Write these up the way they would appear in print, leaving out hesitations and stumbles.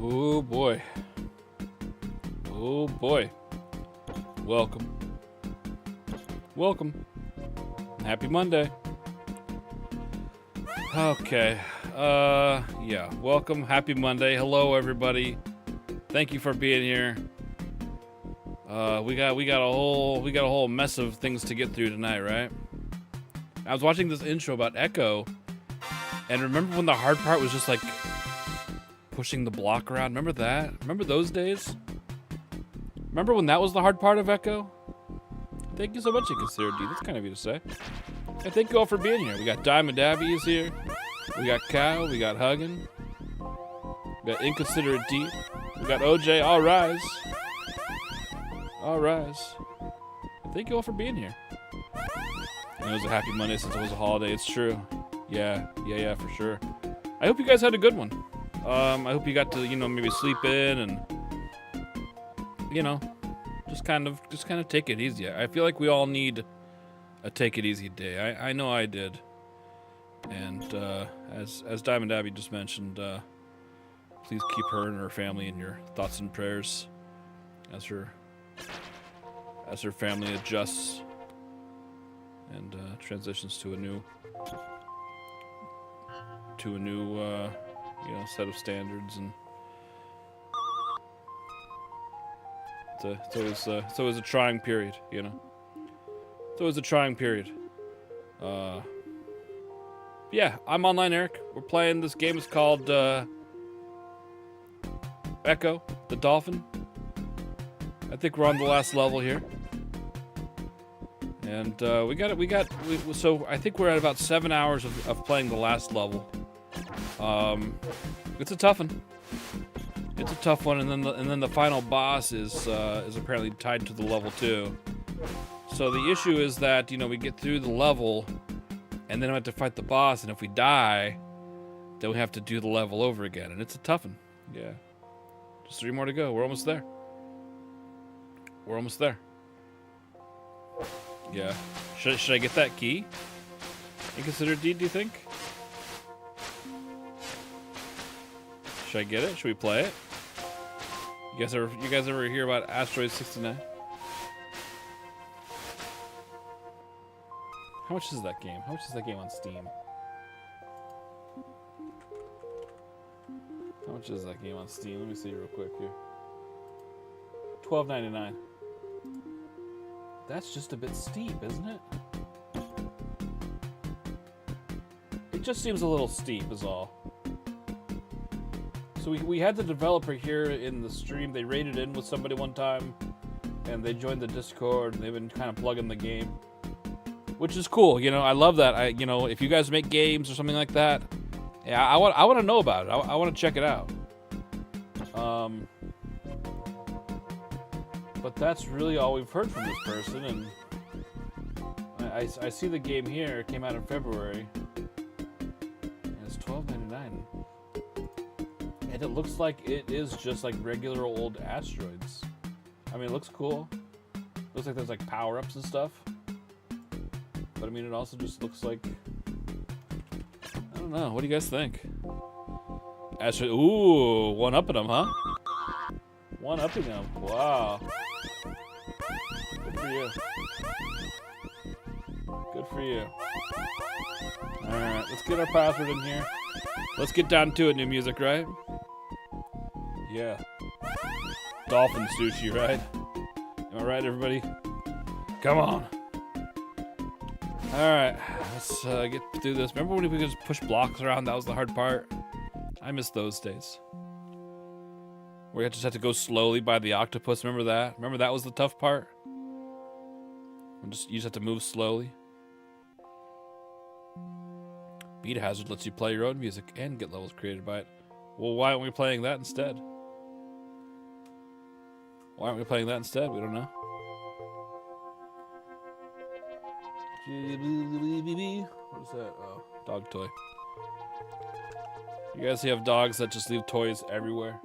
Oh boy. Oh boy. Welcome. Welcome. Happy Monday. Okay. Yeah. Welcome. Happy Monday. Hello everybody. Thank you for being here. We got a whole mess of things to get through tonight, right? I was watching this intro about Echo, and remember when the hard part was just like pushing the block around? Remember that? Remember those days? Remember when that was the hard part of Echo? Thank you so much, Inconsiderate D. That's kind of you to say. And thank you all for being here. We got Diamond Abby is here. We got Cow. We got Huggin. We got Inconsiderate D. We got OJ. All rise. All rise. Thank you all for being here. And it was a happy Monday since it was a holiday. It's true. Yeah, for sure. I hope you guys had a good one. I hope you got to, maybe sleep in and, just kind of take it easy. I feel like we all need a take it easy day. I know I did. And as Diamond Abby just mentioned, please keep her and her family in your thoughts and prayers as her family adjusts and transitions to a new set of standards. And it's always a trying period, It's always a trying period. Yeah, I'm online, Eric. We're playing this game. It's called Ecco the Dolphin. I think we're on the last level here. And so I think we're at about 7 hours of playing the last level. It's a tough one. It's a tough one, and then the final boss is apparently tied to the level 2. So the issue is that we get through the level, and then we have to fight the boss, and if we die, then we have to do the level over again, and it's a tough one. Yeah, just 3 more to go. We're almost there. We're almost there. Yeah. Should I get that key? Inconsiderate D, do you think? Should I get it? Should we play it? You guys ever hear about Asteroid 69? How much is that game? How much is that game on Steam? How much is that game on Steam? Let me see real quick here. $12.99. That's just a bit steep, isn't it? It just seems a little steep is all. So we had the developer here in the stream. They raided in with somebody one time, and they joined the Discord, and they've been kind of plugging the game, which is cool. I love that. If you guys make games or something like that, yeah, I want to know about it. I want to check it out. But that's really all we've heard from this person, and I see the game here. It came out in February, and it's $12.99. And it looks like it is just like regular old asteroids. I mean, it looks cool. Looks like there's like power-ups and stuff. But I mean, it also just looks like, I don't know. What do you guys think? Asteroid. Ooh, one-upping them, huh? One-upping them. Wow. Good for you. Good for you. Alright, let's get our password in here. Let's get down to it, new music, right? Yeah. Dolphin sushi, right? Am I right, everybody? Come on. Alright, let's get through this. Remember when we could just push blocks around? That was the hard part. I miss those days. Where you just had to go slowly by the octopus. Remember that? Remember that was the tough part? You just have to move slowly. Beat Hazard lets you play your own music and get levels created by it. Well, why aren't we playing that instead? Why aren't we playing that instead? We don't know. What is that? Oh, dog toy. You guys have dogs that just leave toys everywhere?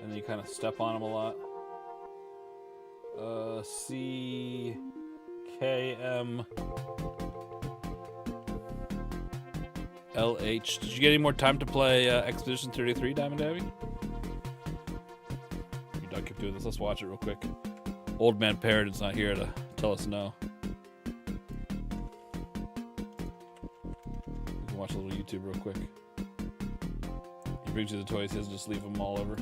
And then you kind of step on them a lot. CKMLH. Did you get any more time to play Expedition 33, Diamond Abby? I'll keep doing this. Let's watch it real quick. Old man Parrot's not here to tell us no. We can watch a little YouTube real quick. He brings you the toys. He doesn't just leave them all over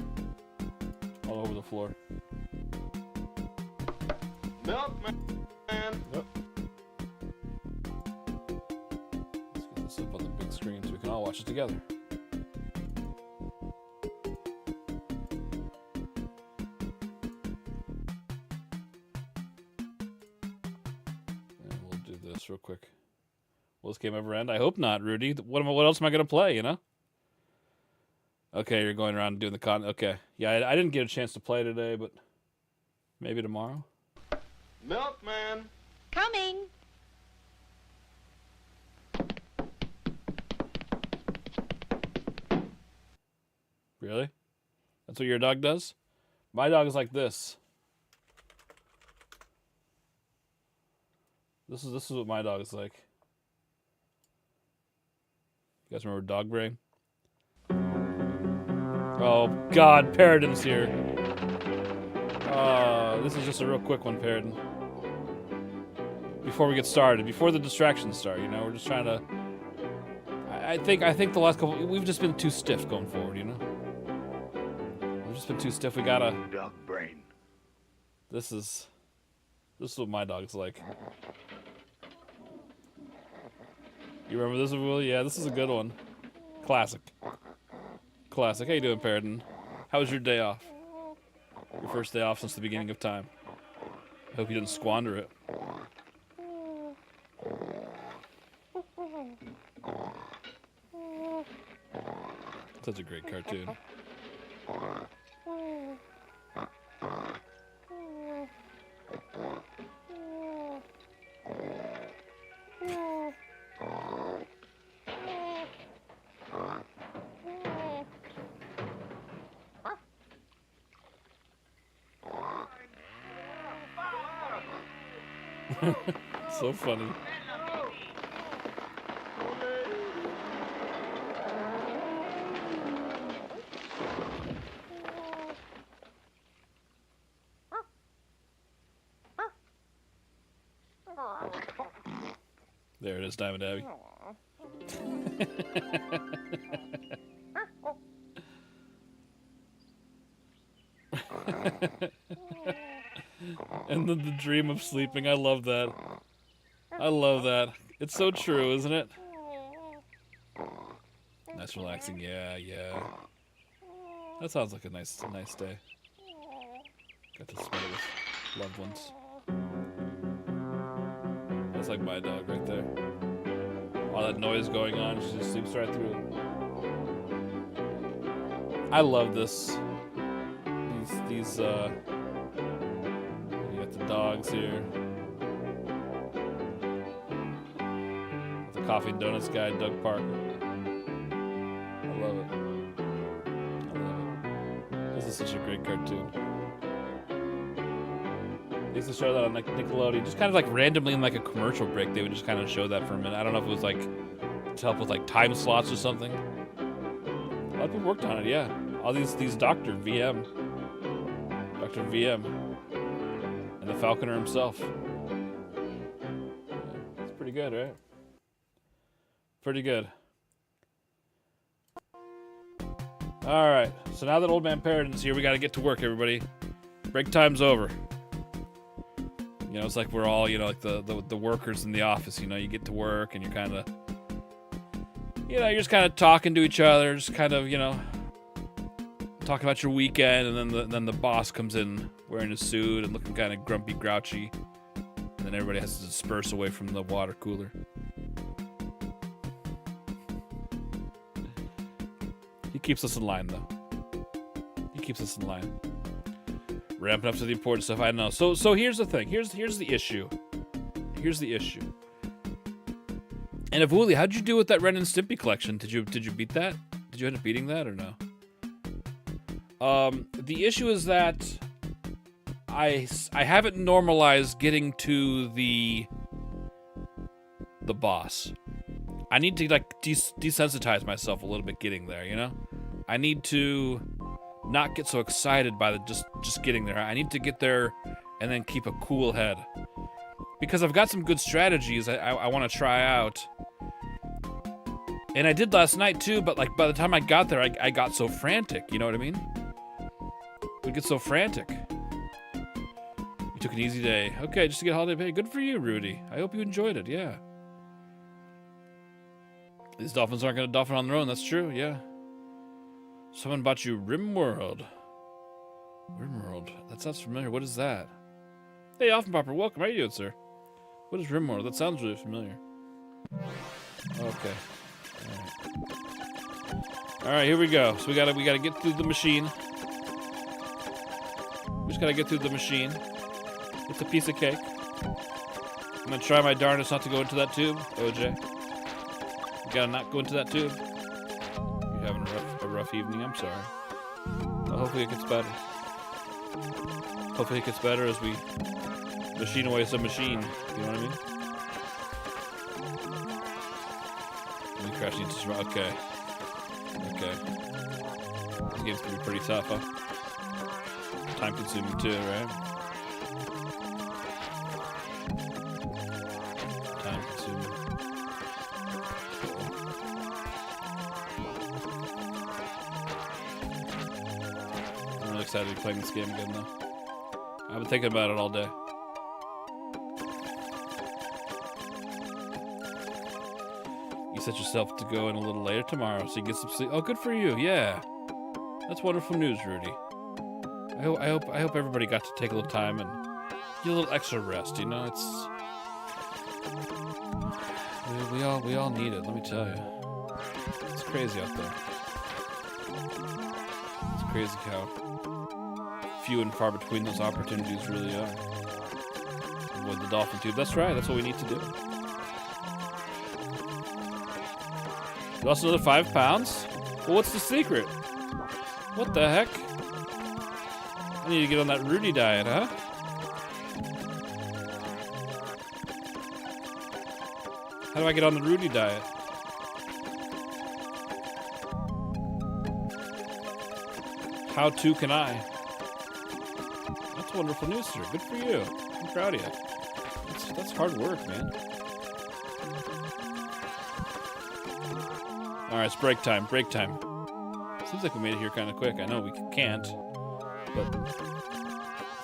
the floor. Milkman. Yep. Let's get this up on the big screen so we can all watch it together. And we'll do this real quick. Will this game ever end? I hope not, Rudy. What else am I going to play, you know? Okay, you're going around doing the Okay. Yeah, I didn't get a chance to play today, but maybe tomorrow. Milkman. Coming. Really? That's what your dog does? My dog is like this. This is what my dog is like. You guys remember Dog Brain? Oh God, Paradin's here. This is just a real quick one, Paradin. Before we get started, before the distractions start, you know, we're just trying to. I think the last couple we've just been too stiff going forward, you know. We've just been too stiff. We gotta. Dog brain. This is what my dog's like. You remember this one, Will? Yeah, this is a good one. Classic. Classic. How you doing, Paradin? How was your day off? Your first day off since the beginning of time. I hope you didn't squander it. Such a great cartoon. So funny. There it is, Diamond Abby. And then the dream of sleeping. I love that. I love that. It's so true, isn't it? That's relaxing. Yeah, yeah. That sounds like a nice day. Got to spend it with loved ones. That's like my dog right there. All that noise going on, she just sleeps right through it. I love this. These you got the dogs here. The coffee and donuts guy, Doug Parker. I love it. I love it. This is such a great cartoon. They used to show that on like Nickelodeon, just kind of like randomly in like a commercial break. They would just kind of show that for a minute. I don't know if it was like to help with like time slots or something. A lot of people worked on it, yeah. All these Dr. VM, and the Falconer himself. Yeah, it's pretty good, right? Pretty good. All right. So now that Old Man Paradin's here, we got to get to work, everybody. Break time's over. You know, it's like we're all, you know, like the workers in the office. You know, you get to work and you're kind of, you know, you're just kind of talking to each other, just kind of, you know, talking about your weekend, and then the boss comes in wearing a suit and looking kind of grumpy, grouchy, and then everybody has to disperse away from the water cooler. He keeps us in line, though. He keeps us in line. Ramping up to the important stuff. I know. So here's the thing. Here's the issue. Here's the issue. And if Wooly, how'd you do with that Ren and Stimpy collection? Did you beat that? Did you end up beating that or no? The issue is that I haven't normalized getting to the boss. I need to like desensitize myself a little bit getting there, you know? I need to not get so excited by the just getting there. I need to get there and then keep a cool head. Because I've got some good strategies I want to try out. And I did last night too, but like by the time I got there, I got so frantic, you know what I mean? We get so frantic. You took an easy day. Okay, just to get holiday pay. Good for you, Rudy. I hope you enjoyed it, yeah. These dolphins aren't going to dolphin on their own, that's true, yeah. Someone bought you RimWorld. RimWorld, that sounds familiar. What is that? Hey, Dolphin Popper, welcome. How are you doing, sir? What is RimWorld? That sounds really familiar. Okay. All right, here we go. So we gotta get through the machine. We just gotta get through the machine. It's a piece of cake. I'm gonna try my darndest not to go into that tube, OJ. You gotta not go into that tube. You're having a rough evening. I'm sorry. Well, hopefully it gets better. Hopefully it gets better as we machine away some machine. You know what I mean? We crash needs to survive. Okay. Okay. This game's gonna be pretty tough, huh? Time consuming too, right? Time consuming. I'm really excited to be playing this game again though. I've been thinking about it all day. You set yourself to go in a little later tomorrow so you get some sleep. Oh, good for you. Yeah. That's wonderful news, Rudy. I hope everybody got to take a little time and get a little extra rest, you know? It's we all need it, let me tell you. It's crazy out there. It's crazy how few and far between those opportunities really are. Avoid the dolphin tube. That's right, that's what we need to do. You lost another 5 pounds? Well, what's the secret? What the heck? I need to get on that Rudy diet, huh? How do I get on the Rudy diet? How to can I? That's wonderful news, sir. Good for you. I'm proud of you. That's hard work, man. All right, it's break time. Break time. Seems like we made it here kind of quick. I know we can't, but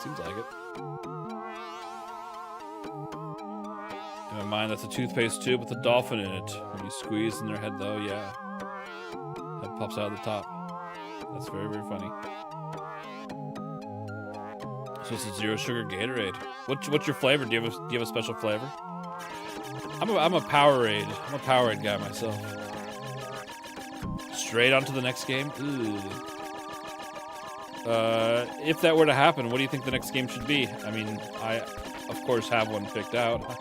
seems like it. In my mind, that's a toothpaste tube with a dolphin in it. When you squeeze in their head, though, yeah, head pops out of the top. That's very, very funny. So it's a zero sugar Gatorade. What's your flavor? Do you have a special flavor? I'm a Powerade. I'm a Powerade guy myself. Straight on to the next game? Ooh. If that were to happen, what do you think the next game should be? I mean, I, of course, have one picked out. Of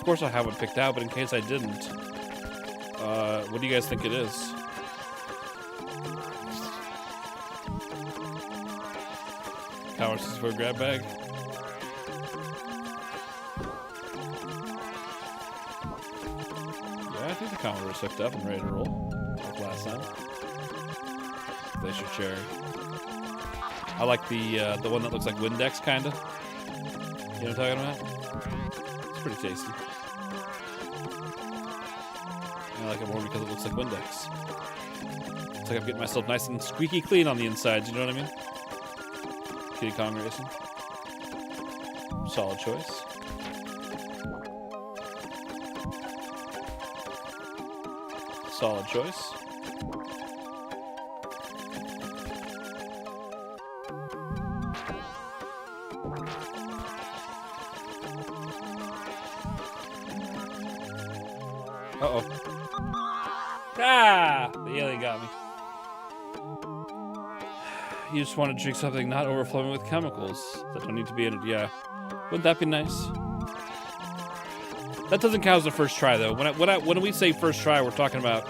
course I have one picked out, but in case I didn't, what do you guys think it is? How much is for a grab bag? I think the Commodore's hooked up and ready to roll, like last time. Glacier Cherry. I like the one that looks like Windex, kinda. You know what I'm talking about? It's pretty tasty. I like it more because it looks like Windex. It's like I'm getting myself nice and squeaky clean on the insides, you know what I mean? Kitty Kong Racing. Solid choice. Solid choice. Uh-oh. Ah! The alien got me. You just want to drink something not overflowing with chemicals that don't need to be in it. Yeah. Wouldn't that be nice? That doesn't count as the first try, though. When we say first try, we're talking about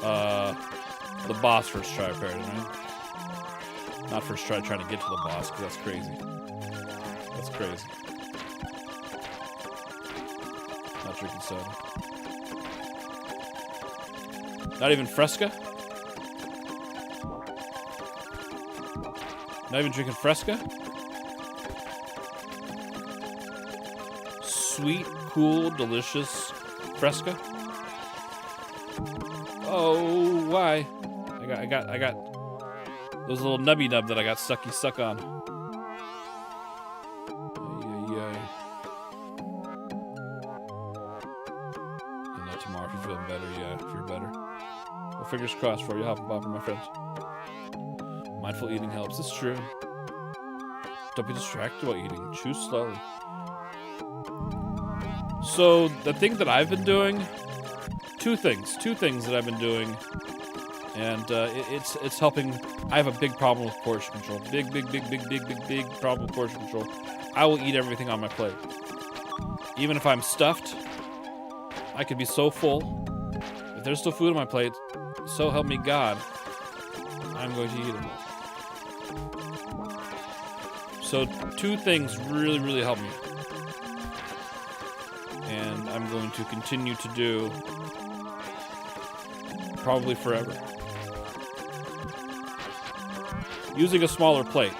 the boss first try paradigm, right? Not first try trying to get to the boss, because that's crazy. That's crazy. Not drinking soda. Not even Fresca? Not even drinking Fresca? Sweet, cool, delicious Fresca? Oh, why? I got those little nubby nub that I got sucky suck on. You know, tomorrow if you're feeling better, yeah, if you're better. Well, fingers crossed for you, hop and bopper, my friends. Mindful eating helps. It's true. Don't be distracted while eating. Chew slowly. So the thing that I've been doing, two things that I've been doing, and it's helping. I have a big problem with portion control. Big problem with portion control. I will eat everything on my plate, even if I'm stuffed. I could be so full. If there's still food on my plate, so help me God, I'm going to eat it. So two things really help me, and I'm going to continue to do probably forever. Using a smaller plate,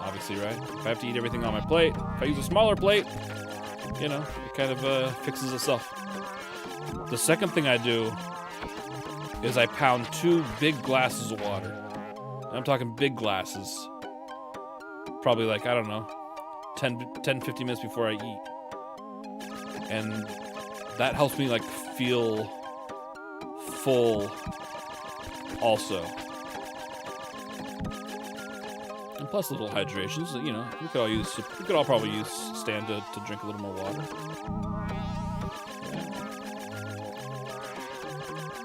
obviously, right? If I have to eat everything on my plate, if I use a smaller plate, you know, it kind of fixes itself. The second thing I do is I pound 2 big glasses of water. And I'm talking big glasses. Probably like, I don't know, 10, 15 minutes before I eat. And that helps me like feel full also. And plus a little hydrations, you know, we could all probably use Stan to drink a little more water. Yeah.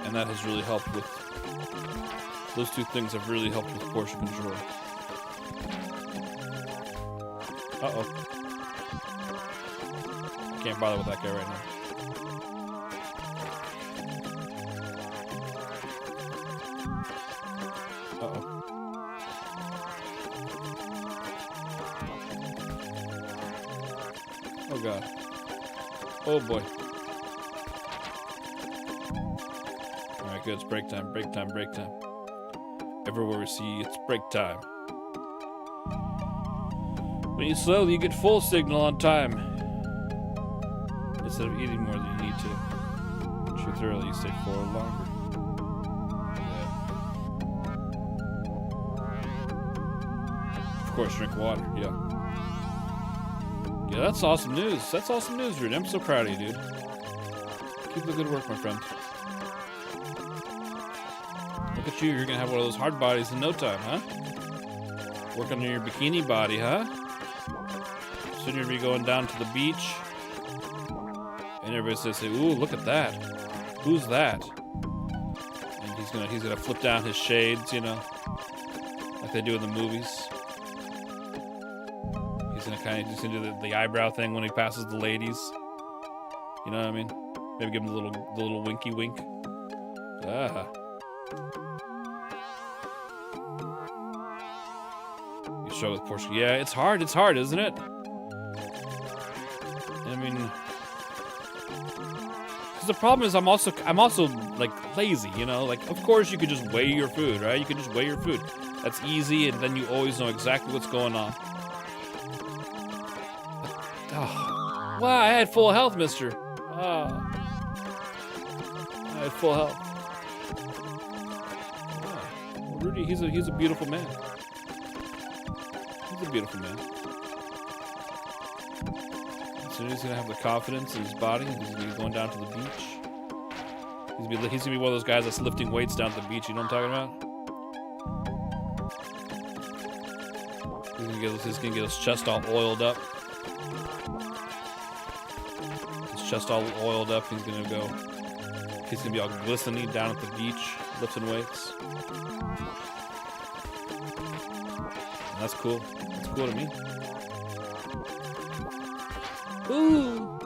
And that has really helped with, those two things have really helped with portion control. Uh-oh. Can't bother with that guy right now. Uh-oh. Oh, God. Oh, boy. All right, good. It's break time, break time, break time. Everywhere we see, it's break time. When you slowly, you get full signal on time. Instead of eating more than you need to. Chew thoroughly, you stay full longer. Yeah. Of course, drink water, yeah. Yeah, that's awesome news. That's awesome news, Rudy. I'm so proud of you, dude. Keep the good work, my friend. Look at you. You're going to have one of those hard bodies in no time, huh? Working on your bikini body, huh? Soon you'll be going down to the beach. And everybody's going to say, ooh, look at that. Who's that? And he's gonna flip down his shades, you know, like they do in the movies. He's gonna do the eyebrow thing when he passes the ladies. You know what I mean? Maybe give him the little winky wink. Ah. You struggle with portion. Yeah, it's hard, isn't it? I mean, because the problem is I'm also like lazy, you know? Like, of course you could just weigh your food, right? You could just weigh your food. That's easy, and then you always know exactly what's going on. Oh. Wow, I had full health, mister. Oh. I had full health. Yeah. Well, Rudy, he's a beautiful man. He's a beautiful man. So he's gonna have the confidence in his body. He's gonna be going down to the beach. He's gonna be one of those guys that's lifting weights down at the beach. You know what I'm talking about? He's gonna get his chest all oiled up. His chest all oiled up. He's gonna be all glistening down at the beach, lifting weights. And that's cool. That's cool to me. Ooh.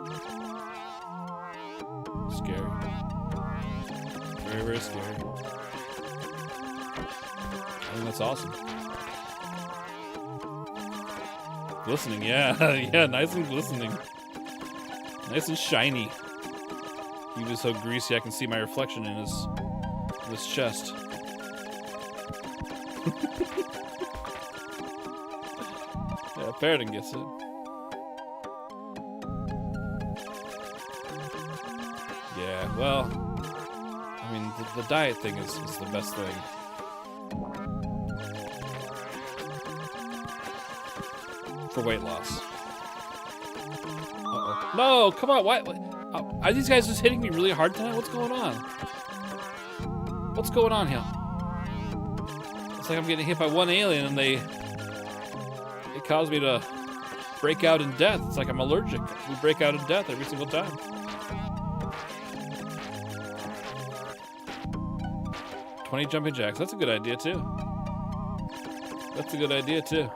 Scary. Very, very scary. I think that's awesome. Glistening, yeah. Yeah, nice and glistening. Nice and shiny. He was so greasy I can see my reflection in his chest. Faradin gets it. Yeah, well, I mean, the diet thing is the best thing. For weight loss. Uh-oh. No, come on, why? Are these guys just hitting me really hard tonight? What's going on? What's going on here? It's like I'm getting hit by one alien and it caused me to break out in death. It's like I'm allergic. We break out in death every single time. $20 jumping jacks. That's a good idea too. That's a good idea too.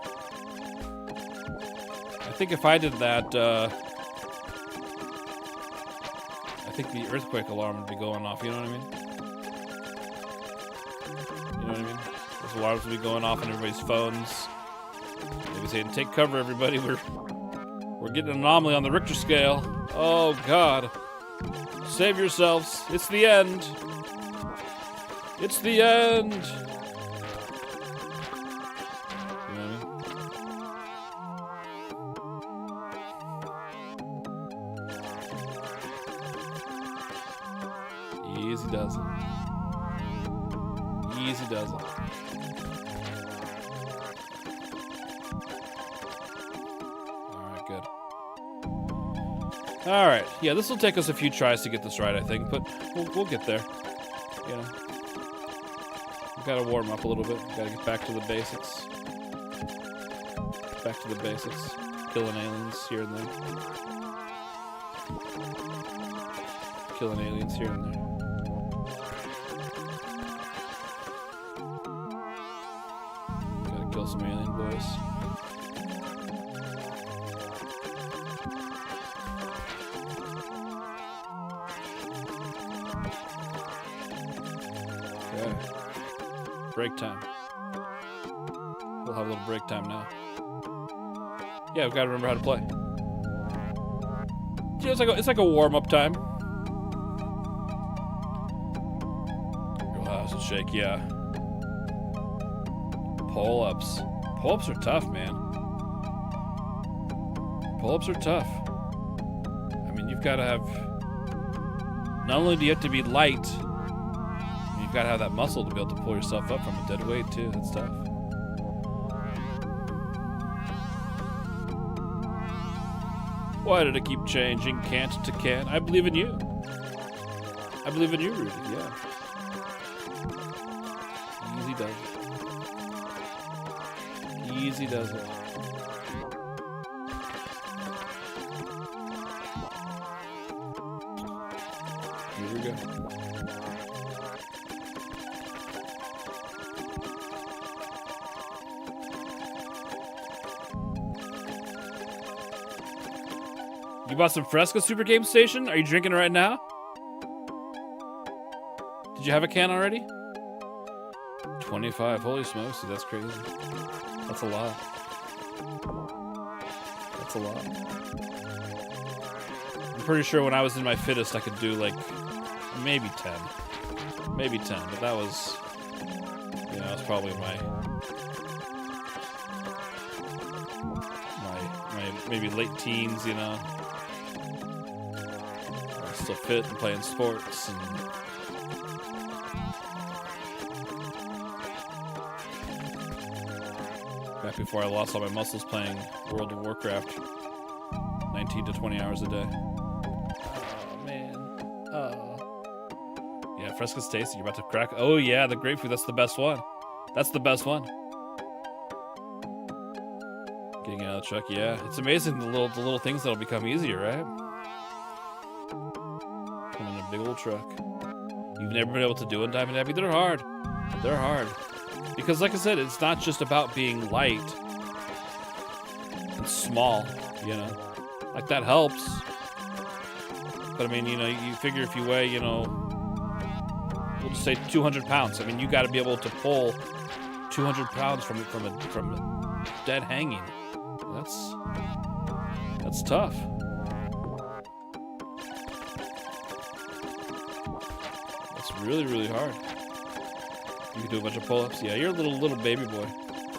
I think if I did that, I think the earthquake alarm would be going off. You know what I mean? You know what I mean? Those alarms would be going off on everybody's phones. They'd be saying, "Take cover, everybody. We're getting an anomaly on the Richter scale. Oh God! Save yourselves. It's the end. It's the end." You know what I mean? Easy does it. Easy does it. Alright, good. Alright, yeah, this will take us a few tries to get this right, I think, but we'll get there. You know. We've got to warm up a little bit. We've got to get back to the basics. Back to the basics. Killing aliens here and there. Killing aliens here and there. Gotta kill some alien boys. Okay. Break time. We'll have a little break time now. Yeah, we've got to remember how to play. Yeah, it's like a warm-up time. Your house will shake, yeah. Pull-ups. Pull-ups are tough, man. Pull-ups are tough. I mean, you've got to have... Not only do you have to be light, you've got to have that muscle to be able to pull yourself up from a dead weight, too. That's tough. Why did it keep changing can't to can? I believe in you. I believe in you, Rudy, yeah. Easy does it. Easy does it. Here we go. You bought some Fresca Super Game Station? Are you drinking it right now? Did you have a can already? 25. Holy smokes, dude, that's crazy. That's a lot. That's a lot. I'm pretty sure when I was in my fittest, I could do like maybe 10. Maybe 10, but that was, you know, that was probably my maybe late teens, you know. Still fit and playing sports and back before I lost all my muscles playing World of Warcraft 19 to 20 hours a day. Oh man. Oh. Yeah, Fresca's tasty. You're about to crack. Oh yeah, the grapefruit, that's the best one. That's the best one. Getting out of the truck, yeah. It's amazing the little things that'll become easier, right? In a big old truck. You've never been able to do in Diamond Abbey? They're hard. They're hard. Because like I said, it's not just about being light and small, you know. Like that helps. But I mean, you know, you figure if you weigh, you know, we'll just say 200 pounds. I mean, you got to be able to pull 200 pounds from a dead hanging. That's tough. Really, really hard. You can do a bunch of pull-ups. Yeah, you're a little baby boy.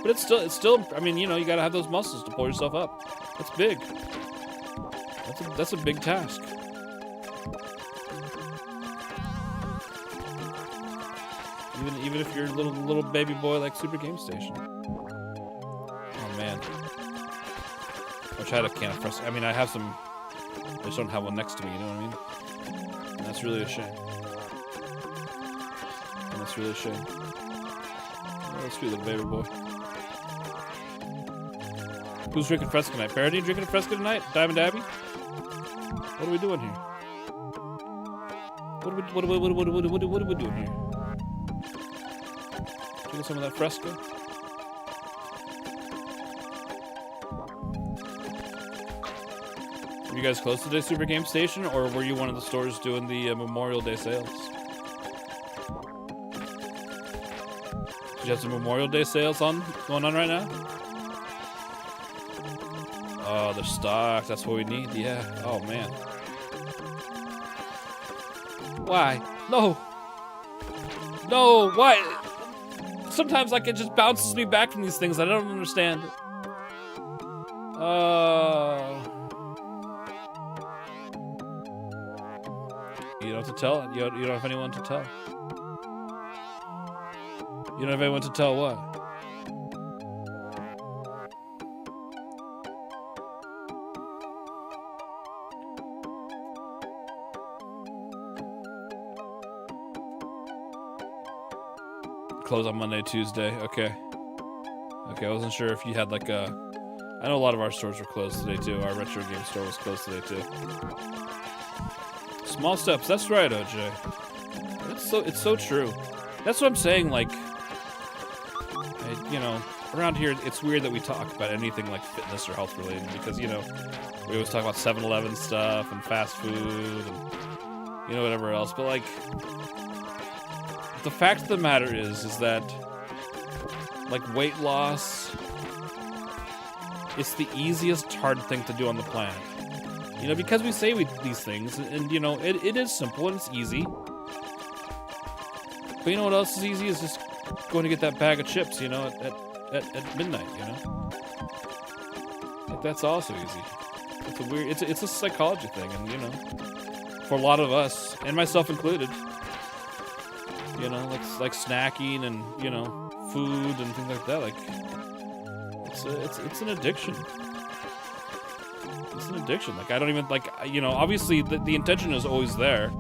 But it's still. I mean, you know, you gotta have those muscles to pull yourself up. That's big. That's a big task. Even if you're a little baby boy like Super Game Station. Oh man. Wish I had a can of Fresca. I mean, I have some. I just don't have one next to me. You know what I mean? And that's really a shame. And that's really a shame. Oh, sweet little baby boy. Who's drinking Fresca tonight? Parody drinking a Fresca tonight? Diamond Abbey? What are we doing here? What are we doing here? Drinking some of that Fresca? Were you guys close today, Super Game Station, or were you one of the stores doing the Memorial Day sales? Did you have some Memorial Day sales going on right now? Oh, they're stocked. That's what we need. Yeah. Oh man. Why? No. No. Why? Sometimes like it just bounces me back from these things. I don't understand. You don't have to tell. You don't have anyone to tell. You don't have anyone to tell what? Close on Monday, Tuesday. Okay. Okay, I wasn't sure if you had like a... I know a lot of our stores were closed today too. Our retro game store was closed today too. Small steps. That's right, OJ. It's so true. That's what I'm saying. Like, you know, around here, it's weird that we talk about anything like fitness or health related because, you know, we always talk about 7-Eleven stuff and fast food and, you know, whatever else. But like, the fact of the matter is that like weight loss, it's the easiest hard thing to do on the planet. You know, because we say these things, and you know, it is simple and it's easy. But you know what else is easy is just going to get that bag of chips, you know, at midnight, you know? Like, that's also easy. It's a weird, it's a psychology thing, and you know, for a lot of us, and myself included, you know, like snacking and, you know, food and things like that, like, it's an addiction. It's an addiction. Like, I don't even, like, you know, obviously the intention is always there.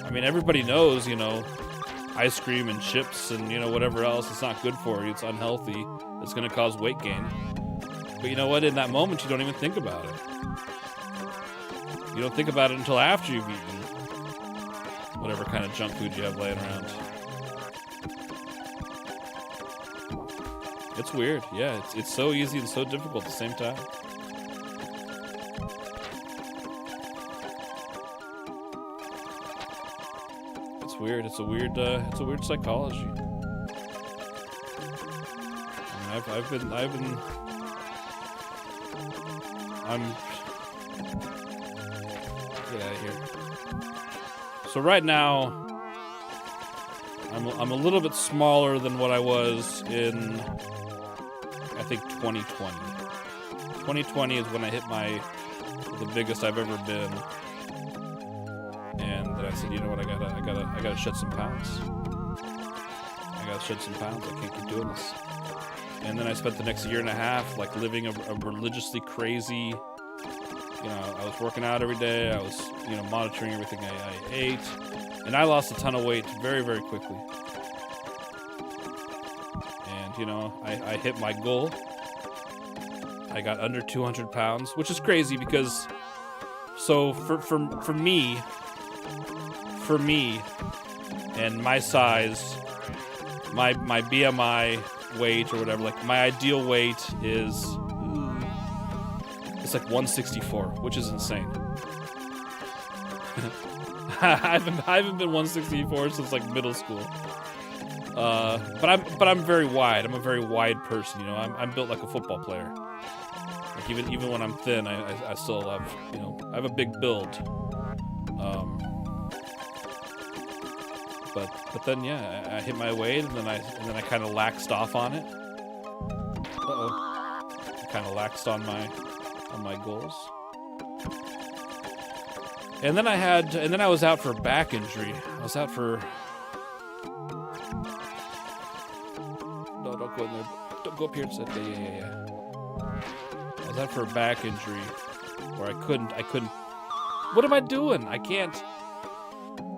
I mean, everybody knows, you know, ice cream and chips and, you know, whatever else, it's not good for you. It's unhealthy. It's going to cause weight gain. But you know what? In that moment, you don't even think about it. You don't think about it until after you've eaten whatever kind of junk food you have laying around. It's weird. Yeah, it's so easy and so difficult at the same time. It's weird. It's a weird psychology. I mean, get out of here. So right now, I'm a little bit smaller than what I was in, I think, 2020. 2020 is when I hit the biggest I've ever been. And then I said, you know what, I gotta shed some pounds. I gotta shed some pounds. I can't keep doing this. And then I spent the next year and a half like living a religiously crazy, you know, I was working out every day. I was, you know, monitoring everything I ate. And I lost a ton of weight very, very quickly. And, you know, I hit my goal. I got under 200 pounds, which is crazy because, so for me, and my size, my BMI weight or whatever, like my ideal weight is, it's like 164, which is insane. I haven't been 164 since like middle school. But I'm very wide. I'm a very wide person. You know, I'm built like a football player. Like even when I'm thin, I still have, you know, I have a big build. But then yeah, I hit my weight and then I kind of laxed off on it. Uh-oh. Kind of laxed on my goals. And then I was out for back injury. I was out for... No, don't go in there. Don't go up here. Yeah. I was out for a back injury where I couldn't. What am I doing? I can't.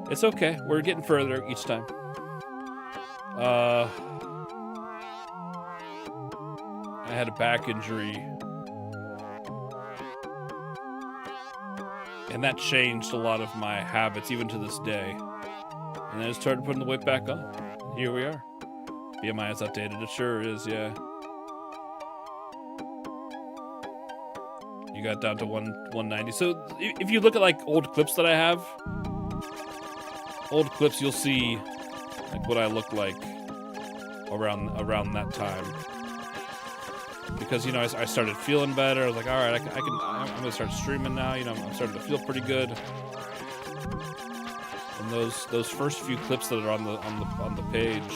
It's okay. We're getting further each time. I had a back injury. And that changed a lot of my habits, even to this day. And then I started putting the weight back on. Here we are. BMI is updated. It sure is, yeah. You got down to 190. So if you look at like old clips that I have, old clips, you'll see like what I look like around that time. Because, you know, I started feeling better. I was like, all right, I'm going to start streaming now. You know, I'm starting to feel pretty good. And those first few clips that are on the page,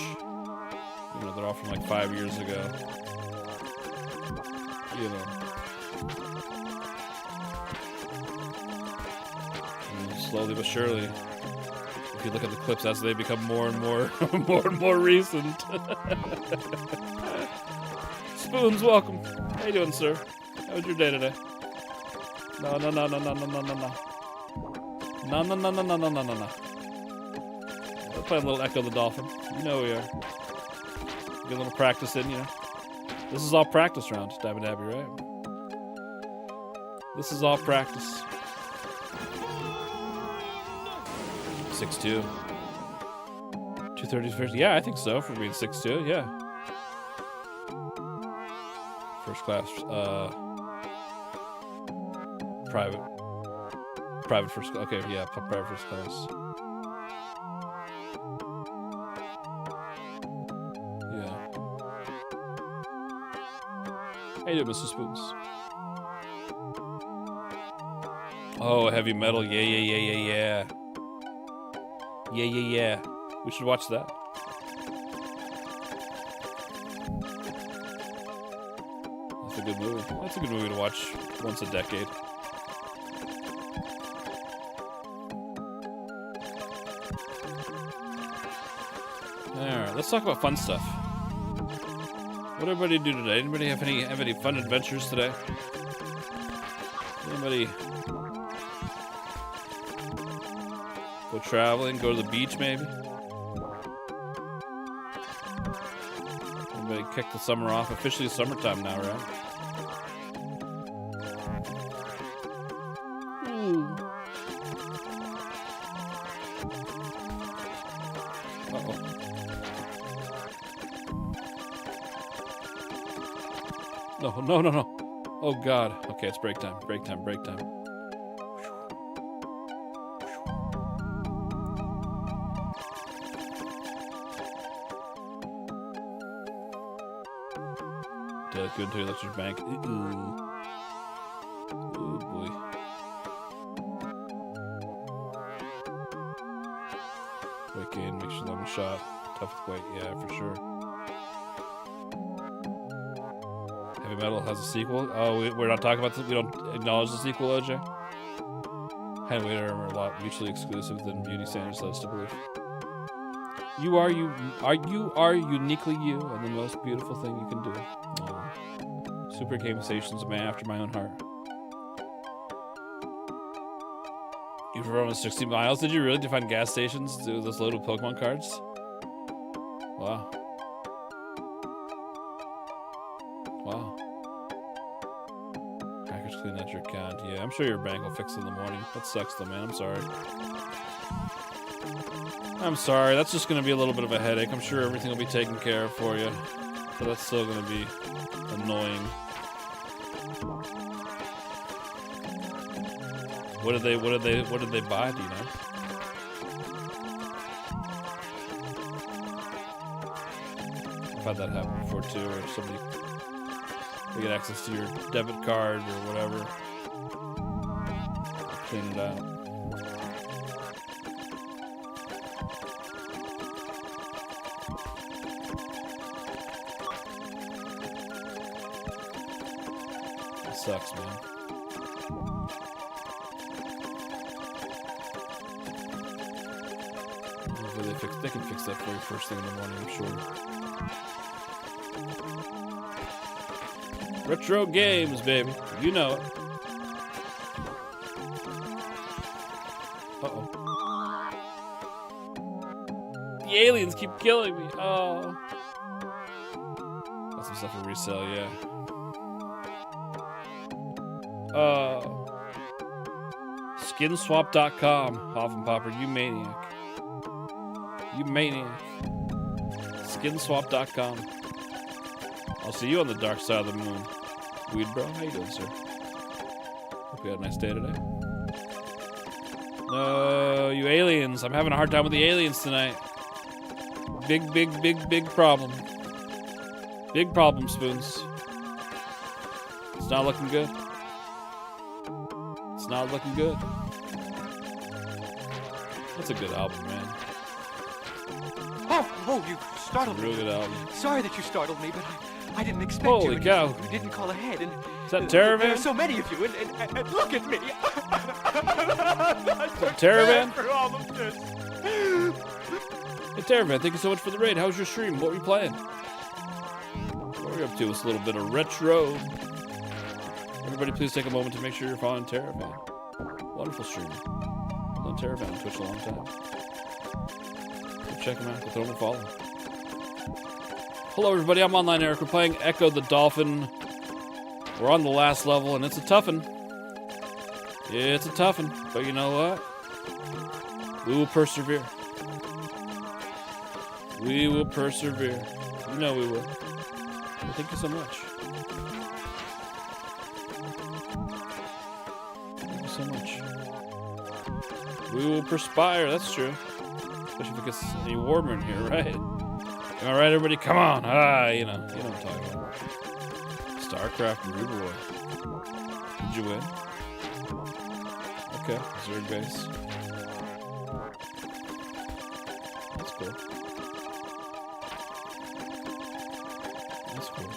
you know, they're all from like 5 years ago. You know. And slowly but surely, if you look at the clips as they become more and more, more and more recent. Spoons, welcome. How you doing, sir? How was your day today? No. No. We're playing a little Ecco the Dolphin. You know we are. Get a little practice in, you know. This is all practice round, Diamond Abbey, right? This is all practice. 6'2". 230s. Yeah, I think so, for being 6'2", yeah. First class, private first class. Okay, yeah, private first class. Yeah. How you doing, Mr. Spoons? Oh, heavy metal. Yeah. We should watch that. That's a good movie. That's a good movie to watch once a decade. Alright, let's talk about fun stuff. What did everybody do today? Anybody have any fun adventures today? Anybody go traveling, go to the beach maybe? Anybody kick the summer off? Officially summertime now, right? Ooh. Uh-oh. No. Oh, God. Okay, it's break time. Good to electric bank. Ooh, boy. Weight gain, make sure long shot. Tough weight, yeah, for sure. Heavy Metal has a sequel. Oh, we're not talking about this. We don't acknowledge the sequel, OJ. Heavy Metal are a lot mutually exclusive than Beauty Standards loves to believe. You are uniquely you, and the most beautiful thing you can do. Oh. Super Game Station's a man after my own heart. You drove almost 60 miles? Did you really to find gas stations to do those loaded Pokemon cards? Wow. Package clean out your account. Yeah, I'm sure your bank will fix it in the morning. That sucks though, man. I'm sorry. That's just going to be a little bit of a headache. I'm sure everything will be taken care of for you. But that's still going to be annoying. What did they buy, do you know? I've had that happen before too, or somebody they get access to your debit card or whatever. Clean it out. sucks, man. They can fix that for you first thing in the morning, I'm sure. Retro games, baby. You know it. Uh-oh. The aliens keep killing me. Oh. Got some stuff for resale, yeah. Skinswap.com. Hoffenpopper, you maniac. You maniac. Skinswap.com. I'll see you on the dark side of the moon. Weed bro, how you doing, sir? Hope you had a nice day today. No, you aliens. I'm having a hard time with the aliens tonight. Big problem. Big problem, Spoons. It's not looking good. It's not looking good. That's a good album, man. Oh, you startled Real me. good album. Sorry that you startled me, but I didn't expect Holy you. And cow. You didn't call ahead. And Is that Terrorvan? There are so many of you, and look at me. Is that Terrorvan? For all of this. Hey, Terrorvan, thank you so much for the raid. How was your stream? What were you playing? What were you up to? It's a little bit of retro. Everybody, please take a moment to make sure you're following Terrorvan. Wonderful stream. I've known Terrorvan on Twitch a long time. Go check him out. Go throw him a follow. Hello, everybody. I'm Online Eric. We're playing Ecco the Dolphin. We're on the last level, and it's a toughin'. Yeah, it's a toughin'. But you know what? We will persevere. We will persevere. You know we will. Well, thank you so much. Thank you so much. We will perspire. That's true. Especially if it gets any warmer in here, right? Am I right, everybody? Come on. You know what I'm talking about. StarCraft Rude Boy. Did you win? Okay, Zerg base. That's cool. That's cool.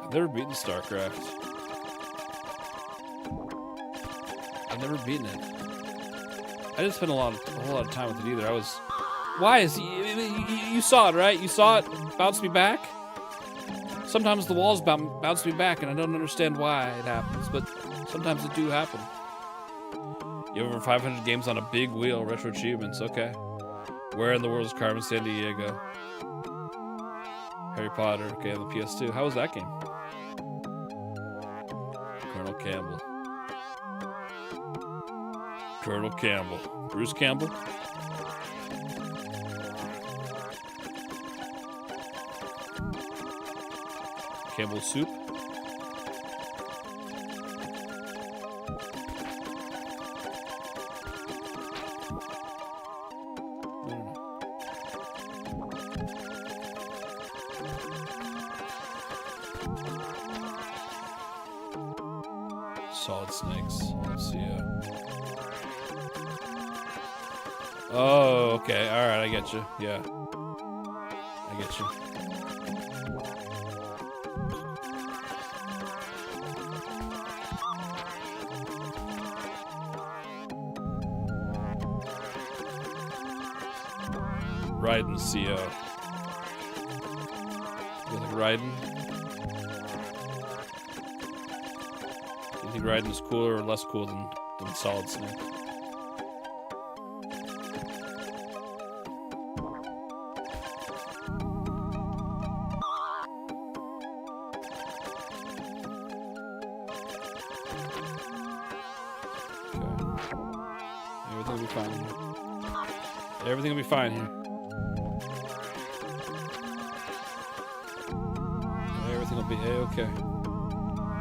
I've never beaten StarCraft. I've never beaten it. I didn't spend a whole lot of time with it either. Why is you saw it, right? You saw it bounce me back? Sometimes the walls bounce me back, and I don't understand why it happens, but sometimes it do happen. You have over 500 games on a big wheel, retro achievements, okay. Where in the world is Carmen Sandiego? Harry Potter, okay, on the PS2. How was that game? Colonel Campbell. Colonel Campbell. Bruce Campbell? Campbell soup? Solid snakes. Let's see. Oh, okay. All right, I get you. Yeah, I get you. Raiden CO. You like Raiden? Do you think Raiden is cooler or less cool than Solid Snake? Okay. Everything will be fine here. Everything will be fine here. Everything will be A-okay.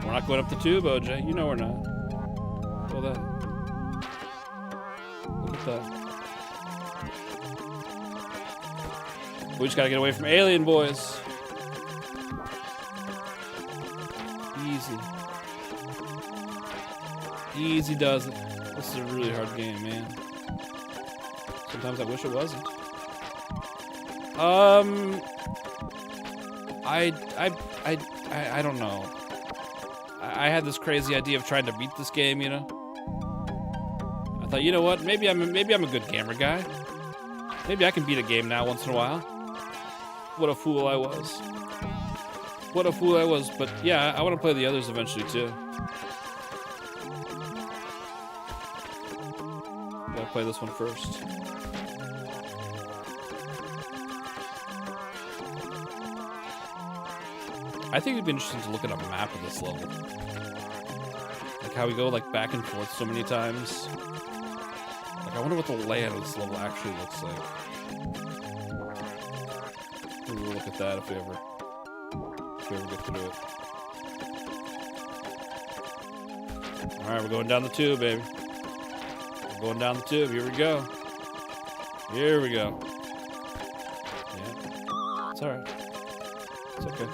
We're not going up the tube, OJ. You know we're not. Look at that. Look at that. We just gotta get away from alien boys. Easy. Easy does it. This is a really hard game, man. Sometimes I wish it wasn't. I don't know. I had this crazy idea of trying to beat this game, you know. I thought, you know what? Maybe I'm a good gamer guy. Maybe I can beat a game now once in a while. What a fool I was. What a fool I was. But yeah, I want to play the others eventually too. Gotta play this one first. I think it'd be interesting to look at a map of this level. Like how we go like back and forth so many times. Like I wonder what the layout of this level actually looks like. Maybe we'll look at that if we ever get to do it. Alright, we're going down the tube, baby. We're going down the tube. Here we go. Here we go. Yeah. It's alright. It's okay.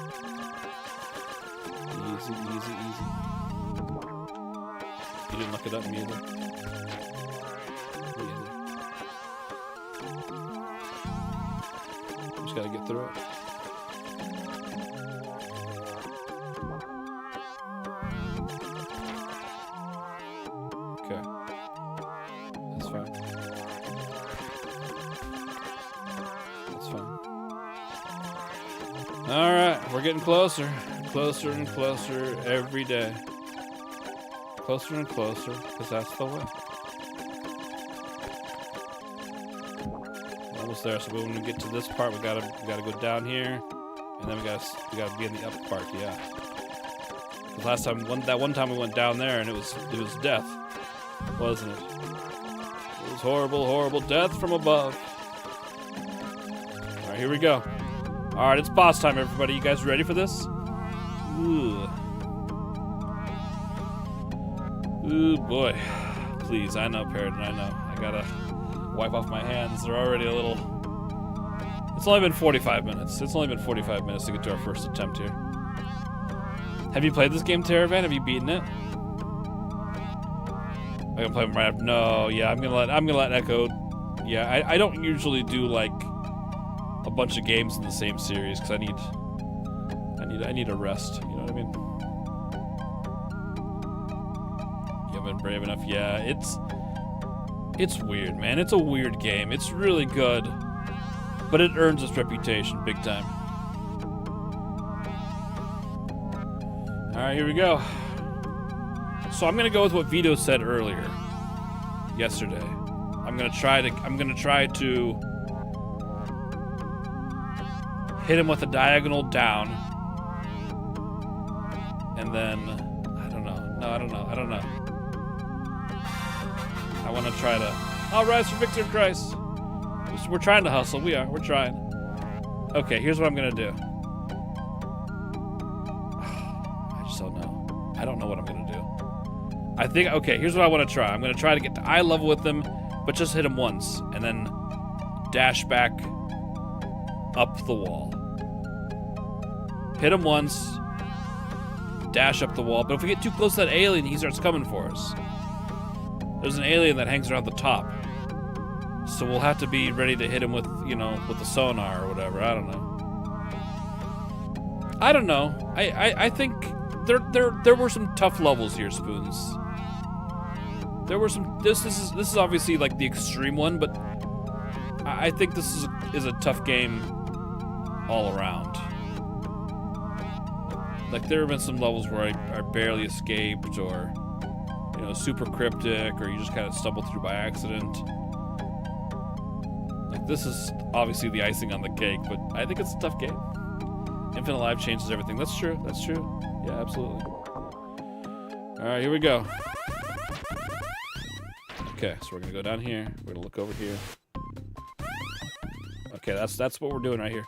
Easy, easy, easy. You didn't look it up, me either. Me either. Just gotta get through it. Okay. That's fine. That's fine. Alright, we're getting closer. Closer and closer every day. Closer and closer, because that's the way. Almost there. So when we get to this part, we gotta go down here, and then we gotta be in the up part. Yeah. Because last time, that one time we went down there, and it was death, wasn't it? It was horrible, horrible death from above. All right, here we go. All right, it's boss time, everybody. You guys ready for this? Ooh. Ooh, boy. Please, I know, Parrot, I know. I gotta wipe off my hands. They're already a little... It's only been 45 minutes. It's only been 45 minutes to get to our first attempt here. Have you played this game, Terravan? Have you beaten it? I'm gonna play them right after. No, yeah, I'm gonna let Echo... Yeah, I don't usually do, like, a bunch of games in the same series, because I need a rest, you know what I mean? You haven't been brave enough. Yeah, it's weird, man. It's a weird game. It's really good, but it earns its reputation big time. All right, here we go. So I'm gonna go with what Vito said earlier, yesterday. I'm gonna try to hit him with a diagonal down. And then, I don't know. I want to try to, I'll rise for Victor Christ. We're trying to hustle. We're trying. Okay, here's what I'm going to do. I just don't know. I don't know what I'm going to do. I think, okay, here's what I want to try. I'm going to try to get to eye level with him, but just hit him once, and then dash back up the wall. Hit him once, dash up the wall. But if we get too close to that alien, he starts coming for us. There's an alien that hangs around the top. So we'll have to be ready to hit him with, you know, with the sonar or whatever. I don't know. I think there were some tough levels here, Spoons. There were some. This is obviously like the extreme one, but I think this is a tough game all around. Like there have been some levels where I barely escaped, or you know, super cryptic, or you just kind of stumble through by accident. Like this is obviously the icing on the cake, but I think it's a tough game. Infinite Life changes everything. That's true. That's true. Yeah, absolutely. All right, here we go. Okay, so we're gonna go down here. We're gonna look over here. Okay, that's what we're doing right here.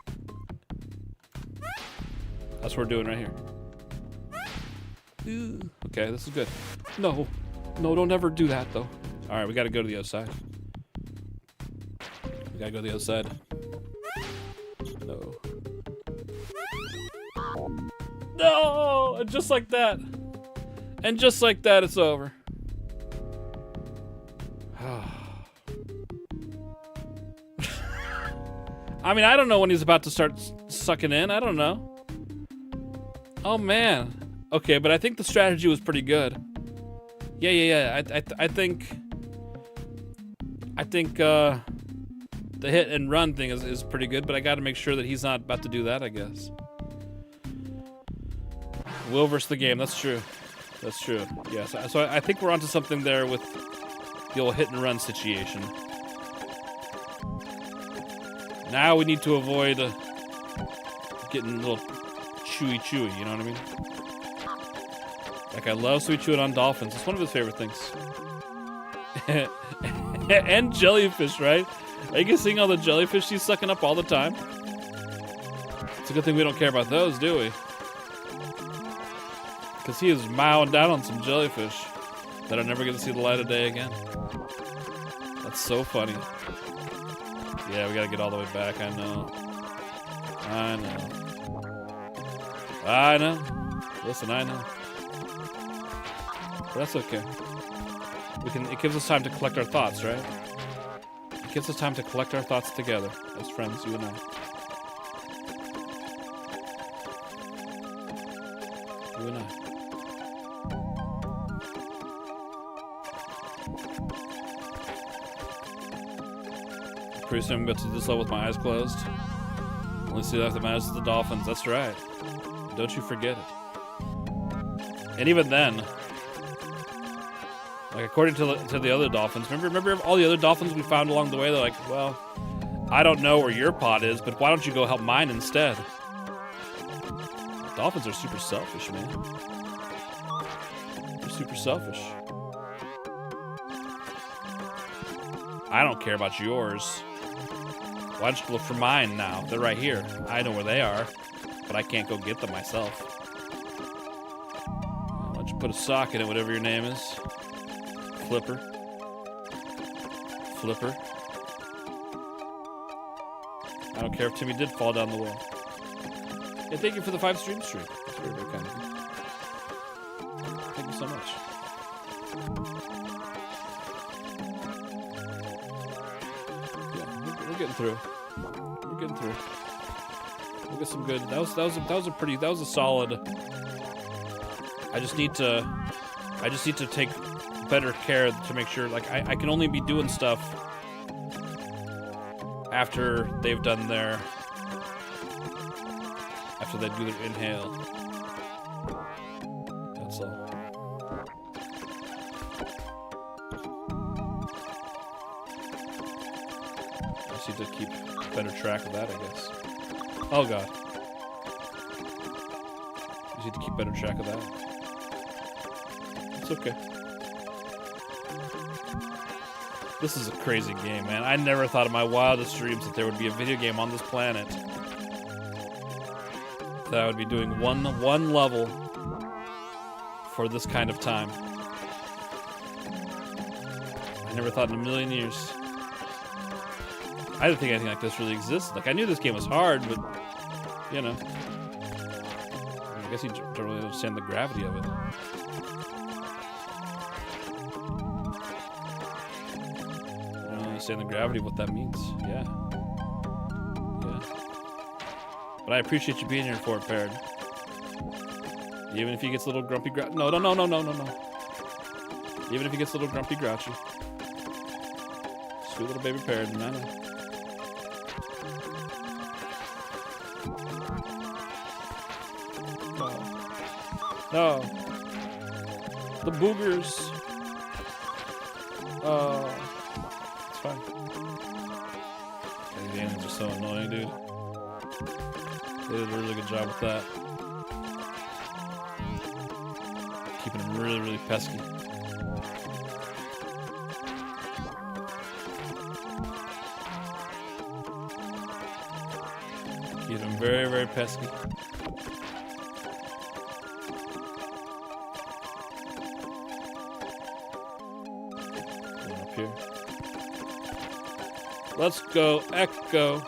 That's what we're doing right here. Okay, this is good. No, don't ever do that though. All right, we gotta go to the other side. We gotta go to the other side. No. No! And just like that. And just like that, it's over. I mean, I don't know when he's about to start sucking in. I don't know. Oh man. Okay, but I think the strategy was pretty good. Yeah. I think the hit and run thing is pretty good, but I got to make sure that he's not about to do that, I guess. Will versus the game. That's true. That's true. Yeah. So I think we're onto something there with the old hit and run situation. Now we need to avoid getting a little chewy, you know what I mean? Like, I love sweet chewing on dolphins. It's one of his favorite things. And jellyfish, right? Are you guys seeing all the jellyfish he's sucking up all the time? It's a good thing we don't care about those, do we? Because he is mowing down on some jellyfish that are never going to see the light of day again. That's so funny. Yeah, we got to get all the way back. I know. Listen, I know. But that's okay. It gives us time to collect our thoughts, right? It gives us time to collect our thoughts together as friends, you and I. You and I. Pretty soon I'm going to do this level with my eyes closed. Only see that after my eyes is the dolphins. That's right. Don't you forget it. And even then, like, according to the other dolphins, remember all the other dolphins we found along the way? They're like, well, I don't know where your pot is, but why don't you go help mine instead? Dolphins are super selfish, man. They're super selfish. I don't care about yours. Why don't you look for mine now? They're right here. I know where they are, but I can't go get them myself. Why don't you put a sock in it, whatever your name is? Flipper. I don't care if Timmy did fall down the well. Yeah, thank you for the 5 stream streak. That's very, very kind of you. Thank you so much. Yeah, we're getting through. We'll get some good. That was a solid. I just need to take better care to make sure, like, I can only be doing stuff after they've done their, after they do their inhale. That's all. I just need to keep better track of that, I guess. Oh god. I just need to keep better track of that. It's okay. This is a crazy game, man. I never thought in my wildest dreams that there would be a video game on this planet that I would be doing one level for this kind of time. I never thought in a million years. I didn't think anything like this really existed. Like, I knew this game was hard, but, you know. I guess you don't really understand the gravity of it. Understand the gravity of what that means. Yeah. But I appreciate you being here for it, Parrot. Even if he gets a little grumpy No. Even if he gets a little grumpy grouchy. Sweet little baby Parrot, and I know. No. The boogers. It's fine. The aliens are so annoying, dude. They did a really good job with that. Keeping them really, really pesky. Keep them very, very pesky. Up here. Let's go, Echo.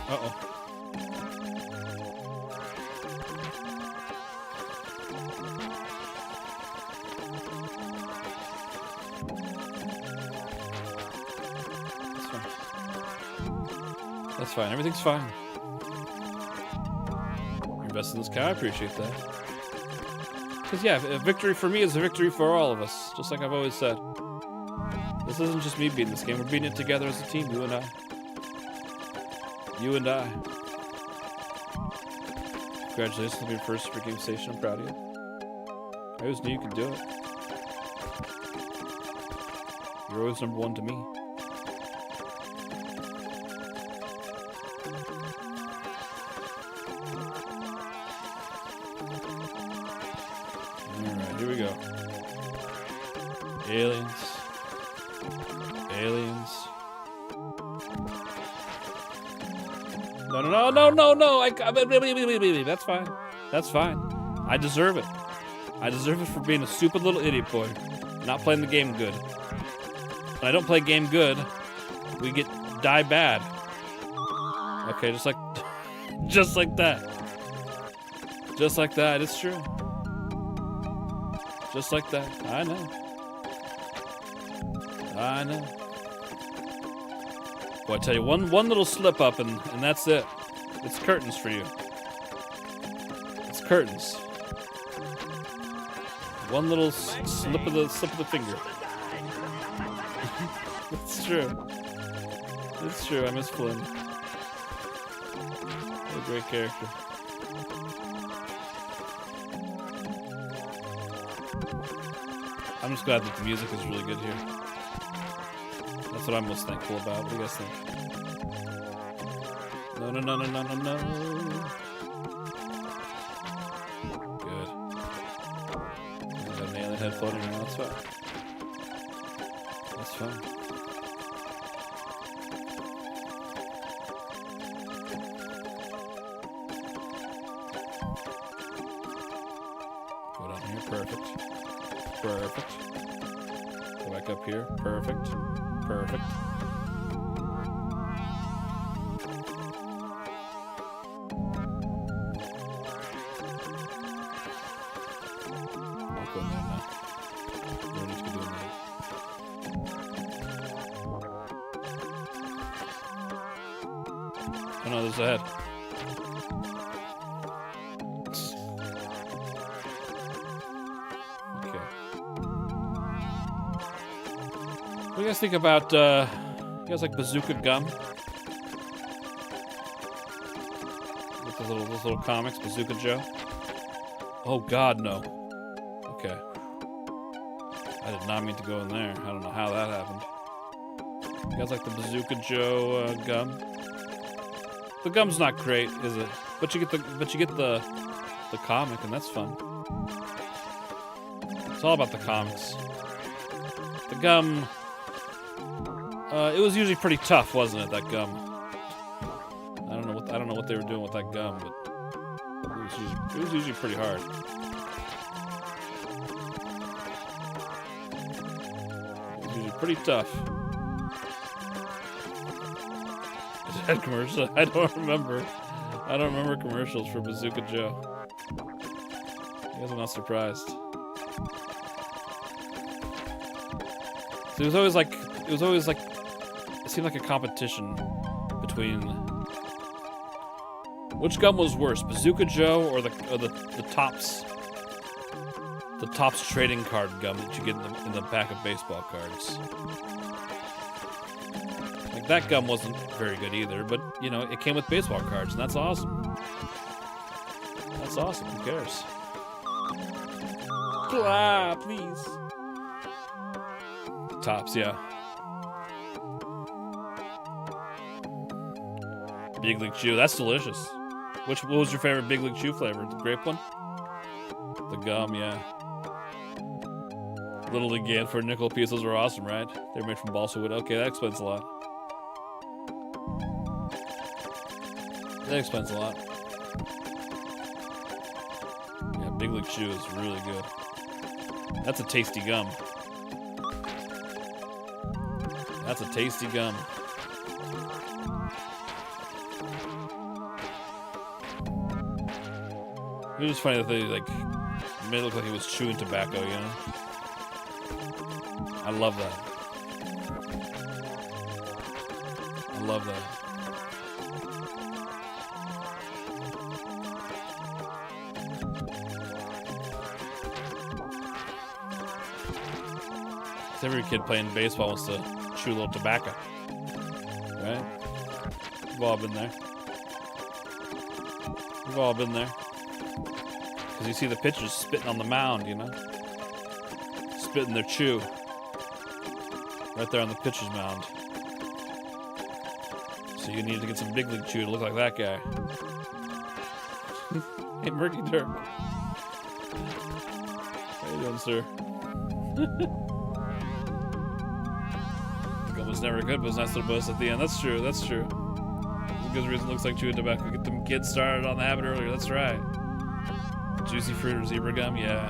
Uh-oh. That's fine. Everything's fine. You're invested in this cow. I appreciate that. Because, yeah, a victory for me is a victory for all of us, just like I've always said. This isn't just me beating this game. We're beating it together as a team, you and I. You and I. Congratulations on your first Super Game Station. I'm proud of you. I always knew you could do it. You're always number one to me. Alright, here we go. Aliens. Aliens. No. That's fine. That's fine. I deserve it. I deserve it for being a stupid little idiot boy. Not playing the game good. When I don't play game good, we die bad. Okay, just like that. Just like that, it's true. Just like that. I know. Boy, I tell you, one little slip up and that's it. It's curtains for you. It's curtains. One little slip of the finger. It's true. It's true. I miss Flynn. What a great character. I'm just glad that the music is really good here. That's what I'm most thankful about. What do you guys think? No. Good. Got an alien head floating around. That's fine. That's fine. Go down here. Perfect. Perfect. Go back up here. Perfect. Perfect. I'll go in there now. No need to be doing that. Oh no, there's a head. Okay. What do you guys think about, you guys like bazooka gum? With those little comics, Bazooka Joe? Oh god, no. Okay. I did not mean to go in there. I don't know how that happened. You guys like the Bazooka Joe gum? The gum's not great, is it? But you get the comic, and that's fun. It's all about the comics. The gum. It was usually pretty tough, wasn't it? That gum. I don't know what they were doing with that gum, but it was usually pretty hard. It was usually pretty tough. Is that commercial? I don't remember commercials for Bazooka Joe. You guys are not surprised. So it was always like. It seemed like a competition between which gum was worse, Bazooka Joe or the Tops trading card gum that you get in the back of baseball cards. Like that gum wasn't very good either, but you know it came with baseball cards, and that's awesome. That's awesome. Who cares? Ah, please. Tops, yeah. Big League Chew, that's delicious. What was your favorite Big League Chew flavor? The grape one? The gum, yeah. Little League Game for nickel pieces were awesome, right? They were made from balsa wood. Okay, that explains a lot. That explains a lot. Yeah, Big League Chew is really good. That's a tasty gum. That's a tasty gum. It was funny that they made it look like he was chewing tobacco, you know? I love that. I love that. Every kid playing baseball wants to chew a little tobacco, right? We've all been there. We've all been there. Because you see the pitchers spitting on the mound, you know? Spitting their chew. Right there on the pitcher's mound. So you need to get some big league chew to look like that guy. Hey, Murky Dirk. How you doing, sir? It was never good, but it was a nice little bonus at the end. That's true, that's true. That's a good reason it looks like chewing tobacco. Get them kids started on the habit earlier, that's right. Juicy fruit or zebra gum, yeah.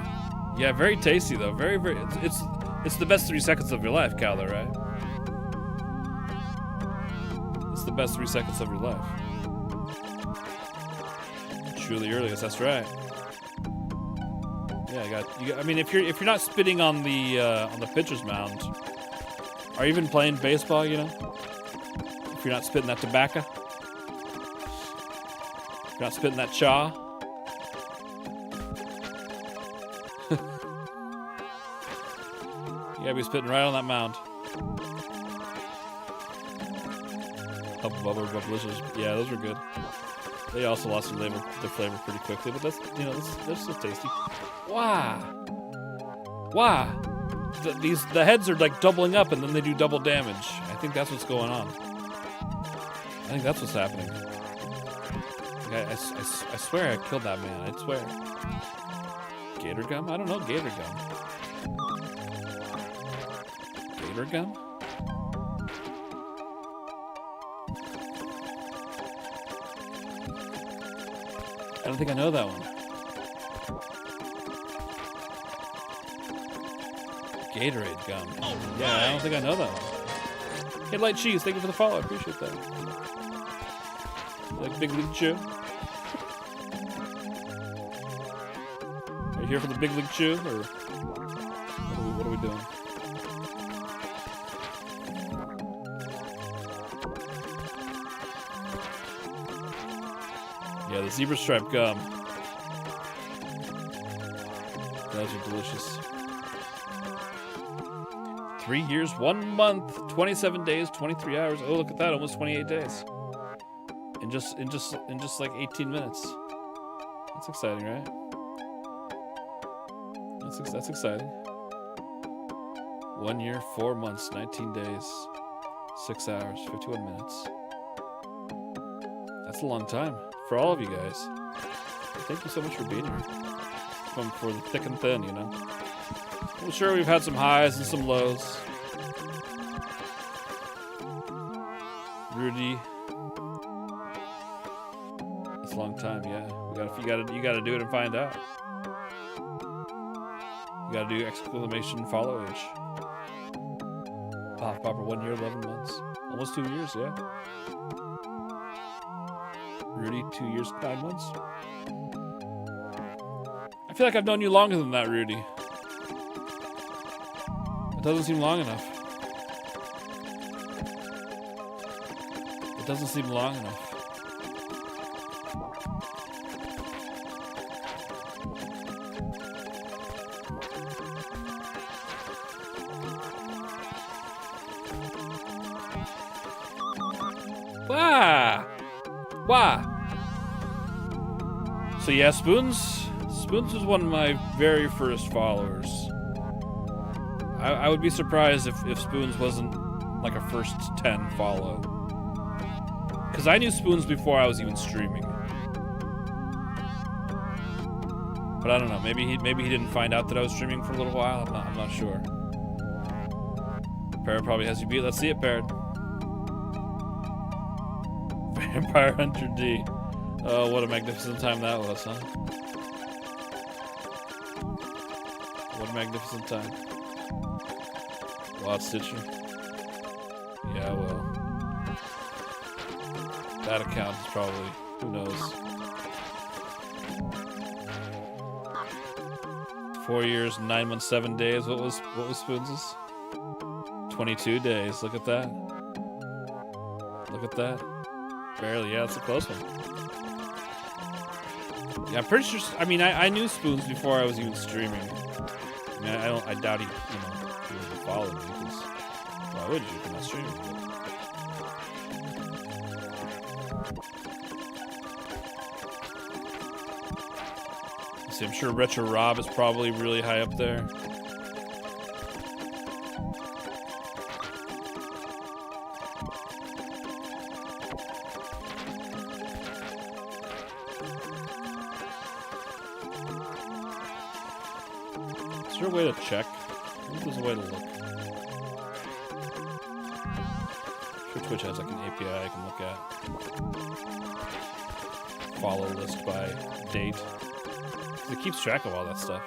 Yeah, very tasty though. Very, very, it's the best 3 seconds of your life, Cal, though, right? It's the best 3 seconds of your life. Chew the earliest, that's right. Yeah, you got. I mean, if you're not spitting on the pitcher's mound, are you even playing baseball? You know, if you're not spitting that tobacco, if you're not spitting that chaw. You gotta be spitting right on that mound. Bubble Bubblicious. Yeah, those were good. They also lost their flavor pretty quickly, but that's, you know, they're still tasty. Wow. Wow. The heads are like doubling up and then they do double damage. I think that's what's going on. I think that's what's happening. I swear I killed that man. I swear. Gator gum? I don't know gator gum. Gator gum? I don't think I know that one. Gatorade gum. Yeah, I don't think I know that one. Hey, Light Cheese, thank you for the follow. I appreciate that. Like Big League Chew? Are you here for the Big League Chew, or what are we doing? Yeah, the zebra stripe gum. Those are delicious. 3 years, 1 month, 27 days, 23 hours. Oh, look at that, almost 28 days. In just like 18 minutes. That's exciting, right? That's exciting. 1 year, 4 months, 19 days, 6 hours, 51 minutes. That's a long time for all of you guys. Thank you so much for being here. For the thick and thin, you know. I'm sure we've had some highs and some lows. Rudy. It's a long time, yeah. You gotta do it and find out. You gotta do exclamation follow age. Popper 1 year, 11 months. Almost 2 years, yeah. Rudy, 2 years, 9 months. I feel like I've known you longer than that, Rudy. It doesn't seem long enough. It doesn't seem long enough. Wow! Wow! So yeah, Spoons was one of my very first followers. I would be surprised if Spoons wasn't like a first 10 follow. Because I knew Spoons before I was even streaming. But I don't know, maybe he didn't find out that I was streaming for a little while. I'm not sure. Parrot probably has you beat. Let's see it, Parrot. Vampire Hunter D. Oh, what a magnificent time that was, huh? What a magnificent time. Wild Stitcher. Yeah, well. That account is probably, who knows. 4 years, 9 months, 7 days. What was Spoons'? 22 days. Look at that. Look at that. Barely. Yeah, it's a close one. Yeah, I'm pretty sure. I mean, I knew Spoons before I was even streaming. mean, I doubt he would follow me, because why would you? You're not streaming. See, I'm sure Retro Rob is probably really high up there. Is there a way to check? I think there's a way to look. I'm sure Twitch has like an API I can look at. Follow list by date. It keeps track of all that stuff.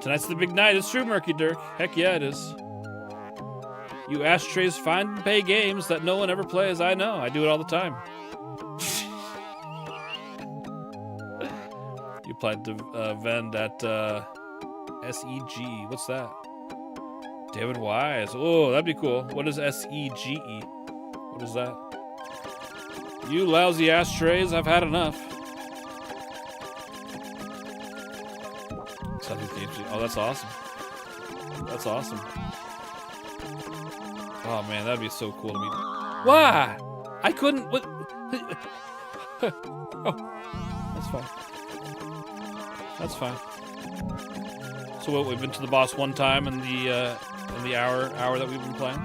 Tonight's the big night. It's true, Murky Dirk. Heck yeah, it is. You ashtrays find and pay games that no one ever plays. I know. I do it all the time. You applied to vend at SEG. What's that? David Wise. Oh, that'd be cool. What is SEGE? What is that? You lousy ashtrays. I've had enough. Oh, that's awesome. That's awesome. Oh man, that'd be so cool to meet. Why? I couldn't. What? Oh, that's fine. That's fine. So what? We've been to the boss one time in the hour that we've been playing.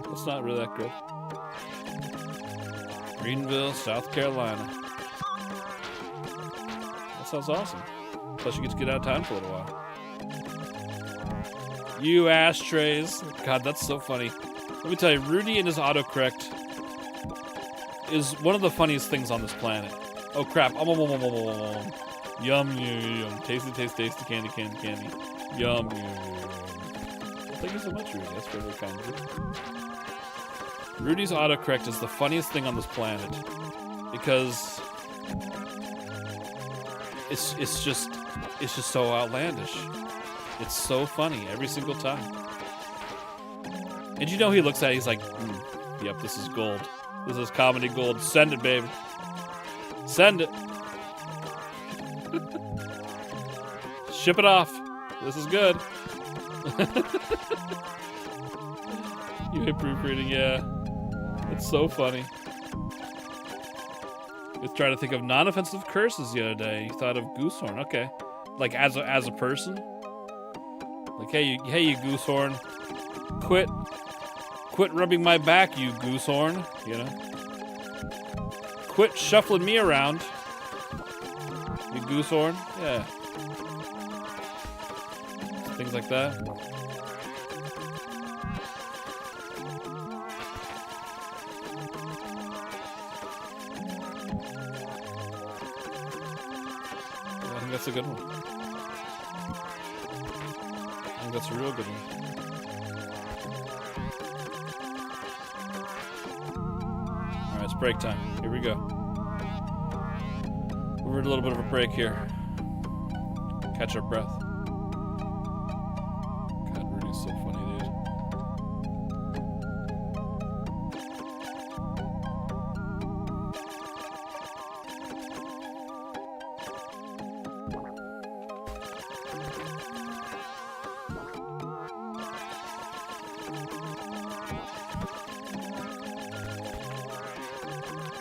That's not really that good. Greenville, South Carolina. That sounds awesome. Plus you get to get out of town for a little while. You ashtrays. God, that's so funny. Let me tell you, Rudy and his autocorrect is one of the funniest things on this planet. Oh crap. Yum, yum. Tasty, tasty, tasty, candy, candy, candy. Yum, yum. Thank you so much, Rudy. That's very kind of you. Rudy's autocorrect is the funniest thing on this planet. Because it's just so outlandish. It's so funny every single time. And you know he looks at it, he's like, yep, this is gold. This is comedy gold. Send it, baby. Send it. Ship it off. This is good. You hate proofreading, yeah. It's so funny. I was trying to think of non-offensive curses the other day. You thought of Goosehorn, okay. Like as a person? Like, hey you Goosehorn. Quit rubbing my back, you Goosehorn. You know? Quit shuffling me around. You Goosehorn. Yeah. Things like that. I think that's a good one. I think that's a real good one. Alright, it's break time. Here we go. We're at a little bit of a break here. Catch our breath. God, Rudy's so funny, dude.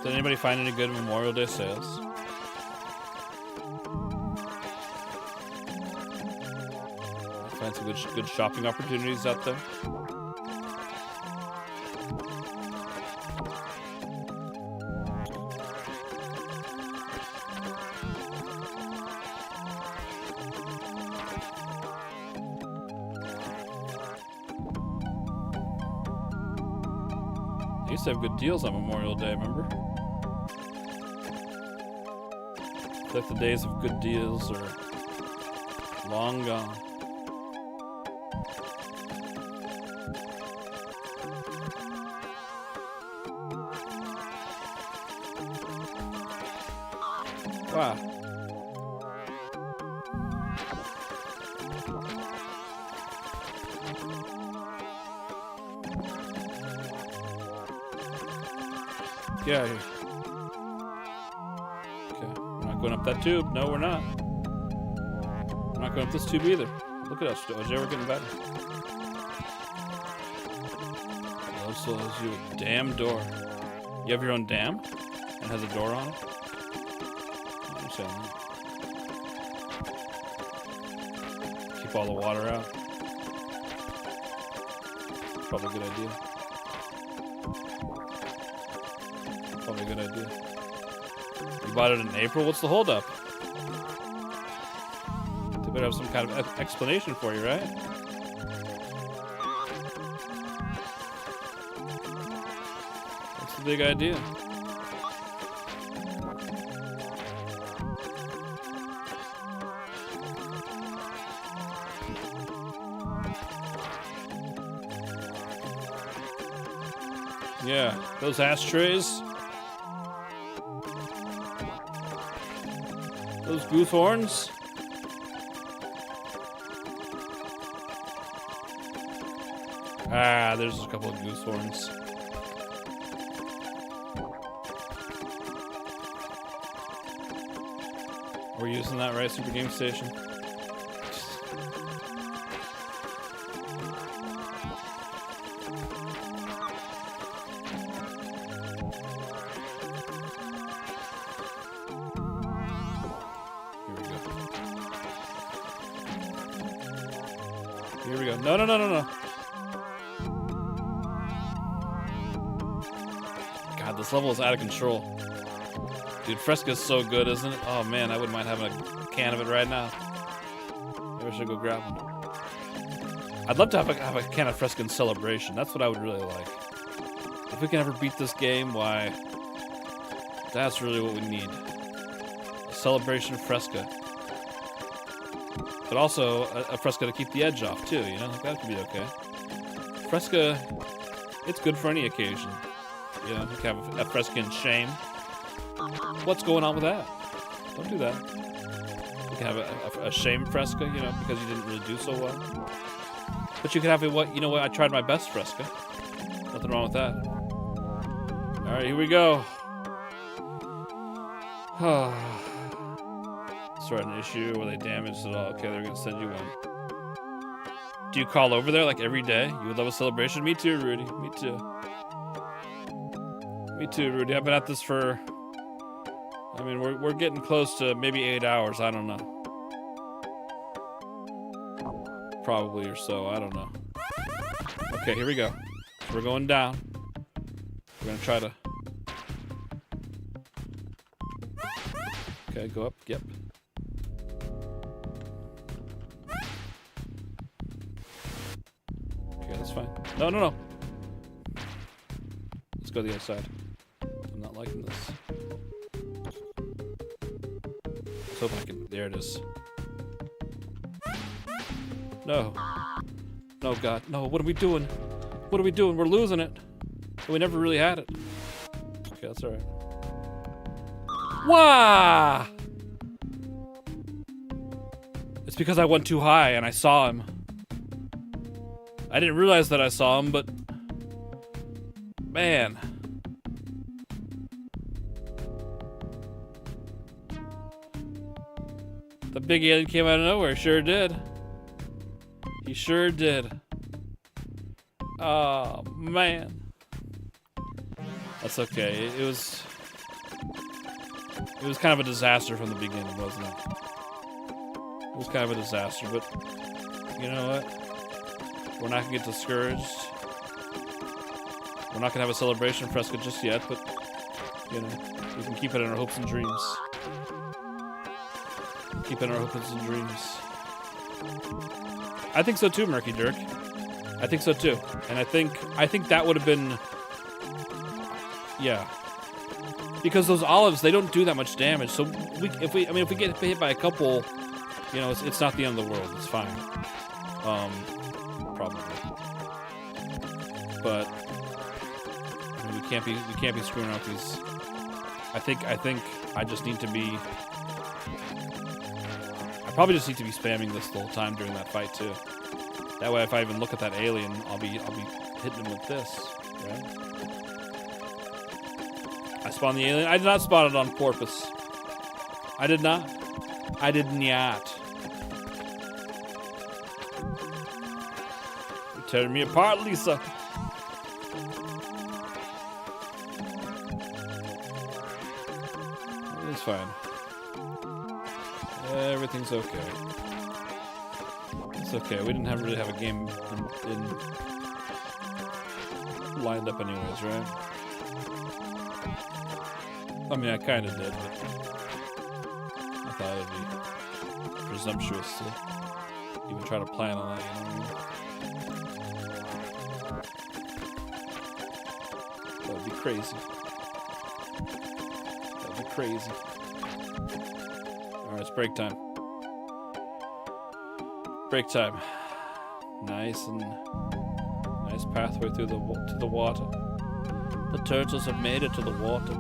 Did anybody find any good Memorial Day sales? Find some good shopping opportunities out there. They used to have good deals on Memorial Day, remember? It's like the days of good deals are long gone. Wow. Get out of here. Okay, we're not going up that tube. No, we're not. I'm not going up this tube either. Look at us, Doge. We're getting better. Also, you a damn door. You have your own dam? And has a door on it? I'm saying that. Keep all the water out. Probably a good idea. Probably a good idea. You bought it in April? What's the holdup? They better have some kind of explanation for you, right? What's the big idea? Yeah, those ashtrays. Those goose horns. Ah, there's a couple of goose horns. We're using that, right, Super Game Station? Here we go. No. God, this level is out of control. Dude, Fresca's so good, isn't it? Oh man, I wouldn't mind having a can of it right now. Maybe I should go grab one. I'd love to have a can of Fresca in celebration. That's what I would really like. If we can ever beat this game, why, that's really what we need. A celebration of Fresca. But also a Fresca to keep the edge off too, you know? Like that could be okay. Fresca, it's good for any occasion. You know, you can have a Fresca in shame. What's going on with that? Don't do that. You can have a shame Fresca, you know, because you didn't really do so well. But you can have you know what, I tried my best Fresca. Nothing wrong with that. Alright, here we go. Start an issue where they damaged it all. Okay, they're gonna send you one. Do you call over there like every day? You would love a celebration? Me too, Rudy. Me too. Me too, Rudy. I've been at this for, I mean, we're getting close to maybe 8 hours. I don't know. Probably or so. I don't know. Okay, here we go. We're going down. We're gonna try to. Okay, go up. Yep. Okay, that's fine. No. Let's go to the other side. I'm not liking this. Let's hope I can. There it is. No. No, God. No, what are we doing? What are we doing? We're losing it. We never really had it. Okay, that's alright. Wah! It's because I went too high and I saw him. I didn't realize that I saw him, but... Man. The big alien came out of nowhere. Sure did. He sure did. Oh, man. That's okay. It was kind of a disaster from the beginning, wasn't it? It was kind of a disaster, but you know what? We're not gonna get discouraged. We're not gonna have a celebration Fresca just yet, but you know, we can keep it in our hopes and dreams. Keep it in our hopes and dreams. I think so too, Murky Dirk. I think so too, and I think that would have been, yeah. Because those olives, they don't do that much damage. So if we get hit by a couple, you know, it's not the end of the world. It's fine. Probably. But I mean, we can't be screwing out these. I think I just need to be. I probably just need to be spamming this the whole time during that fight too. That way, if I even look at that alien, I'll be hitting him with this. Right? I spawned the alien. I did not spawn it on purpose. I did not. I did not. tearing me apart, Lisa. It's fine. Everything's okay. It's okay. We didn't really have a game lined up anyways, right? I mean, I kind of did, but I thought it'd be presumptuous to even try to plan on that, you know what I mean? That would be crazy. That would be crazy. Alright, it's break time. Break time. Nice pathway through to the water. The turtles have made it to the water.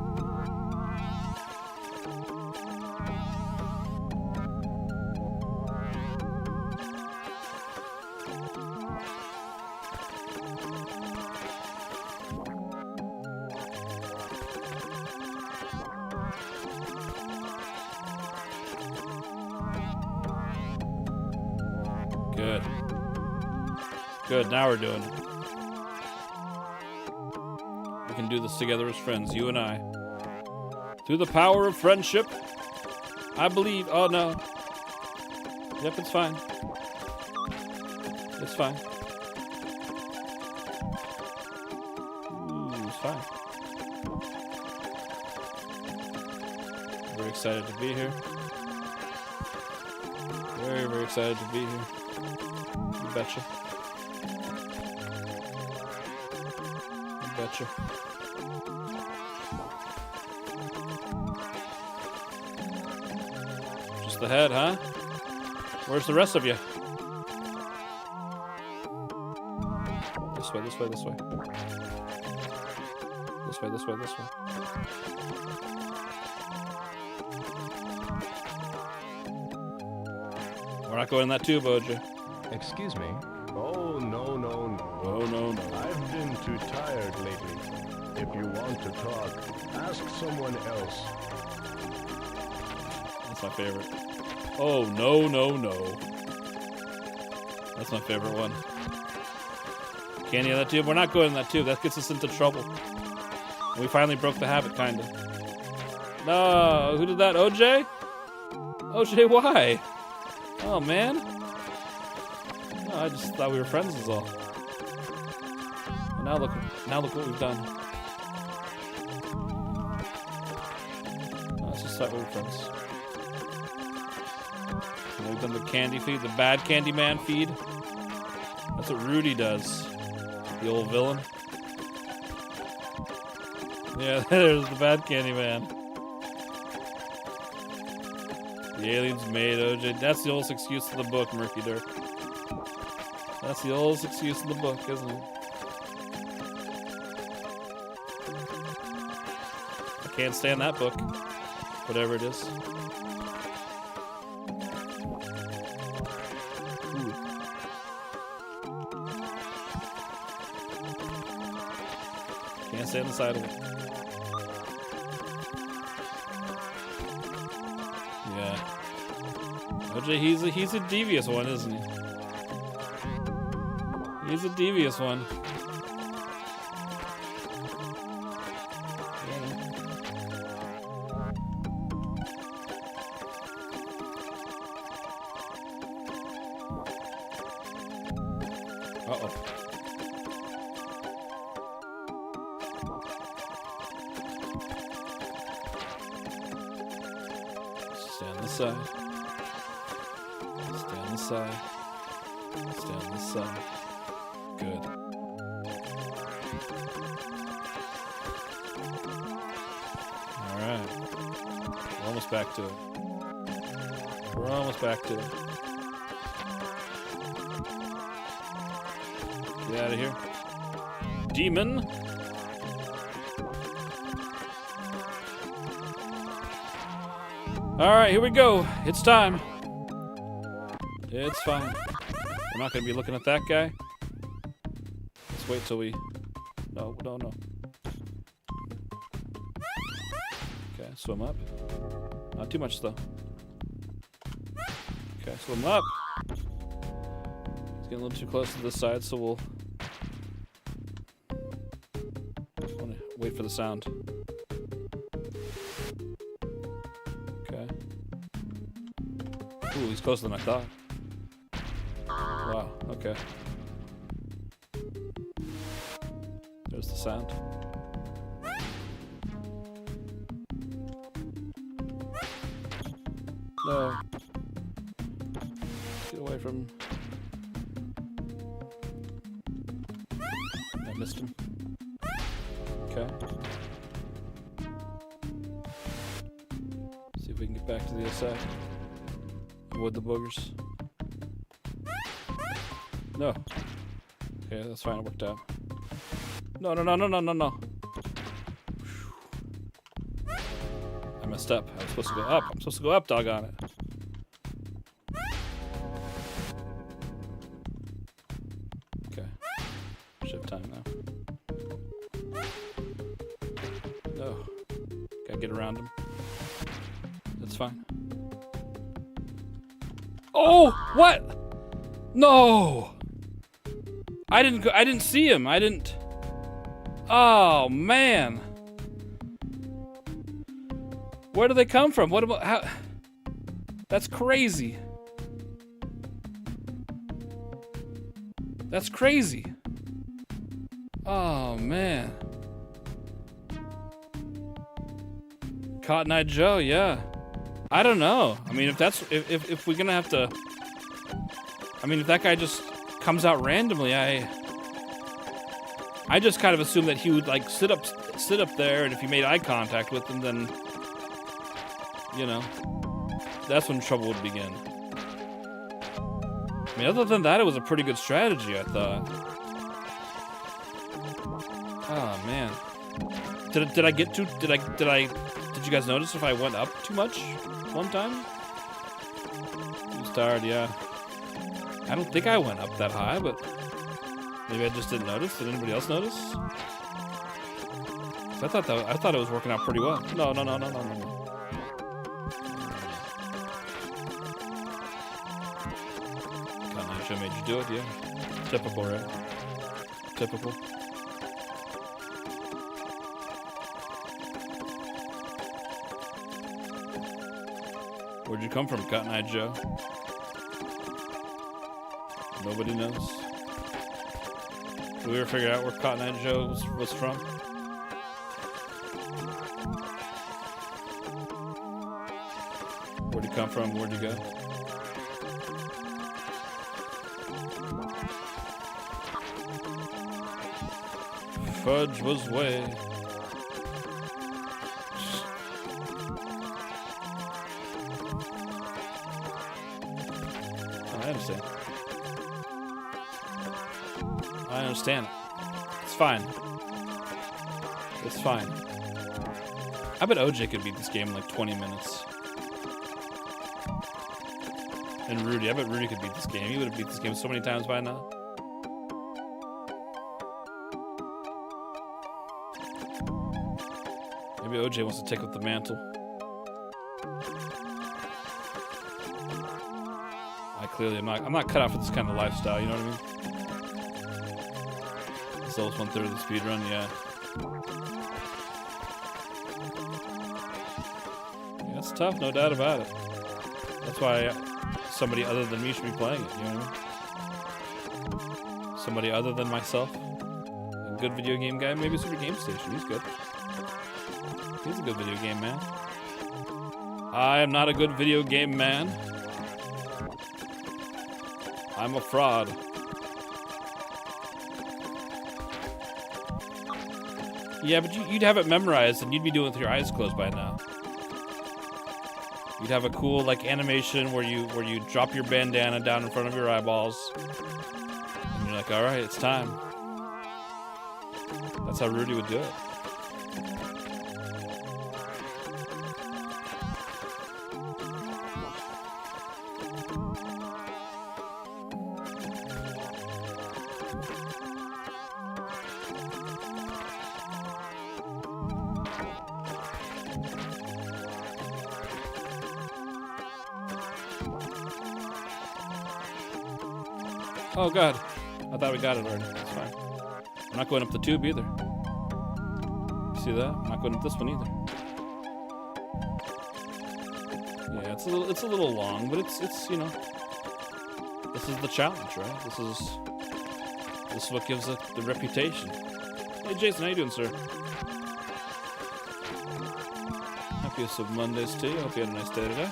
Good. Good, now we're doing it. We can do this together as friends, you and I. Through the power of friendship, I believe. Oh no. Yep, it's fine. It's fine. Ooh, it's fine. Very excited to be here. Very, very excited to be here. You betcha. You betcha. Just the head, huh? Where's the rest of you? This way, this way, this way. This way, this way, this way. We're not going in that tube, OJ. Excuse me? Oh, no, no, no. Oh, no, no. I've been too tired lately. If you want to talk, ask someone else. That's my favorite. Oh, no, no, no. That's my favorite one. Can't you in that tube? We're not going in that tube. That gets us into trouble. And we finally broke the habit, kind of. No, who did that? OJ? OJ, why? Oh, man. No, I just thought we were friends is all. And now look what we've done. No, it's just thought we were friends. And we've done the candy feed, the bad Candyman feed. That's what Rudy does. The old villain. Yeah, there's the bad Candyman. The aliens made OJ. That's the oldest excuse in the book, Murky Dirk. That's the oldest excuse in the book, isn't it? I can't stand that book. Whatever it is. Ooh. Can't stand the side of it. Yeah. OJ, he's a devious one, isn't he? He's a devious one. Uh-oh. Stay on this side. Stay on this side. Stay on this side. Good. Alright. We're almost back to it. We're almost back to it. Get out of here. Demon! Alright, here we go. It's time. It's fine. We're not going to be looking at that guy. Let's wait till we... No, no, no. Okay, swim up. Not too much, though. Okay, swim up. It's getting a little too close to this side, so we'll for the sound. Okay. Ooh, he's closer than I thought. Wow, okay. There's the sound. No. Get away from... I missed him. Okay. See if we can get back to the other side. Avoid the boogers. No. Okay, that's fine. It worked out. No, no, no, no, no, no, no. I messed up. I was supposed to go up. I'm supposed to go up, doggone it. Okay. Should have time now. No. Gotta get around him. That's fine. Oh! What? No! I didn't see him. I didn't... Oh, man. Where do they come from? What about... How... That's crazy. That's crazy. Oh, man. Cotton Eye Joe, yeah. I don't know. I mean, if that's... If we're gonna have to... I mean, if that guy just comes out randomly, I just kind of assumed that he would like sit up there, and if he made eye contact with him, then you know, that's when trouble would begin. I mean, other than that, it was a pretty good strategy, I thought. Oh man, did I get too? Did you guys notice if I went up too much one time? He was tired, yeah. I don't think I went up that high, but maybe I just didn't notice. Did anybody else notice? I thought it was working out pretty well. No. Show made you do it, yeah. Typical, right? Typical. Where'd you come from, Cotton Eye Joe? Nobody knows. Did we ever figure out where Cotton Eye Joe was from? Where'd he come from? Where'd he go? Fudge was way. Oh, I understand. I understand it. It's fine. It's fine. I bet OJ could beat this game in like 20 minutes. And Rudy, I bet Rudy could beat this game. He would have beat this game so many times by now. Maybe OJ wants to take up the mantle. I'm not cut out for this kind of lifestyle, you know what I mean? This level's 1/3 of the speed run, yeah. Yeah, it's tough, no doubt about it. That's why somebody other than me should be playing it, you know what I mean? Somebody other than myself. A good video game guy, maybe Super Game Station, he's good. He's a good video game man. I am not a good video game man. I'm a fraud. Yeah, but you'd have it memorized and you'd be doing it with your eyes closed by now. You'd have a cool like animation where you drop your bandana down in front of your eyeballs. And you're like, all right, it's time. That's how Rudy would do it. Oh god, I thought we got it already. That's fine. I'm not going up the tube either. See that? I'm not good at this one either. Yeah, it's a little long, but it's you know, this is the challenge, right? This is what gives it the reputation. Hey Jason, how you doing, sir? Happiest of Mondays to you. Hope you had a nice day today.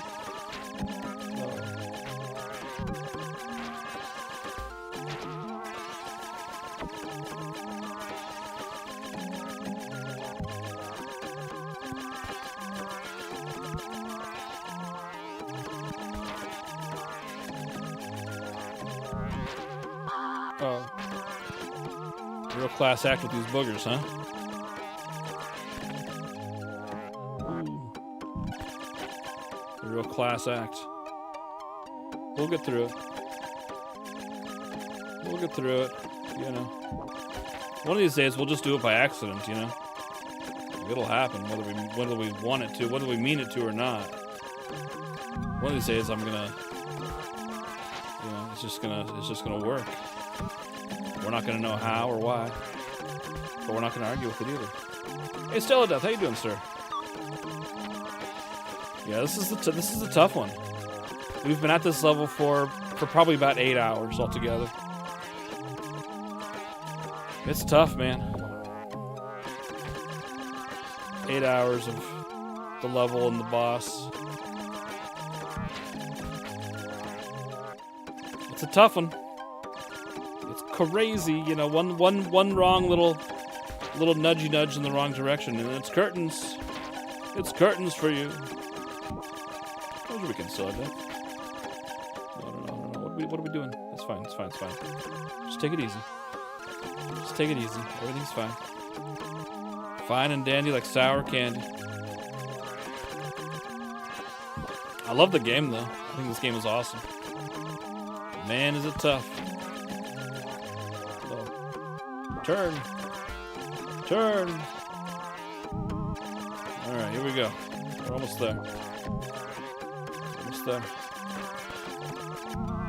Real class act with these boogers, huh? Ooh. A real class act. We'll get through it. We'll get through it, you know. One of these days, we'll just do it by accident, you know. It'll happen, whether we want it to, whether we mean it to or not. One of these days, I'm gonna, you know, it's just gonna work. We're not gonna know how or why, but we're not gonna argue with it either. Hey, Stella Death, how you doing, sir? Yeah, this is a tough one. We've been at this level for probably about 8 hours altogether. It's tough, man. 8 hours of the level and the boss. It's a tough one. It's crazy, you know. One wrong little nudgy nudge in the wrong direction, and it's curtains. It's curtains for you. We can still have that. No. What are we doing? It's fine. Just take it easy. Just take it easy. Everything's fine. Fine and dandy like sour candy. I love the game, though. I think this game is awesome. Man, is it tough. Oh. Turn. Alright, here we go. We're almost there. Almost there.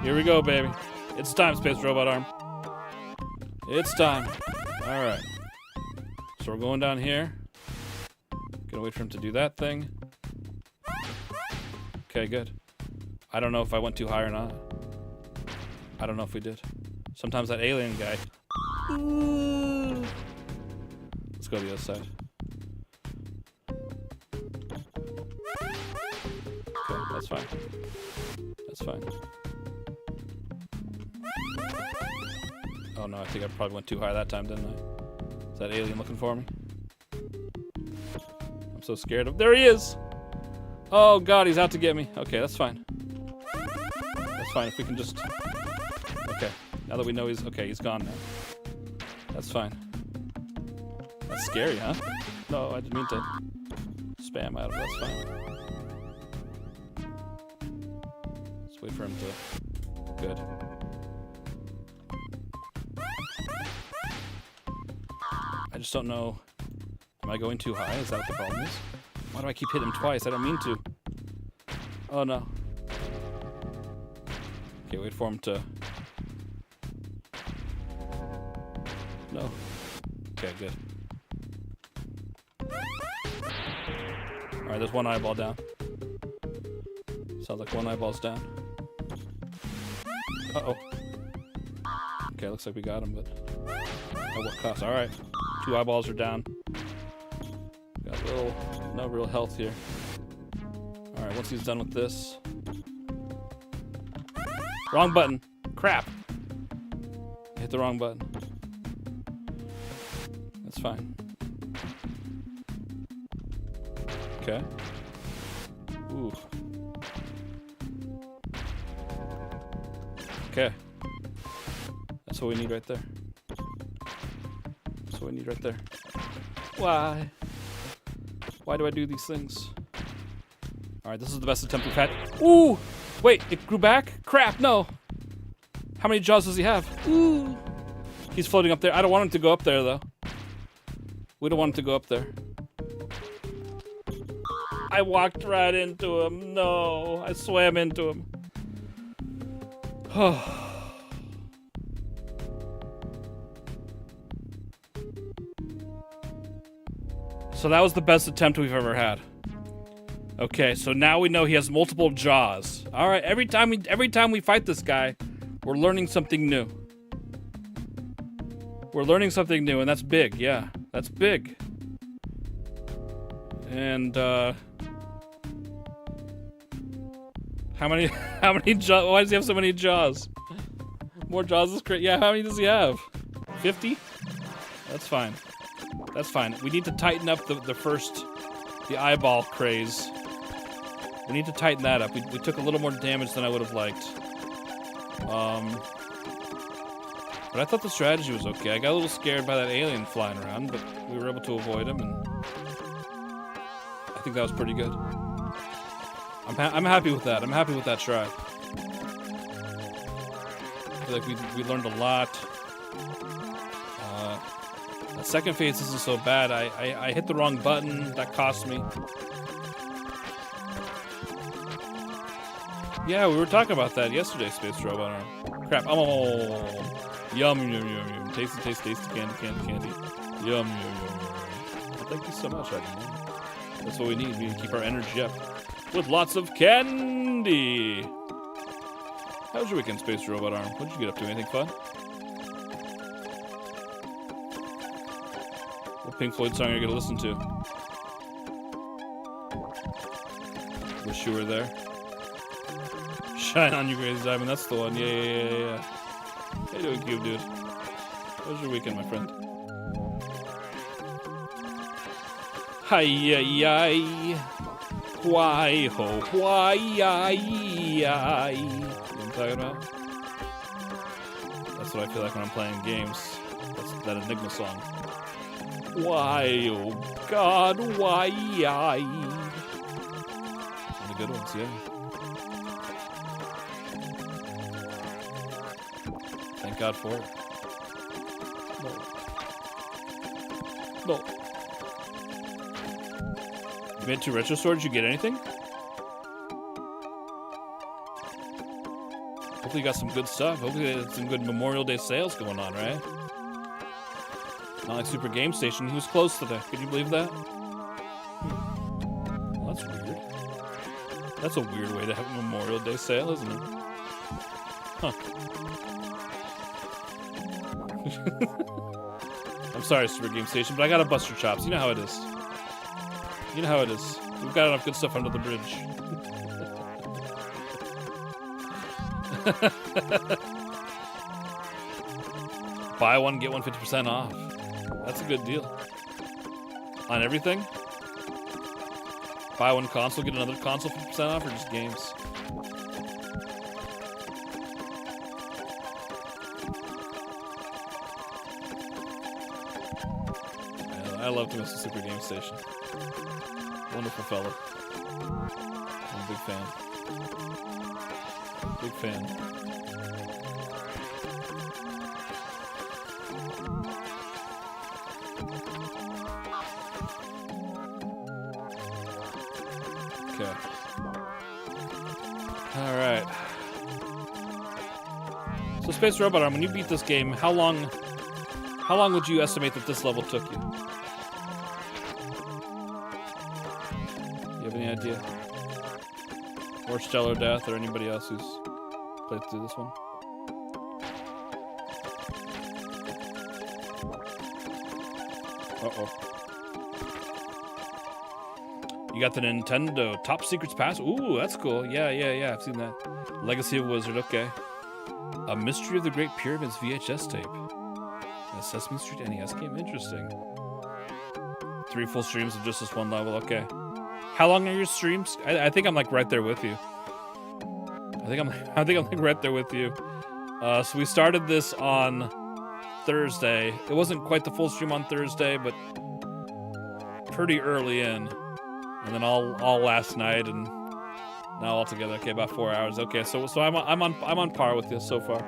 Here we go, baby. It's time, Space Robot Arm. It's time. Alright. So we're going down here. Gonna wait for him to do that thing. Okay, good. I don't know if I went too high or not. I don't know if we did. Sometimes that alien guy. Ooh. Let's go to the other side. Okay, that's fine. That's fine. Oh no, I think I probably went too high that time, didn't I? Is that alien looking for me? I'm so scared of. There he is! Oh god, he's out to get me. Okay, that's fine. That's fine if we can just. Okay, now that we know he's gone now. That's fine. That's scary, huh? No, I didn't mean to spam out of it. That's fine. Let's wait for him to. Good. I just don't know. Am I going too high? Is that what the problem is? Why do I keep hitting him twice? I don't mean to. Oh no. Okay, wait for him to. No. Okay, good. Alright, there's one eyeball down. Sounds like one eyeball's down. Uh-oh. Okay, looks like we got him, but at what cost? Alright. 2 eyeballs are down. Got no real health here. Alright, once he's done with this. Wrong button. Crap. I hit the wrong button. That's fine. Okay. Ooh. Okay. That's what we need right there. That's what we need right there. Why? Why do I do these things? Alright, this is the best attempt we've had. Ooh! Wait, it grew back? Crap, no! How many jaws does he have? Ooh! He's floating up there. I don't want him to go up there, though. We don't want him to go up there. I walked right into him. No, I swam into him. So that was the best attempt we've ever had. Okay, so now we know he has multiple jaws. All right, every time we fight this guy, we're learning something new. We're learning something new, and that's big. Yeah, that's big. And how many jaws? Why does he have so many jaws? More jaws is great. Yeah, how many does he have? 50? That's fine. That's fine. We need to tighten up the eyeball craze. We need to tighten that up. We took a little more damage than I would have liked. But I thought the strategy was okay. I got a little scared by that alien flying around, but we were able to avoid him, and I think that was pretty good. I'm happy with that. I'm happy with that try. I feel like we learned a lot. That second phase isn't so bad. I hit the wrong button. That cost me. Yeah, we were talking about that yesterday, Space Robot Arm. Crap. Oh, yum, yum, yum, yum. Tasty, tasty, tasty, candy, candy, candy. Yum, yum, yum, yum. Well, thank you so much, Adam. That's what we need. We need to keep our energy up with lots of candy. How was your weekend, Space Robot Arm? What did you get up to? Anything fun? What Pink Floyd song are you going to listen to? Wish you were there. Shine on you, Crazy Diamond. That's the one. Yeah. How you doing, Cube Dude? How was your weekend, my friend? Hi-yi-yi. Why-ho, why-yi-yi. You know what I'm talking about? That's what I feel like when I'm playing games. That's that Enigma song. Why, oh God, why-yi. One of the good ones, yeah. Thank God for it. No. You made 2 retro swords, you get anything? Hopefully you got some good stuff. Hopefully there's some good Memorial Day sales going on, right? Not like Super Game Station. He was closed today. Could you believe that? Well, that's weird. That's a weird way to have a Memorial Day sale, isn't it? Huh. I'm sorry, Super Game Station, but I gotta bust your chops. You know how it is. You know how it is. We've got enough good stuff under the bridge. Buy one, get one 50% off. That's a good deal. On everything? Buy one console, get another console 50% off, or just games? I love to miss the Super Game Station. Wonderful fella. I'm a big fan. Big fan. Okay. Alright. So Space Robot Arm, when you beat this game, how long would you estimate that this level took you? Any idea? Or Stellar Death, or anybody else who's played through this one? Uh-oh. You got the Nintendo Top Secrets Pass? Ooh, that's cool. Yeah, I've seen that. Legacy of Wizard, okay. A Mystery of the Great Pyramids VHS tape. A Sesame Street NES game? Interesting. 3 full streams of just this one level, okay. How long are your streams? I think I'm like right there with you. I think I'm like right there with you. So we started this on Thursday. It wasn't quite the full stream on Thursday, but pretty early in. And then all last night, and now all together. Okay, about 4 hours. Okay, so I'm on par with you so far.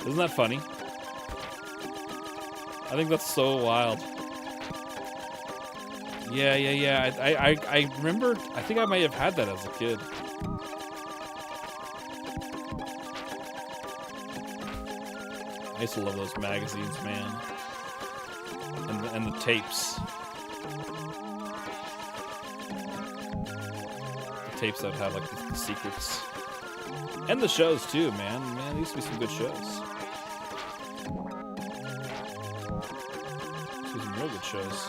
Isn't that funny? I think that's so wild. Yeah. I remember, I think I may have had that as a kid. I used to love those magazines, man. And the tapes. tapes that have like the secrets. And the shows too, man. Man, there used to be some good shows. Some real good shows.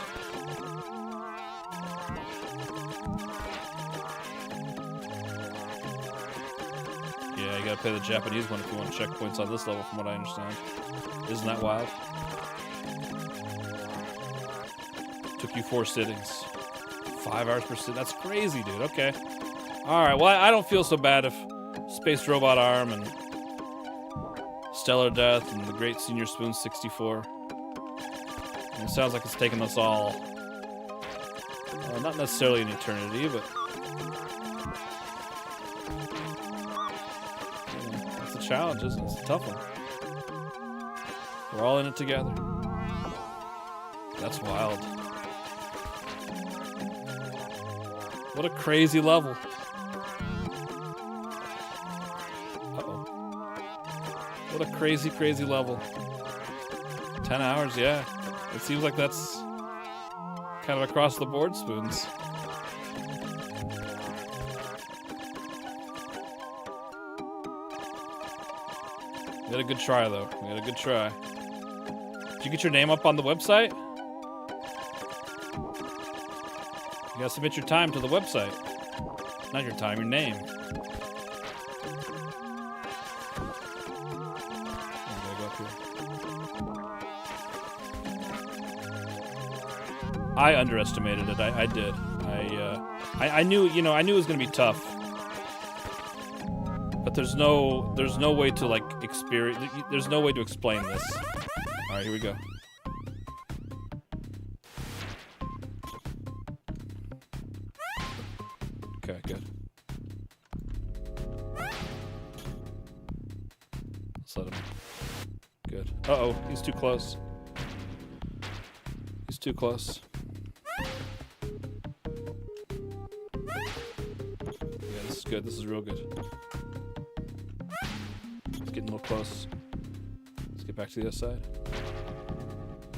Yeah, you gotta play the Japanese one if you want checkpoints on this level, from what I understand. Isn't that wild? Took you 4 sittings. 5 hours per sit. That's crazy, dude. Okay. Alright, well, I don't feel so bad if Space Robot Arm and Stellar Death and the Great Senior Spoon 64. And it sounds like it's taken us all, not necessarily an eternity, but it's a challenge, isn't it? It's a tough one. We're all in it together. That's wild. What a crazy level. Uh-oh. What a crazy, crazy level. 10 hours, yeah. It seems like that's kind of across the board, Spoons. We had a good try, though. We had a good try. Did you get your name up on the website? You gotta submit your time to the website. Not your time, your name. I gotta go up here. I underestimated it. I did. I knew, I knew it was gonna be tough. But there's no way to like experience. There's no way to explain this. All right, here we go. Okay, good. Let's let him. Good. Uh-oh, he's too close. He's too close. Yeah, this is good. This is real good. It's getting a little close. Let's get back to the other side.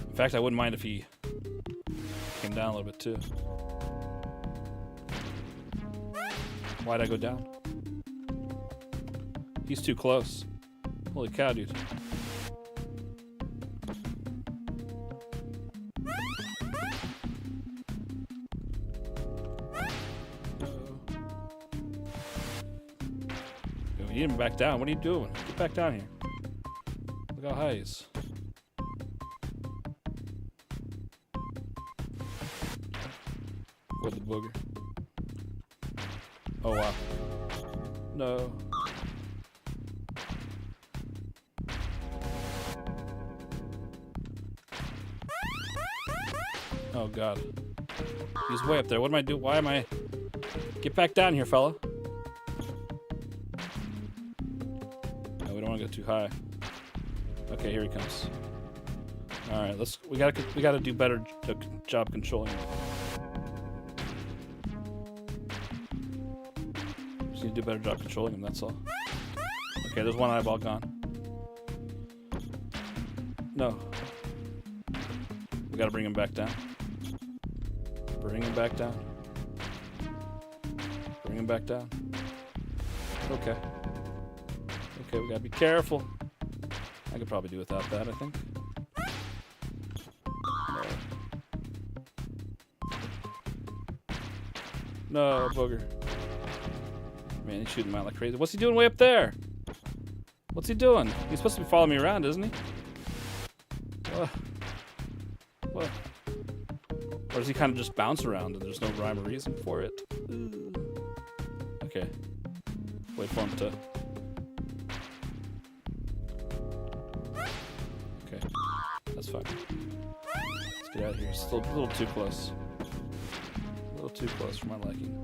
In fact, I wouldn't mind if he came down a little bit too. Why'd I go down? He's too close. Holy cow, dude. We need him back down. What are you doing? Get back down here. Look how high he is. With the booger. Oh, wow. No. Oh, God. He's way up there. What am I doing? Why am I... Get back down here, fella. No, we don't want to go too high. Okay, here he comes. All right, we gotta do better job controlling. Just need to do a better job controlling him. That's all. Okay, there's one eyeball gone. No. We gotta bring him back down. Bring him back down. Bring him back down. Okay. Okay, we gotta be careful. I could probably do without that, I think. No, booger. Man, he's shooting him out like crazy. What's he doing way up there? What's he doing? He's supposed to be following me around, isn't he? What? Or does he kind of just bounce around and there's no rhyme or reason for it? Okay. Wait for him to... Okay. That's fine. Let's get out of here. It's still a little too close. A little too close for my liking.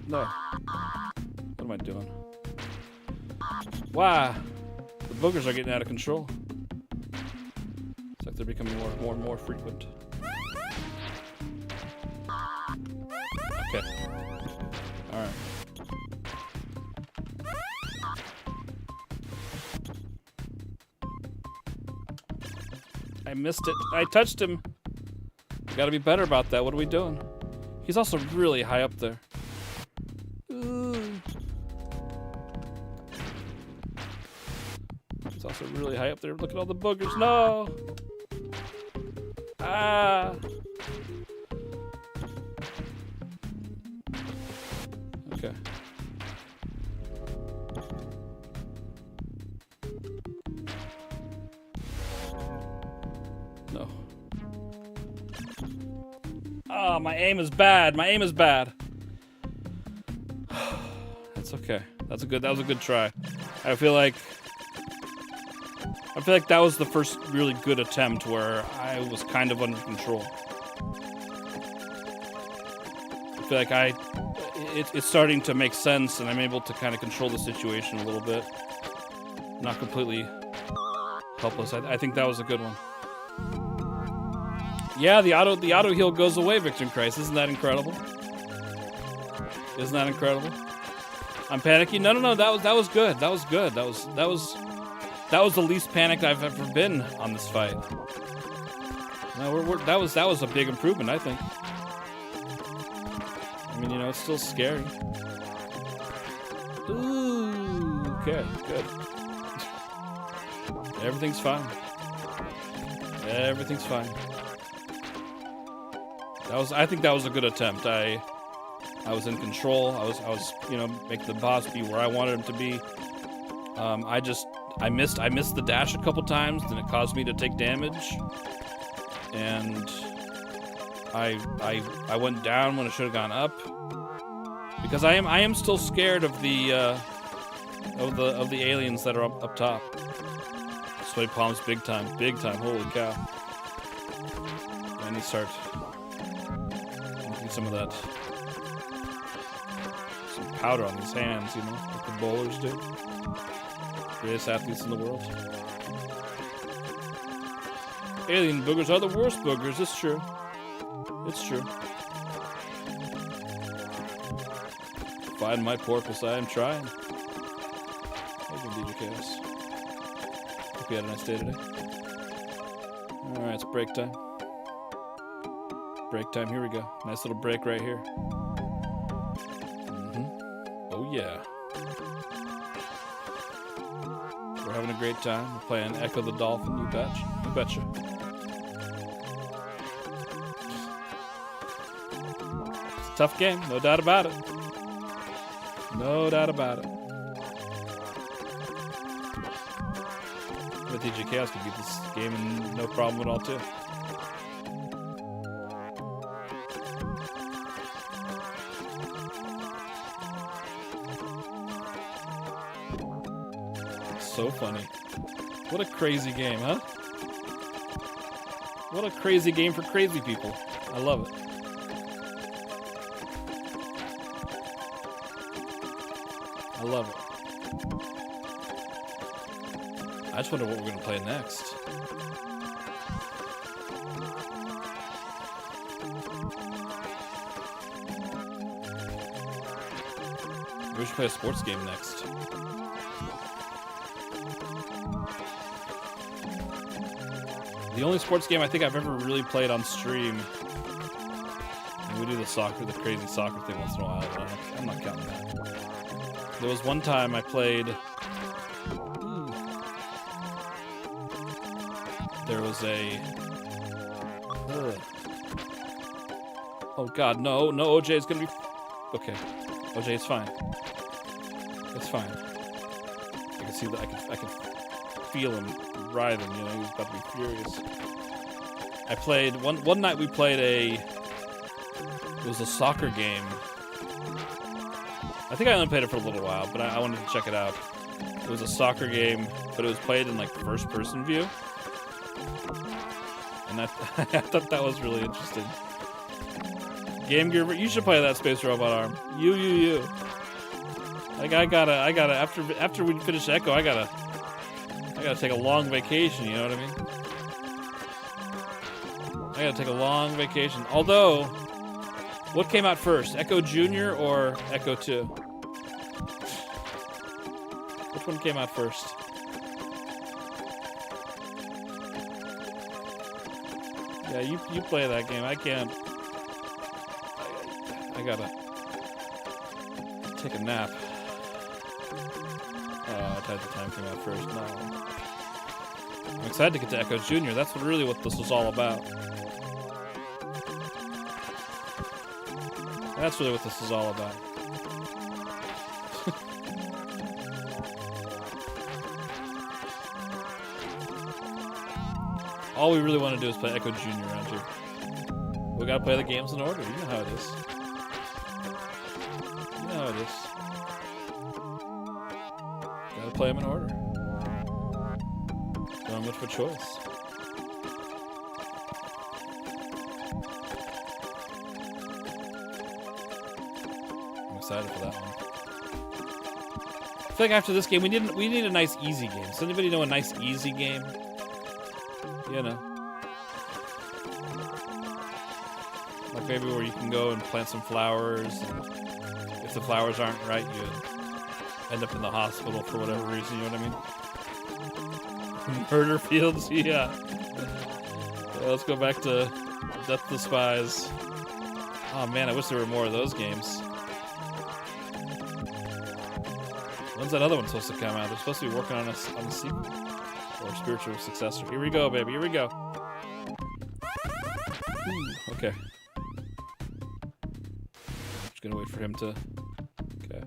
No. What am I doing? Wow. The boogers are getting out of control. It's like they're becoming more and more frequent. Okay. Alright. I missed it. I touched him. We gotta be better about that. What are we doing? He's also really high up there. Ooh. He's also really high up there. Look at all the boogers. No! Ah! Okay. No. Oh, my aim is bad. My aim is bad. That's okay. That was a good try. I feel like that was the first really good attempt where I was kind of under control. I feel like it's starting to make sense, and I'm able to kind of control the situation a little bit. Not completely helpless. I think that was a good one. Yeah, the auto heal goes away, Victor Christ. Isn't that incredible? Isn't that incredible? I'm panicky. No. That was good. That was good. That was the least panicked I've ever been on this fight. No, that was a big improvement, I think. I mean, it's still scary. Ooh, okay, good. Everything's fine. Everything's fine. I think that was a good attempt. I was in control. I was making the boss be where I wanted him to be. I missed the dash a couple times, then it caused me to take damage. And I went down when it should have gone up. Because I am still scared of the aliens that are up top. Sweaty palms big time, holy cow. I need to start some of that, some powder on these hands, like the bowlers do. Greatest athletes in the world. Alien boogers are the worst boogers. It's true. It's true. Find my porpoise. I am trying. Thank you, DJ Chaos. Hope you had a nice day today. All right, it's break time. Break time, here we go. Nice little break right here. Oh yeah. We're having a great time. We're playing Ecco the Dolphin, you betcha. It's a tough game, no doubt about it. No doubt about it. But DJ Chaos could beat this game and no problem at all too. So funny. What a crazy game, huh? What a crazy game for crazy people. I love it. I love it. I just wonder what we're going to play next. We should play a sports game next. The only sports game I think I've ever really played on stream, and we do the crazy soccer thing once in a while, but I'm not counting that. There was one time I played, there was a, oh god, no, OJ is gonna be, okay, OJ, it's fine. It's fine. I can see that, I can feel him writhing, he was about to be furious. I played, one night we played it was a soccer game. I think I only played it for a little while, but I wanted to check it out. It was a soccer game, but it was played in like first person view. And I thought that was really interesting. Game Gear, you should play that Space Robot Arm. You. Like I gotta, after we finish Echo, I gotta take a long vacation, you know what I mean? I gotta take a long vacation. Although, what came out first, Echo Junior or Echo 2? Which one came out first? Yeah, you play that game. I can't. I gotta take a nap. Oh, I had the time came out first. No. I'm excited to get to Echo Jr. That's really what this was all about. That's really what this is all about. All we really want to do is play Echo Jr. around here. We gotta play the games in order. You know how it is. You know how it is. Gotta play them in order. Don't have much of a choice. I'm excited for that one. I feel like after this game, we need a nice easy game. Does anybody know a nice easy game? You know. Like maybe where you can go and plant some flowers. And if the flowers aren't right, you end up in the hospital for whatever reason, you know what I mean? Murder fields, yeah. Let's go back to Death to the Spies. Oh man, I wish there were more of those games. When's that other one supposed to come out? They're supposed to be working on a sequel. Or spiritual successor. Here we go, baby. Here we go. Ooh, okay. Just gonna wait for him to... Okay.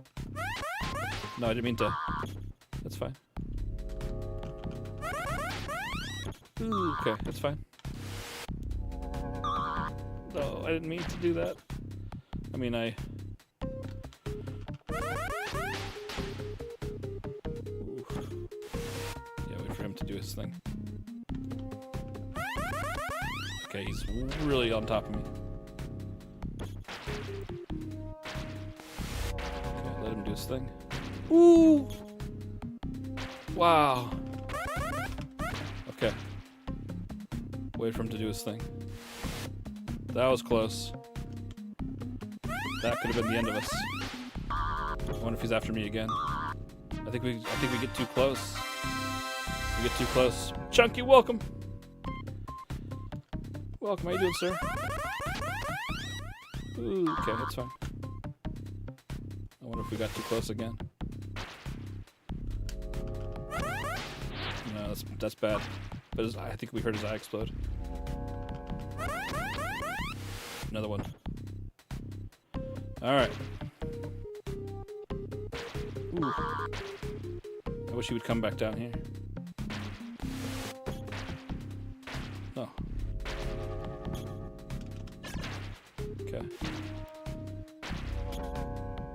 No, I didn't mean to... That's fine. Ooh, okay, that's fine. No, I didn't mean to do that. I mean, Ooh. Yeah, wait for him to do his thing. Okay, he's really on top of me. Okay, let him do his thing. Ooh! Wow. Okay. Wait for him to do his thing. That was close. That could have been the end of us. I wonder if he's after me again. I think we get too close. We get too close. Chunky, welcome. Welcome. How you doing, sir? Ooh, okay, that's fine. I wonder if we got too close again. No, that's bad. But I think we heard his eye explode. Another one. All right. Ooh. I wish he would come back down here. Oh. Okay.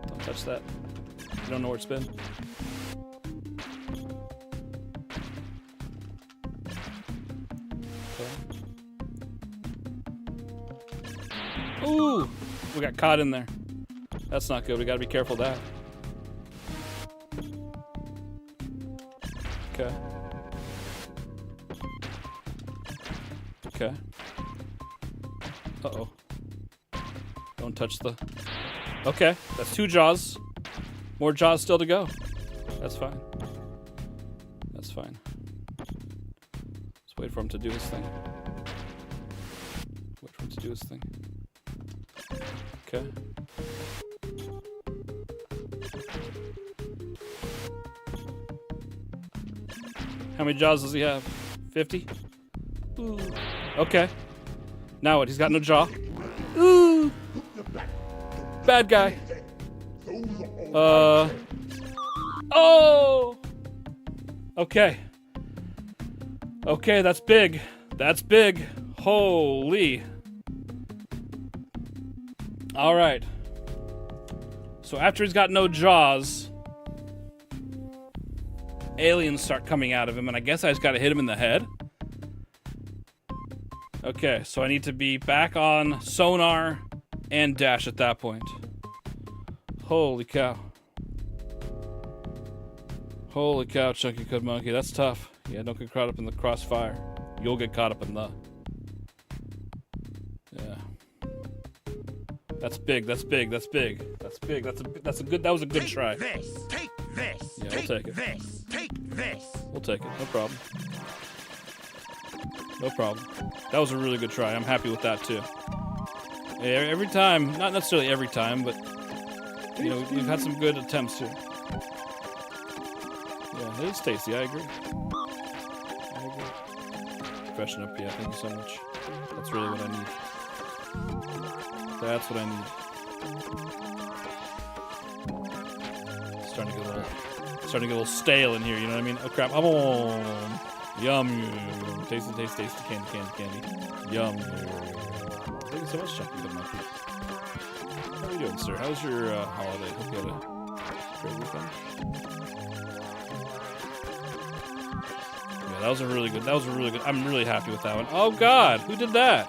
Don't touch that. You don't know where it's been. Okay. Ooh! We got caught in there. That's not good. We gotta be careful of that. Okay. Okay. Uh-oh. Don't touch the... Okay, that's 2 jaws. More jaws still to go. That's fine. That's fine. Let's wait for him to do his thing. Wait for him to do his thing. Okay. How many jaws does he have? 50? Ooh. Okay. Now what? He's got no jaw. Ooh. Bad guy. Oh. Okay. Okay, that's big. That's big. Holy. All right. So after he's got no jaws, aliens start coming out of him, and I guess I just gotta hit him in the head. Okay, so I need to be back on sonar and dash at that point. Holy cow. Holy cow, Chunky Cud Monkey. That's tough. Yeah, don't get caught up in the crossfire. You'll get caught up in the... Yeah. That's big, that's big, that's big. That's big, that's a good, that was a good try. This, take this, yeah, take we'll take it. this, take this. We'll take it, no problem. No problem. That was a really good try. I'm happy with that too. Every time, not necessarily every time, but you know, we've had some good attempts here. Yeah, it is tasty. I agree. Freshen up, yeah. Thank you so much. That's really what I need. That's what I need. Starting to get a little stale in here. You know what I mean? Oh crap! Yum. Tasty, candy. Yum. Thank you so much, Chunky Good Monkey. How are you doing, sir? How was your holiday? Hope you had a great weekend. Yeah, that was a really good. I'm really happy with that one. Oh God, who did that?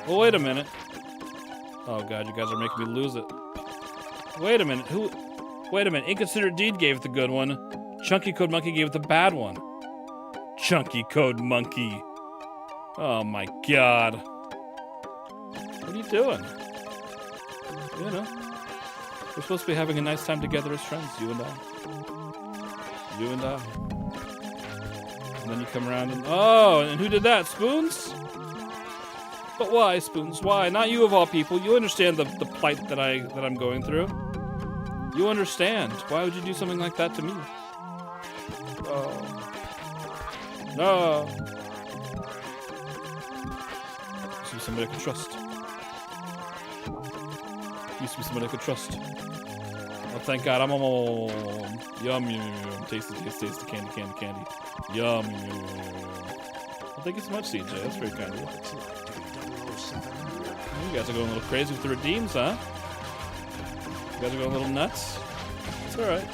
Well, wait a minute. Oh God, you guys are making me lose it. Wait a minute. Wait a minute. Inconsiderate Deed gave it the good one. Chunky Code Monkey gave it the bad one. Chunky Code Monkey. Oh my God. What are you doing? You know, we're supposed to be having a nice time together as friends, you and I. And then you come around and and who did that? Spoons? But why, Spoons? Why? Not you of all people. You understand the plight that I'm going through. You understand. Why would you do something like that to me? Oh. No. Used to be somebody I could trust. Oh, thank God. I'm yum. Tasty, candy. Yum. Well, thank you so much, CJ. That's very kind of you. You guys are going a little crazy with the redeems, huh? You guys are going a little nuts? It's alright.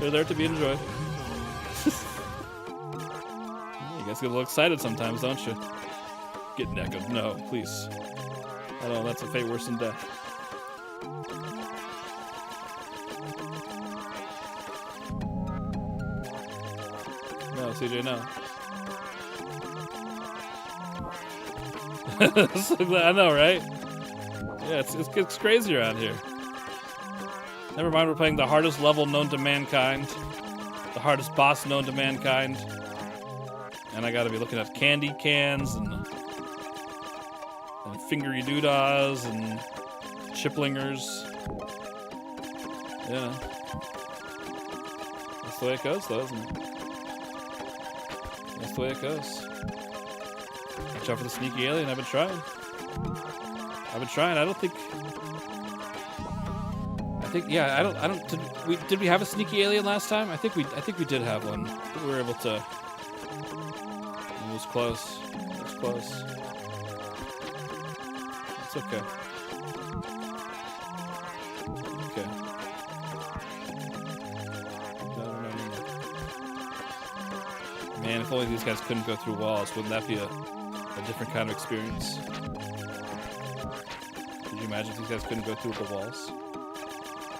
They're there to be enjoyed. You guys get a little excited sometimes, don't you? Get neckoed. No, please. I know, that's a fate worse than death. No, CJ, no. So glad, I know, right? Yeah, it's crazy around here. Never mind, we're playing the hardest level known to mankind. The hardest boss known to mankind. And I gotta be looking at candy cans and fingery doodahs and chiplingers. Yeah. That's the way it goes, though, isn't it? That's the way it goes. Watch out for the sneaky alien. I've been trying. I think yeah. Did we have a sneaky alien last time? I think we did have one. We were able to. It was close. It's okay. Okay. No. Man, if only these guys couldn't go through walls, wouldn't that be a different kind of experience? Could you imagine if these guys couldn't go through the walls?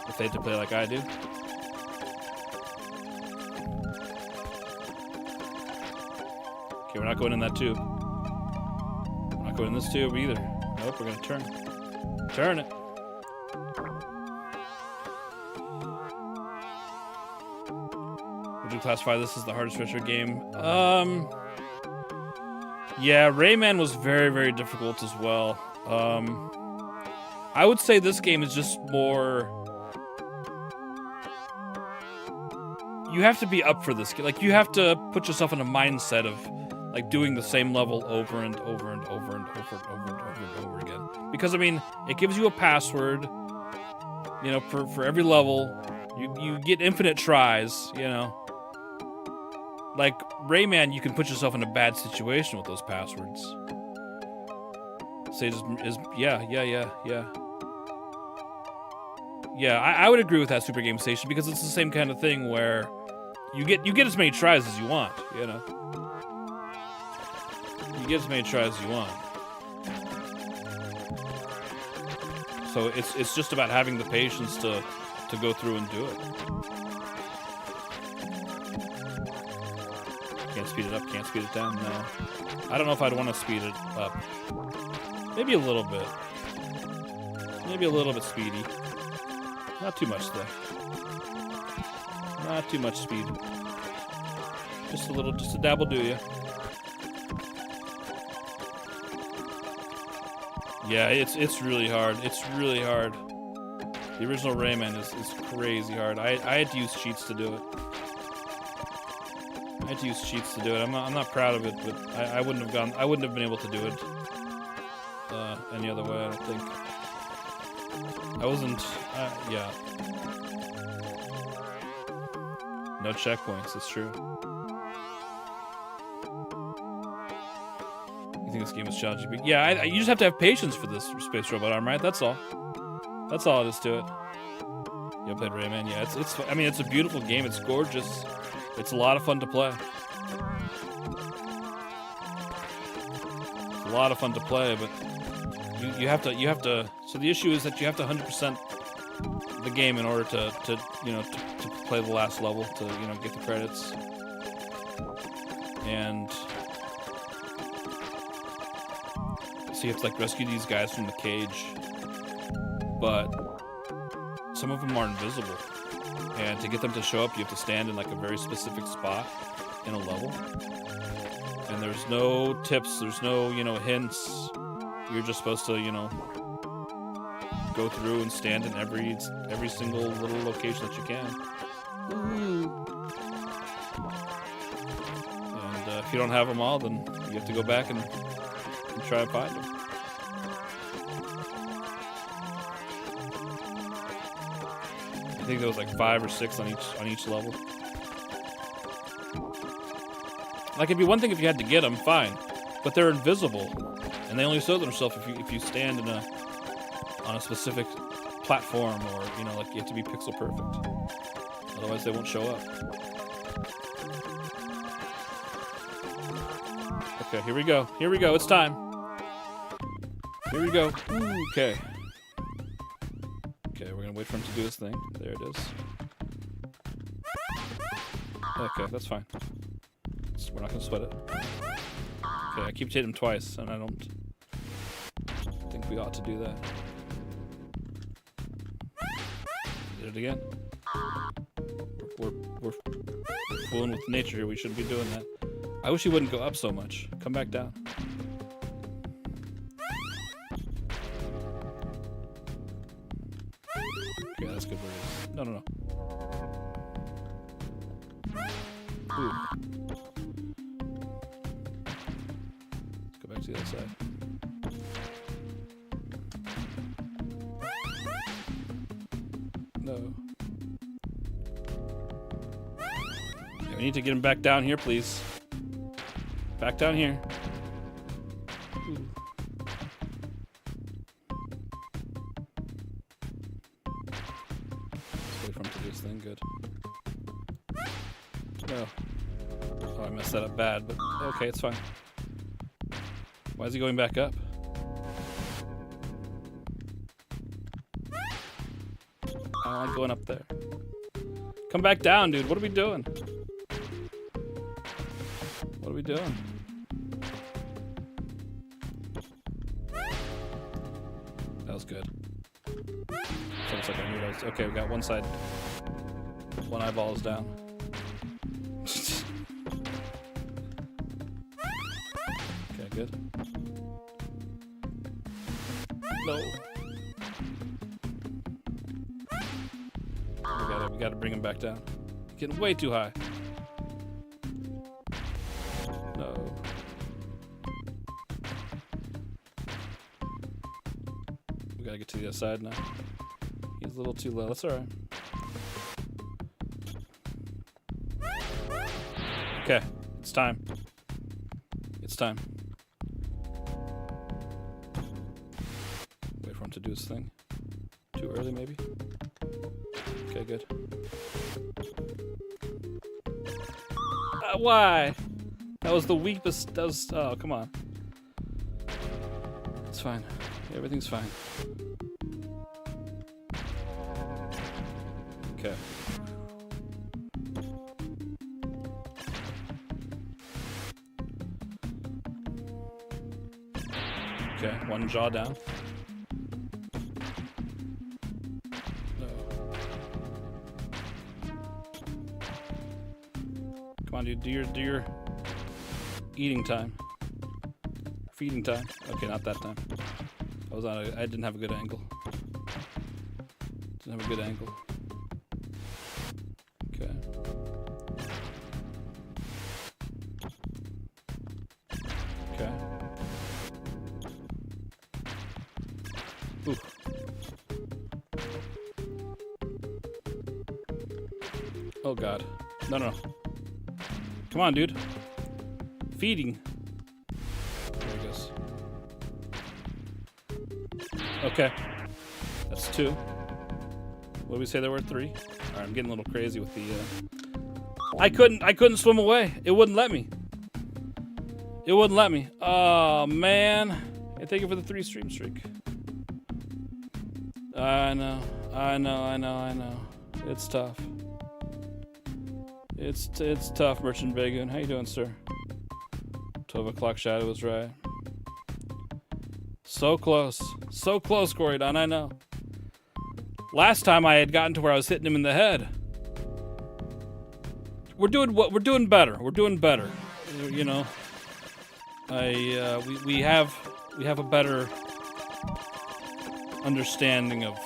If they had to play like I do? Okay, we're not going in that tube. We're not going in this tube either. Nope, we're gonna turn. Turn it. Would you classify this as the hardest retro game? Yeah, Rayman was very, very difficult as well. I would say this game is just more... You have to be up for this. Like, you have to put yourself in a mindset of, like, doing the same level over and over and over and over and over and over and over again. Because, I mean, it gives you a password, you know, for every level. You get infinite tries, you know. Like, Rayman, you can put yourself in a bad situation with those passwords. Say, yeah. Yeah, I would agree with that Super Game Station because it's the same kind of thing where you get as many tries as you want, you know. You get as many tries as you want. So it's just about having the patience to go through and do it. Can't speed it up, can't speed it down, no. I don't know if I'd want to speed it up. Maybe a little bit. Maybe a little bit speedy. Not too much, though. Not too much speed. Just a dabble do ya. Yeah, it's really hard. It's really hard. The original Rayman is crazy hard. I had to use cheats to do it. I'm not proud of it, but I wouldn't have been able to do it any other way. I don't think. I wasn't. Yeah. No checkpoints. It's true. You think this game is challenging? Yeah, you just have to have patience for this Space Robot Arm, right? That's all. That's all it is to it. You played Rayman? Yeah, it's. I mean, it's a beautiful game. It's gorgeous. It's a lot of fun to play. It's a lot of fun to play, but you have to. So the issue is that you have to 100% the game in order to play the last level to get the credits. And so you have to like rescue these guys from the cage, but some of them are invisible. And to get them to show up, you have to stand in like a very specific spot in a level. And there's no tips, there's no, hints. You're just supposed to, go through and stand in every single little location that you can. And if you don't have them all, then you have to go back and try and find them. I think there was like 5 or 6 on each level. Like, it'd be one thing if you had to get them, fine, but they're invisible, and they only show themselves if you stand on a specific platform, or like you have to be pixel perfect. Otherwise, they won't show up. Okay, here we go. Here we go. It's time. Here we go. Ooh, okay. Okay, we're gonna wait for him to do his thing. There it is. Okay, that's fine. We're not gonna sweat it. Okay, I keep hitting him twice, and I don't think we ought to do that. Did it again. We're fooling with nature here. We shouldn't be doing that. I wish he wouldn't go up so much. Come back down. Okay, that's good. No. Ooh. Let's go back to the other side. No. Yeah, we need to get him back down here, please. Back down here. Ooh. Let's wait for him to do his thing. Good. No. Oh, I messed that up bad, but okay, it's fine. Why is he going back up? I don't like going up there. Come back down, dude. What are we doing? What are we doing? That was good. It's almost like I knew that was... Okay, we got one side. One eyeball is down. Okay, good. No. We gotta bring him back down. Getting way too high. No. We gotta get to the other side now. He's a little too low. That's alright. Okay, it's time. It's time. Wait for him to do his thing. Too early, maybe? Okay, good. Why? That was the weakest. That was. Oh, come on. It's fine. Everything's fine. Okay. Okay, one jaw down. Come on, dude. Do your eating time. Feeding time. Okay, not that time. I didn't have a good angle. Didn't have a good angle. Okay. Okay. Ooh. Oh god. No. Come on, dude. Feeding. There he goes. Okay. That's 2. What did we say there were? 3? Alright, I'm getting a little crazy with the I couldn't swim away. It wouldn't let me. It wouldn't let me. Oh man. Hey, thank you for the 3 stream streak. I know. It's tough. It's tough, Merchant Bagoon. How you doing, sir? 12 o'clock shadow was right. So close. So close, Corydon, I know. Last time I had gotten to where I was hitting him in the head. We're doing better. We're doing better. You know. We have a better understanding of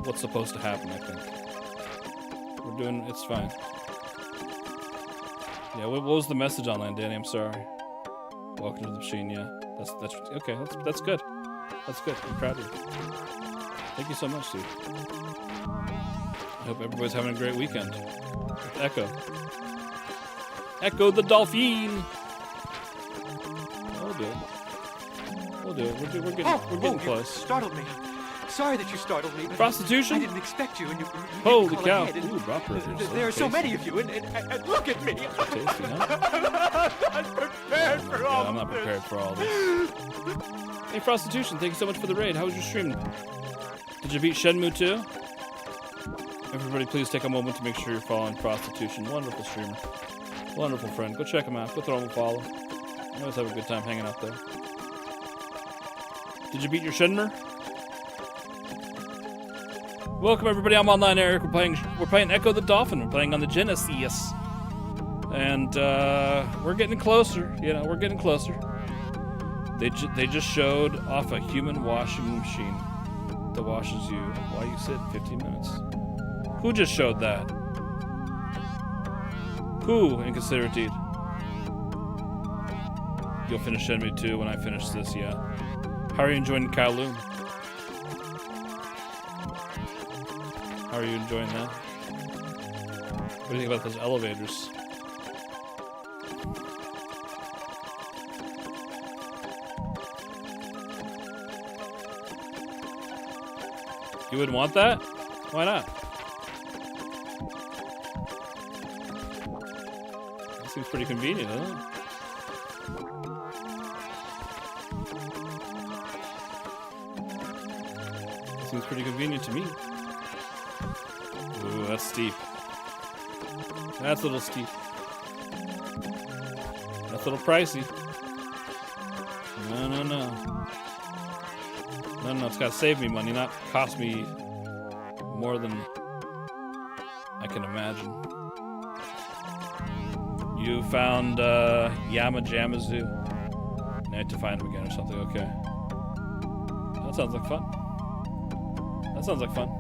what's supposed to happen, I think. It's fine. Yeah, what was the message online, Danny? I'm sorry. Welcome to the machine, yeah. That's okay, that's good. That's good. I'm proud of you. Thank you so much, Steve. I hope everybody's having a great weekend. With Ecco. Ecco the Dolphin! We'll do it. We're getting close. Startled me. Sorry that you startled me, but Prostitution? I didn't expect you, and you Holy didn't call cow. ahead, and Ooh, rock burgers. there are so many of you, and look at me. Tasty, huh? I'm not prepared for all Yeah, I'm not prepared for all this. Hey, Prostitution, thank you so much for the raid. How was your stream? Did you beat Shenmue 2? Everybody, please take a moment to make sure you're following Prostitution. Wonderful streamer. Wonderful friend. Go check him out. Go throw him a follow. I always have a good time hanging out there. Did you beat your Shenmue? Welcome everybody, I'm Online Eric. We're playing Ecco the Dolphin. We're playing on the Genesis. And we're getting closer. You know, we're getting closer. They just showed off a human washing machine that washes you while you sit 15 minutes. Who just showed that? Who, Inconsiderate Deed? You'll finish Shenmue 2 when I finish this, yeah. How are you enjoying Kowloon? How are you enjoying that? What do you think about those elevators? You wouldn't want that? Why not? That seems pretty convenient, doesn't it? That seems pretty convenient to me. Ooh, that's steep. That's a little steep. That's a little pricey. No. No, it's gotta save me money, not cost me more than I can imagine. You found Yama Jamma Zoo. Now I have to find him again or something, okay. That sounds like fun. That sounds like fun.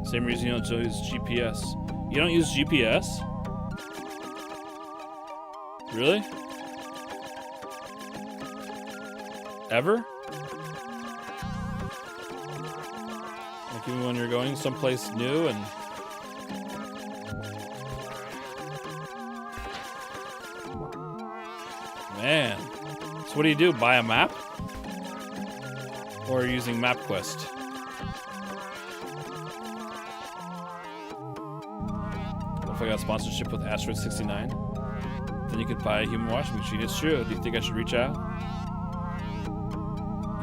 Same reason you don't use GPS. You don't use GPS? Really? Ever? Like even when you're going someplace new and... Man. So what do? Buy a map? Or are you using MapQuest? If I got sponsorship with Asteroid 69, then you could buy a human washing machine. It's true. Do you think I should reach out?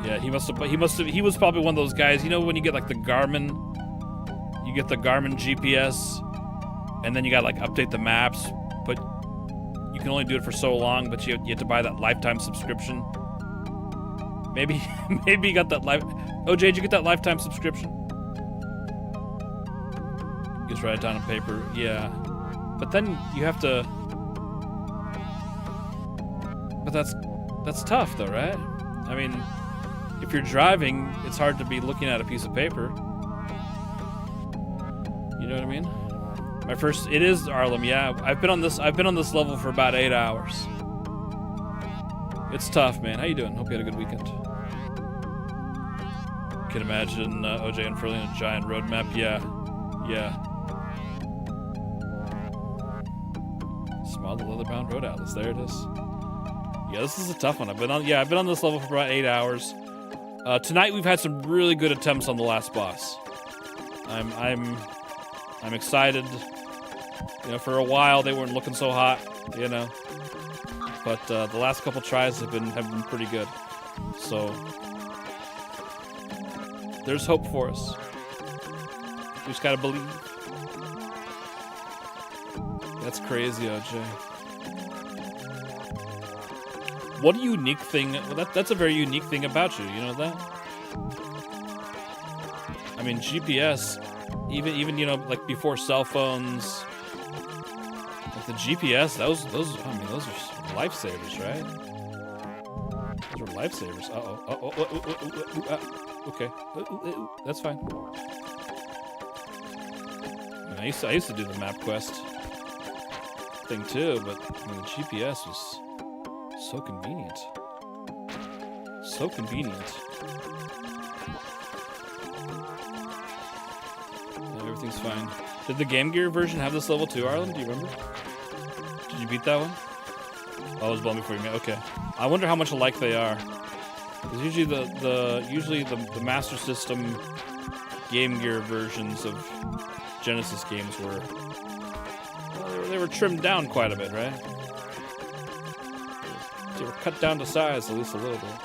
Yeah, he was probably one of those guys. You know when you get like the Garmin, you get the Garmin GPS, and then you gotta like update the maps, but you can only do it for so long. But you have to buy that lifetime subscription. Maybe you got that OJ, did you get that lifetime subscription? Just write it down on paper. Yeah. But then you have to... But that's tough though, right? I mean, if you're driving, it's hard to be looking at a piece of paper. You know what I mean? It is Arlem, yeah. I've been on this level for about 8 hours. It's tough, man. How you doing? Hope you had a good weekend. Can imagine OJ unfurling a giant roadmap. Yeah. Small leather-bound road atlas. There it is. Yeah, this is a tough one. I've been on this level for about 8 hours. Tonight we've had some really good attempts on the last boss. I'm excited. You know, for a while they weren't looking so hot, you know. But the last couple tries have been pretty good. So there's hope for us. We just gotta believe. That's crazy, OJ. What a unique thing. Well, that's a very unique thing about you. You know that? I mean, GPS, even you know, like before cell phones, like the GPS, those are lifesavers, right? Those were lifesavers. Okay, that's fine. I used to do the map quest thing too, but I mean, the GPS was so convenient. So convenient. Yeah, everything's fine. Did the Game Gear version have this level too, Arlen? Do you remember? Did you beat that one? Oh, it was blown before you made. Okay. I wonder how much alike they are. Because usually the Master System Game Gear versions of Genesis games were, well, they were trimmed down quite a bit, right? They were cut down to size at least a little bit.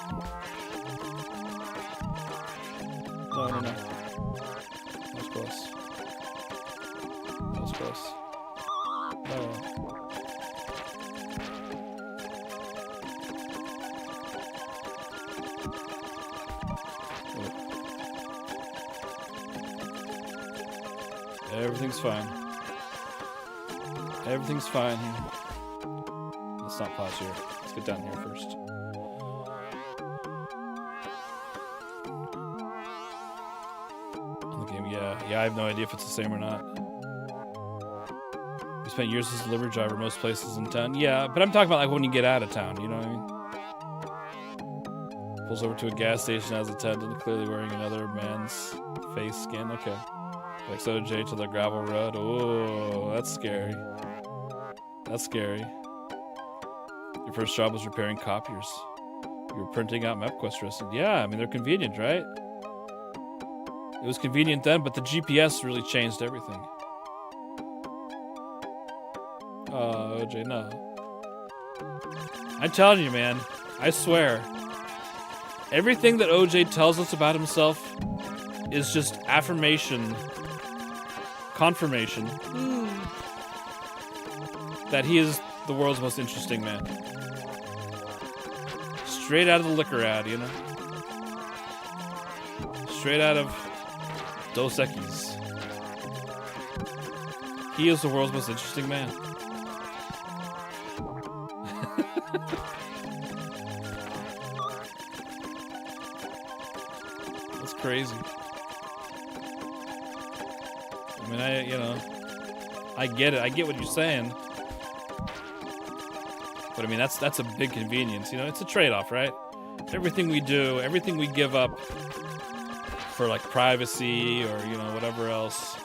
No, I don't know. That was close. That was close. No. Everything's fine. Everything's fine here. Let's not pause here. Let's get down here first. On the game, yeah, I have no idea if it's the same or not. We spent years as a delivery driver most places in town. Yeah, but I'm talking about like when you get out of town, you know what I mean? Pulls over to a gas station as attendant, clearly wearing another man's face skin. Okay. Like OJ to the gravel road. Oh, that's scary. That's scary. Your first job was repairing copiers. You were printing out MapQuest lists. Yeah, I mean, they're convenient, right? It was convenient then, but the GPS really changed everything. Oh, OJ, no. I'm telling you, man. I swear. Everything that OJ tells us about himself is just affirmation, confirmation that he is the world's most interesting man. Straight out of the liquor ad, you know? Straight out of Dos Equis. He is the world's most interesting man. That's crazy. I mean, I get it. I get what you're saying. But I mean, that's a big convenience. You know, it's a trade-off, right? Everything we do, everything we give up for like privacy or, you know, whatever else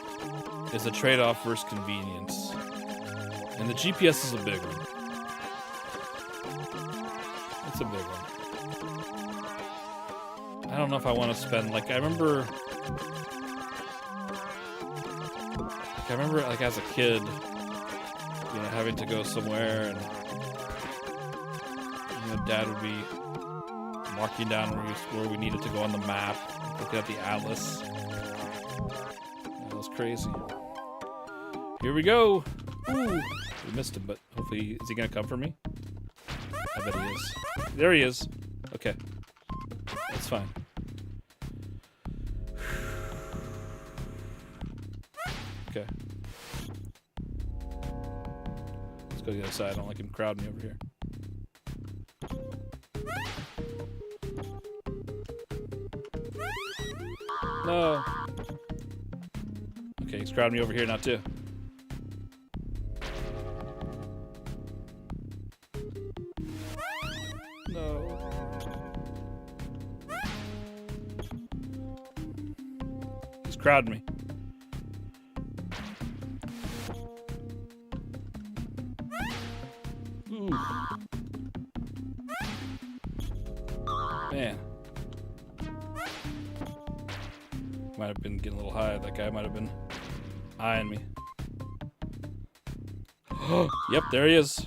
is a trade-off versus convenience. And the GPS is a big one. It's a big one. I don't know if I want to spend, like, I remember like as a kid, you know, having to go somewhere and, you know, Dad would be marking down where we needed to go on the map, looking at the atlas. That was crazy. Here we go. Ooh, we missed him, but hopefully, is he gonna come for me? I bet he is. There he is. Okay, that's fine. Okay. Let's go to the other side. I don't like him crowding me over here. No. Okay, he's crowding me over here now too. No. He's crowding me. Ooh. Man. Might have been getting a little high. That guy might have been eyeing me. Yep, there he is.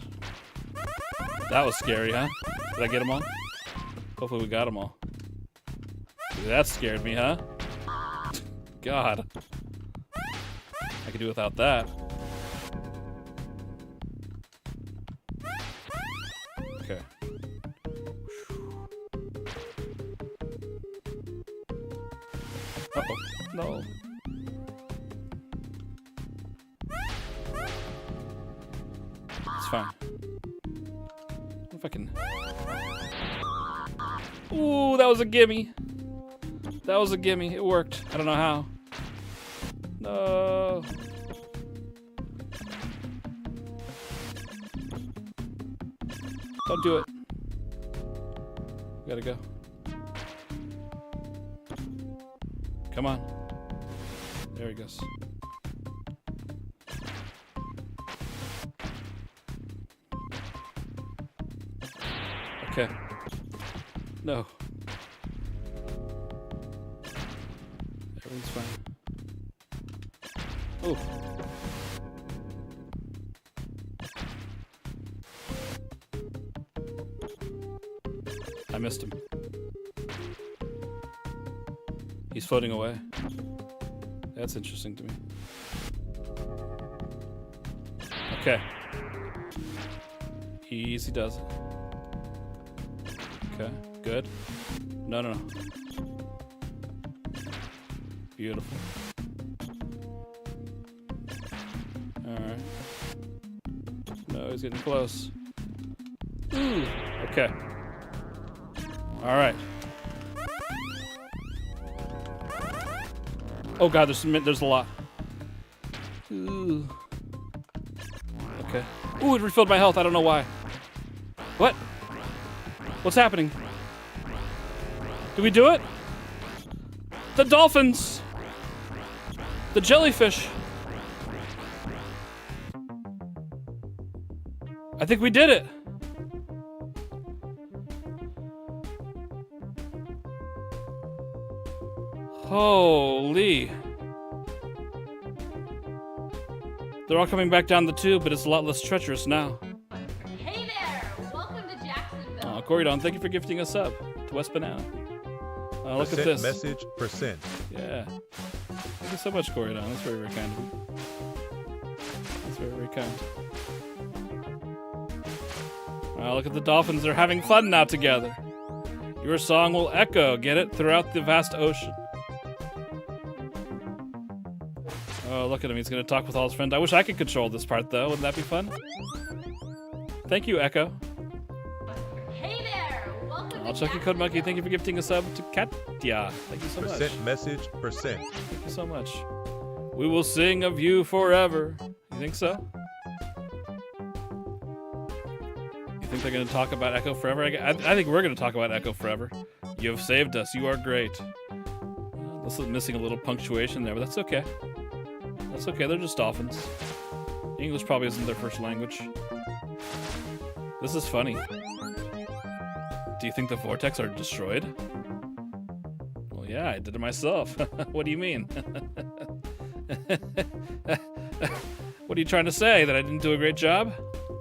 That was scary, huh? Did I get him all? Hopefully we got them all. That scared me, huh? God. I could do without that. Okay. Uh-oh. No. It's fine. If I can... Ooh, that was a gimme. That was a gimme. It worked. I don't know how. No. Don't do it. Gotta go. Come on. There he goes. Okay. No. Everything's fine. Oh. I missed him. He's floating away. That's interesting to me. Okay. Easy does it. Okay, good. No, no, no. Beautiful. Alright. No, he's getting close. Ooh, okay. Alright. Oh god, there's a lot. Ooh. Okay. Ooh, it refilled my health. I don't know why. What? What's happening? Did we do it? The dolphins! The jellyfish! I think we did it! Holy. They're all coming back down the tube, but it's a lot less treacherous now. Hey there! Welcome to Jacksonville. Corridon, thank you for gifting us up to West Banana. Look at this. Message percent. Yeah. Thank you so much, Corridon. That's very, very kind of you. That's very, very kind. Look at the dolphins. They're having fun now together. Your song will echo, get it, throughout the vast ocean. Oh, look at him. He's going to talk with all his friends. I wish I could control this part, though. Wouldn't that be fun? Thank you, Echo. Hey there! Welcome I'll to check your code, Monkey. Thank you for gifting a sub to Katya. Thank you so much. Percent message percent. Thank you so much. We will sing of you forever. You think so? You think they're going to talk about Echo forever? I think we're going to talk about Echo forever. You have saved us. You are great. This is missing a little punctuation there, but that's okay. That's okay. They're just dolphins. English probably isn't their first language. This is funny. Do you think the vortex are destroyed? Well, yeah, I did it myself. What do you mean? What are you trying to say? That I didn't do a great job?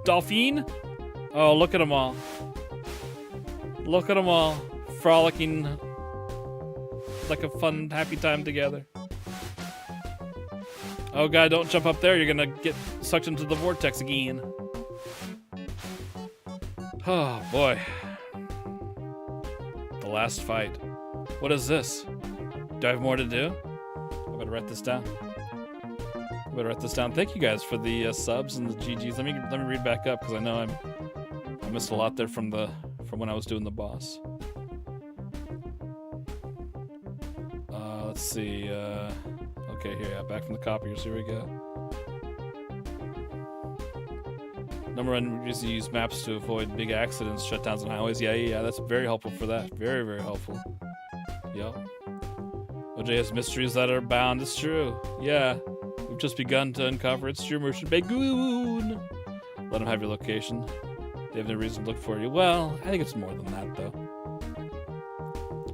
Dolphin? Oh, look at them all. Look at them all. Frolicking like a fun, happy time together. Oh god, don't jump up there. You're gonna get sucked into the vortex again. Oh boy. The last fight. What is this? Do I have more to do? I better write this down. Thank you guys for the subs and the GGs. Let me read back up because I know I missed a lot there from when I was doing the boss. Let's see. Okay, here, yeah, back from the copiers. Here we go. Number one is to use maps to avoid big accidents, shutdowns on highways. Yeah, that's very helpful for that. Very, very helpful. Yep. OJ has mysteries that are bound. It's true. Yeah. We've just begun to uncover. It's true, Merchant Bagoon. Let them have your location. They have no reason to look for you. Well, I think it's more than that, though.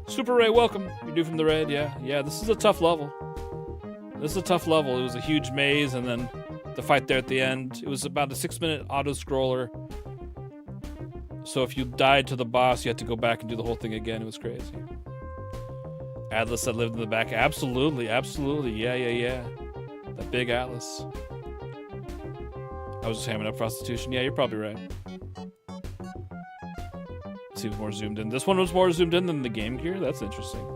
Super Ray, welcome. You're new from the raid. Yeah, this is a tough level. This is a tough level. It was a huge maze, and then the fight there at the end. It was about a 6-minute auto-scroller. So if you died to the boss, you had to go back and do the whole thing again. It was crazy. Atlas that lived in the back. Absolutely. Yeah. That big Atlas. I was just hamming up prostitution. Yeah, you're probably right. See, it was more zoomed in. This one was more zoomed in than the Game Gear. That's interesting.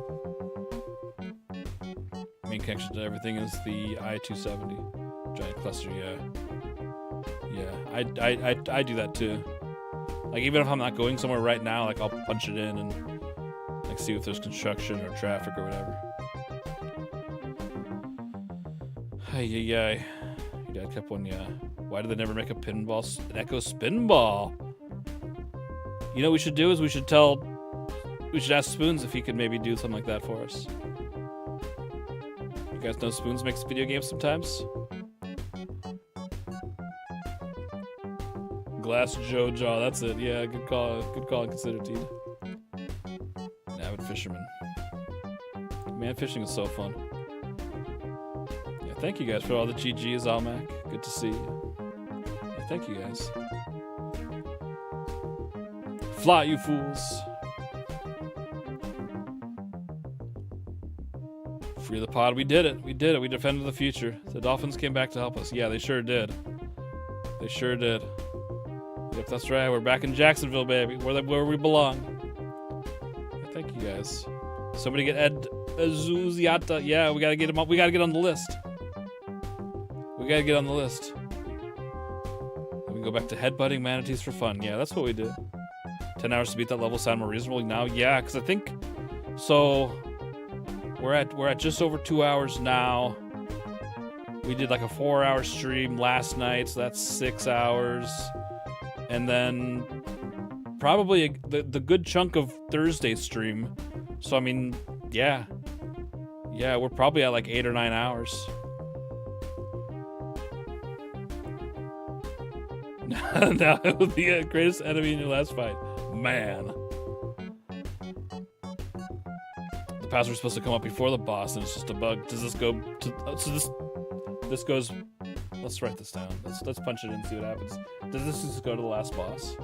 Main connection to everything is the i270 giant cluster. Yeah. I do that too. Like even if I'm not going somewhere right now, like I'll punch it in and like see if there's construction or traffic or whatever. Hey. Your dad kept one. Yeah. Why did they never make an Ecco spinball? You know what we should do is we should ask Spoons if he could maybe do something like that for us. You guys know Spoons makes video games sometimes? Glass Joe Jaw, that's it. Yeah, good call and consider, Teed. An avid fisherman. Man, fishing is so fun. Yeah, thank you guys for all the GGs, Almac. Good to see you. Yeah, thank you guys. Fly, you fools. Free the pod. We did it. We defended the future. The Dolphins came back to help us. Yeah, they sure did. Yep, that's right. We're back in Jacksonville, baby. Where we belong. Yeah, thank you guys. Somebody get Ed Azuziata. Yeah, we gotta get him up. We gotta get on the list. We can go back to headbutting manatees for fun. Yeah, that's what we did. 10 hours to beat that level sound more reasonable now? Yeah, because I think so. We're at just over 2 hours now. We did like a 4-hour stream last night, so that's 6 hours, and then probably the good chunk of Thursday's stream. So I mean, yeah, we're probably at like 8 or 9 hours. Now it was the greatest enemy in your last fight. Man. The password's supposed to come up before the boss, and it's just a bug. Does this go to... so this goes... Let's write this down. Let's punch it in and see what happens. Does this just go to the last boss?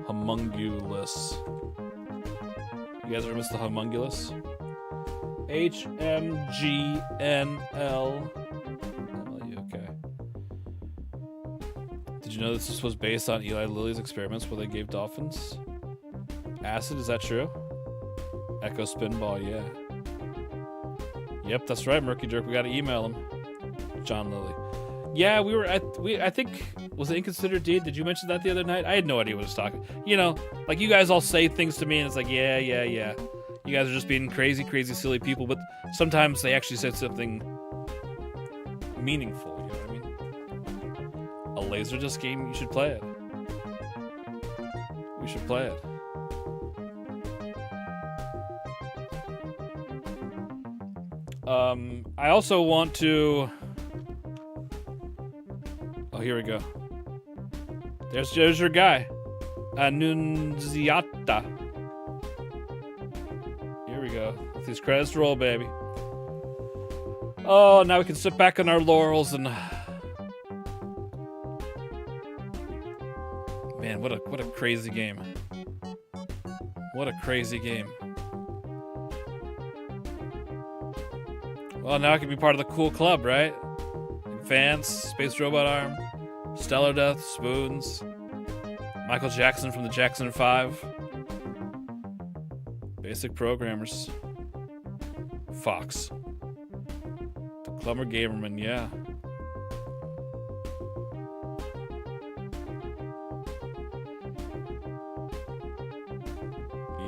Homunculus. You guys ever missed the homunculus? HMGNL. Okay. Did you know this was based on Eli Lilly's experiments where they gave dolphins acid? Is that true? Ecco Spinball, yeah. Yep, that's right, Murky Jerk. We gotta email him. John Lilly. Yeah, I think, was it Inconsiderate Deed? Did you mention that the other night? I had no idea what I was talking. You know, like you guys all say things to me and it's like, yeah. You guys are just being crazy, silly people, but sometimes they actually said something meaningful, you know what I mean? A Laserdisc game, you should play it. We should play it. I also want to... Oh, here we go. There's your guy. Annunziata. Here we go. Let these credits roll, baby. Oh, now we can sit back on our laurels and... Man, what a crazy game. What a crazy game. Well, now I can be part of the cool club, right? Advance, Space Robot Arm, Stellar Death, Spoons, Michael Jackson from the Jackson 5, Basic Programmers, Fox, the Clumber Gamerman, yeah.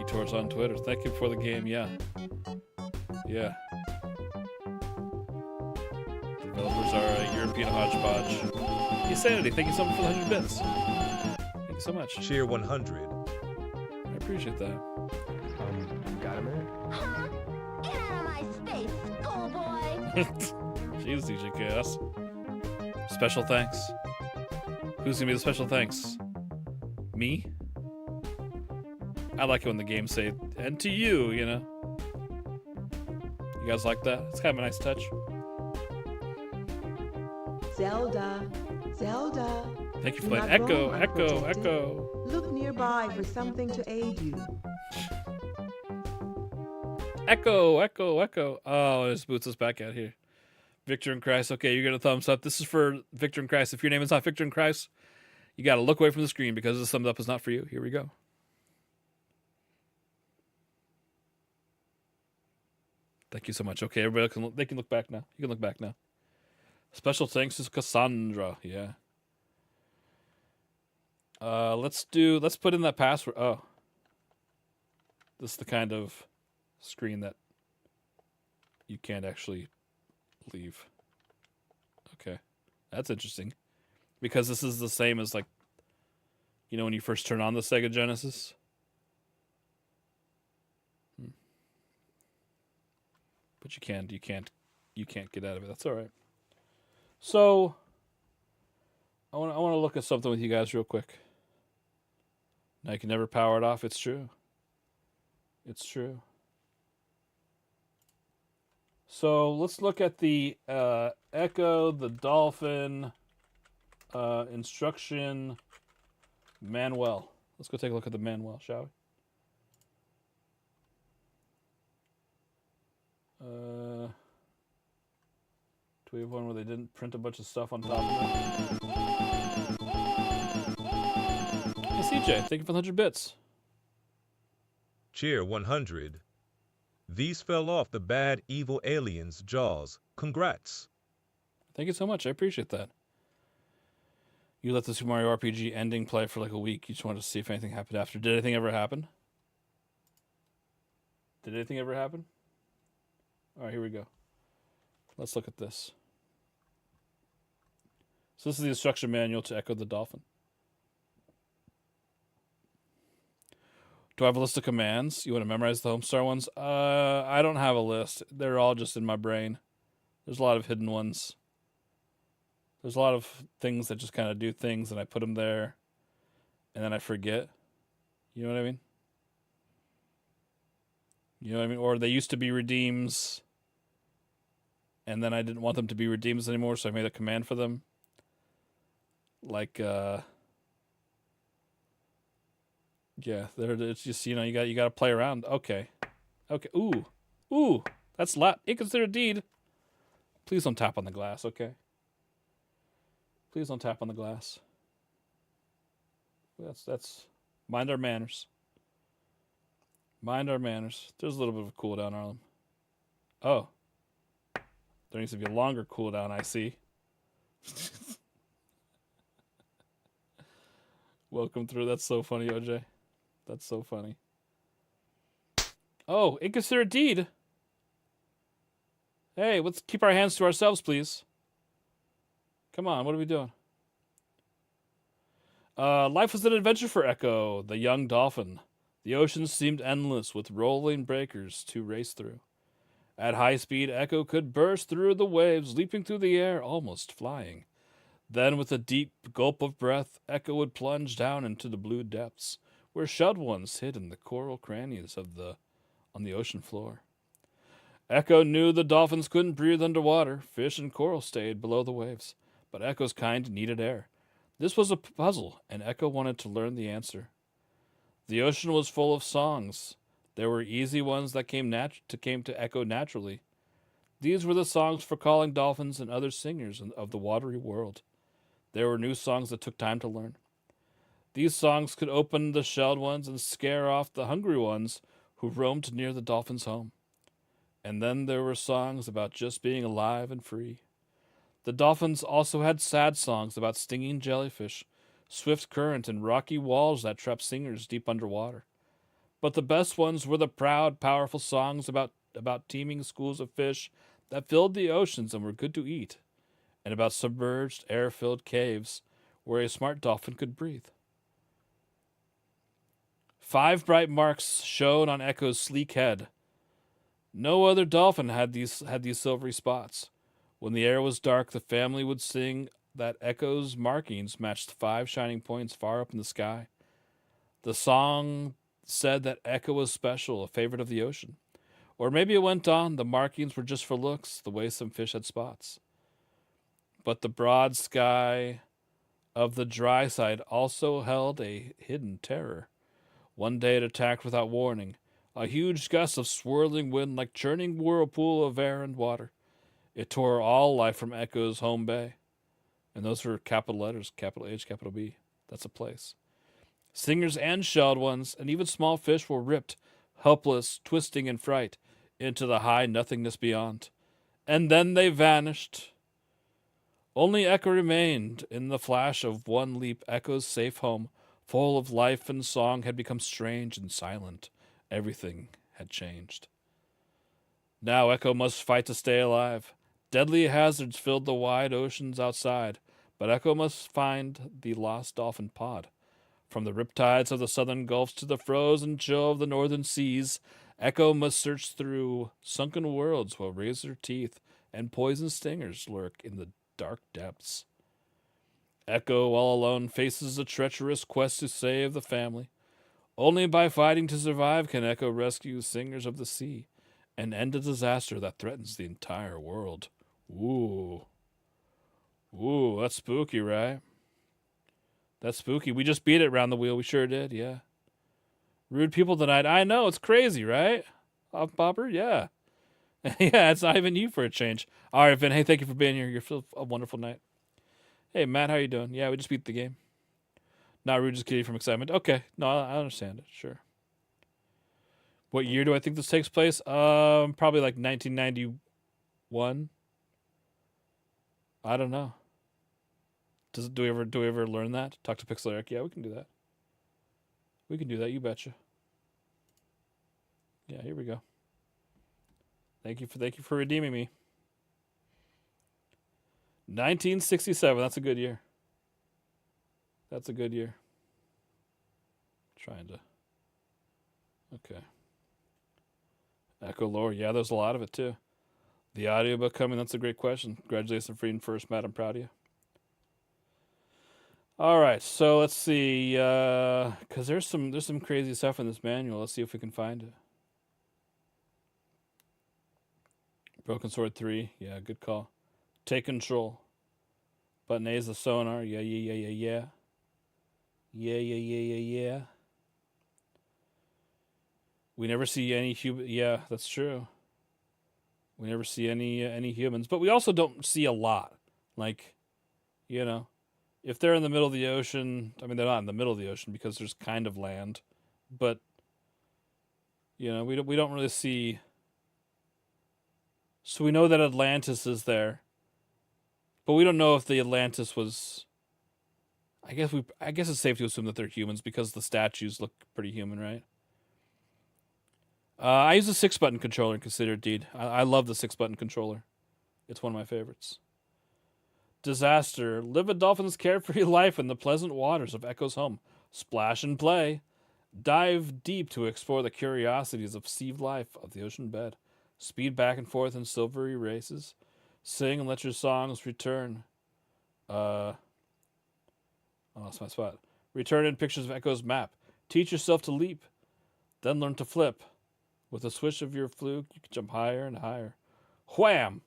Etor's on Twitter. Thank you for the game. Yeah. Yeah. Developers are a European hodgepodge. Insanity, thank you so much for the 100 bits. Thank you so much. Cheer 100. I appreciate that. Got a minute? Huh? Get out of my space, schoolboy! Jeez, DJ Chaos. Special thanks. Who's gonna be the special thanks? Me? I like it when the games say, and to you, you know? You guys like that? It's kind of a nice touch. Zelda, Zelda. Thank you for You're playing not Echo, wrong, Echo, unprotected. Echo. Look nearby for something to aid you. Echo, Echo, Echo. Oh, this boots us back out here. Victor and Christ. Okay, you're going to thumbs up. This is for Victor and Christ. If your name is not Victor and Christ, you got to look away from the screen because this thumbs up is not for you. Here we go. Thank you so much. Okay, everybody they can look back now. You can look back now. Special thanks to Cassandra. Yeah. Let's put in that password. Oh. This is the kind of screen that you can't actually leave. Okay. That's interesting. Because this is the same as, like, you know, when you first turn on the Sega Genesis. But you can't get out of it. That's all right. So I want to look at something with you guys real quick. Now you can never power it off. It's true. It's true. So let's look at the Ecco the Dolphin instruction manual. Let's go take a look at the manual, shall we? Do we have one where they didn't print a bunch of stuff on top of it? Hey CJ, thank you for the 100 bits. Cheer 100. These fell off the bad evil aliens' jaws. Congrats. Thank you so much. I appreciate that. You let the Super Mario RPG ending play for like a week. You just wanted to see if anything happened after. Did anything ever happen? Did anything ever happen? All right, here we go. Let's look at this. So this is the instruction manual to Ecco the Dolphin. Do I have a list of commands? You want to memorize the Homestar ones? I don't have a list. They're all just in my brain. There's a lot of hidden ones. There's a lot of things that just kind of do things, and I put them there, and then I forget. You know what I mean? You know what I mean? Or they used to be redeems, and then I didn't want them to be redeems anymore, so I made a command for them. Like, yeah, there. It's just, you know, you got to play around. Okay. Ooh, that's inconsiderate deed. Please don't tap on the glass. Okay. Please don't tap on the glass. That's mind our manners. Mind our manners. There's a little bit of a cooldown, Arlen. Oh. There needs to be a longer cooldown, I see. Welcome through. That's so funny, OJ. That's so funny. Oh, inconsiderate deed. Hey, let's keep our hands to ourselves, please. Come on, what are we doing? Life was an adventure for Ecco, the young dolphin. The ocean seemed endless with rolling breakers to race through. At high speed, Ecco could burst through the waves, leaping through the air, almost flying. Then, with a deep gulp of breath, Ecco would plunge down into the blue depths, where shelled ones hid in the coral crannies on the ocean floor. Ecco knew the dolphins couldn't breathe underwater. Fish and coral stayed below the waves, but Ecco's kind needed air. This was a puzzle, and Ecco wanted to learn the answer. The ocean was full of songs. There were easy ones that came to Ecco naturally. These were the songs for calling dolphins and other singers of the watery world. There were new songs that took time to learn. These songs could open the shelled ones and scare off the hungry ones who roamed near the dolphin's home. And then there were songs about just being alive and free. The dolphins also had sad songs about stinging jellyfish, swift current, and rocky walls that trapped singers deep underwater. But the best ones were the proud, powerful songs about teeming schools of fish that filled the oceans and were good to eat, and about submerged, air-filled caves where a smart dolphin could breathe. 5 bright marks shone on Echo's sleek head. No other dolphin had these silvery spots. When the air was dark, the family would sing that Echo's markings matched 5 shining points far up in the sky. The song said that Echo was special, a favorite of the ocean. Or maybe it went on, the markings were just for looks, the way some fish had spots. But the broad sky of the dry side also held a hidden terror. One day it attacked without warning, a huge gust of swirling wind like churning whirlpool of air and water. It tore all life from Echo's home bay. And those were capital letters, capital H, capital B. That's a place. Singers and shelled ones, and even small fish were ripped, helpless, twisting in fright, into the high nothingness beyond. And then they vanished. Only Echo remained. In the flash of one leap, Echo's safe home, full of life and song, had become strange and silent. Everything had changed. Now Echo must fight to stay alive. Deadly hazards filled the wide oceans outside, but Echo must find the lost dolphin pod. From the riptides of the southern gulfs to the frozen chill of the northern seas, Echo must search through sunken worlds where razor teeth and poison stingers lurk in the dark depths. Echo, all alone, faces a treacherous quest to save the family. Only by fighting to survive can Echo rescue singers of the sea and end a disaster that threatens the entire world. Ooh. Ooh, that's spooky, right? That's spooky. We just beat it around the wheel. We sure did, yeah. Rude people tonight. I know, it's crazy, right? Bobber? Yeah. Yeah, it's not even you for a change. All right, Vin, hey, thank you for being here. You're a wonderful night. Hey, Matt, how you doing? Yeah, we just beat the game. Not rude, just kidding from excitement. Okay, no, I understand it, sure. What year do I think this takes place? Probably like 1991. I don't know. Do we ever learn that? Talk to Pixel Eric. Yeah, we can do that. We can do that. You betcha. Yeah, here we go. Thank you for redeeming me. 1967. That's a good year. That's a good year. Trying to. Okay. Echo lore. Yeah, there's a lot of it too. The audiobook coming. That's a great question. Congratulations for reading first, Matt. I'm proud of you. All right, so let's see, because there's some crazy stuff in this manual. Let's see if we can find it. Broken Sword 3, yeah, good call. Take Control. Button A is the sonar. Yeah. Yeah. We never see any human. Yeah, that's true. We never see any humans, but we also don't see a lot. Like, you know. If they're in the middle of the ocean, I mean, they're not in the middle of the ocean because there's kind of land, but you know, we don't really see. So we know that Atlantis is there, but we don't know if the Atlantis was. I guess it's safe to assume that they're humans because the statues look pretty human, right? I use a 6-button controller and consider it deed. I love the 6-button controller. It's one of my favorites. Disaster. Live a dolphin's carefree life in the pleasant waters of Echo's home. Splash and play. Dive deep to explore the curiosities of sea life of the ocean bed. Speed back and forth in silvery races. Sing and let your songs return. I lost my spot. Return in pictures of Echo's map. Teach yourself to leap. Then learn to flip. With a swish of your fluke, you can jump higher and higher. Wham!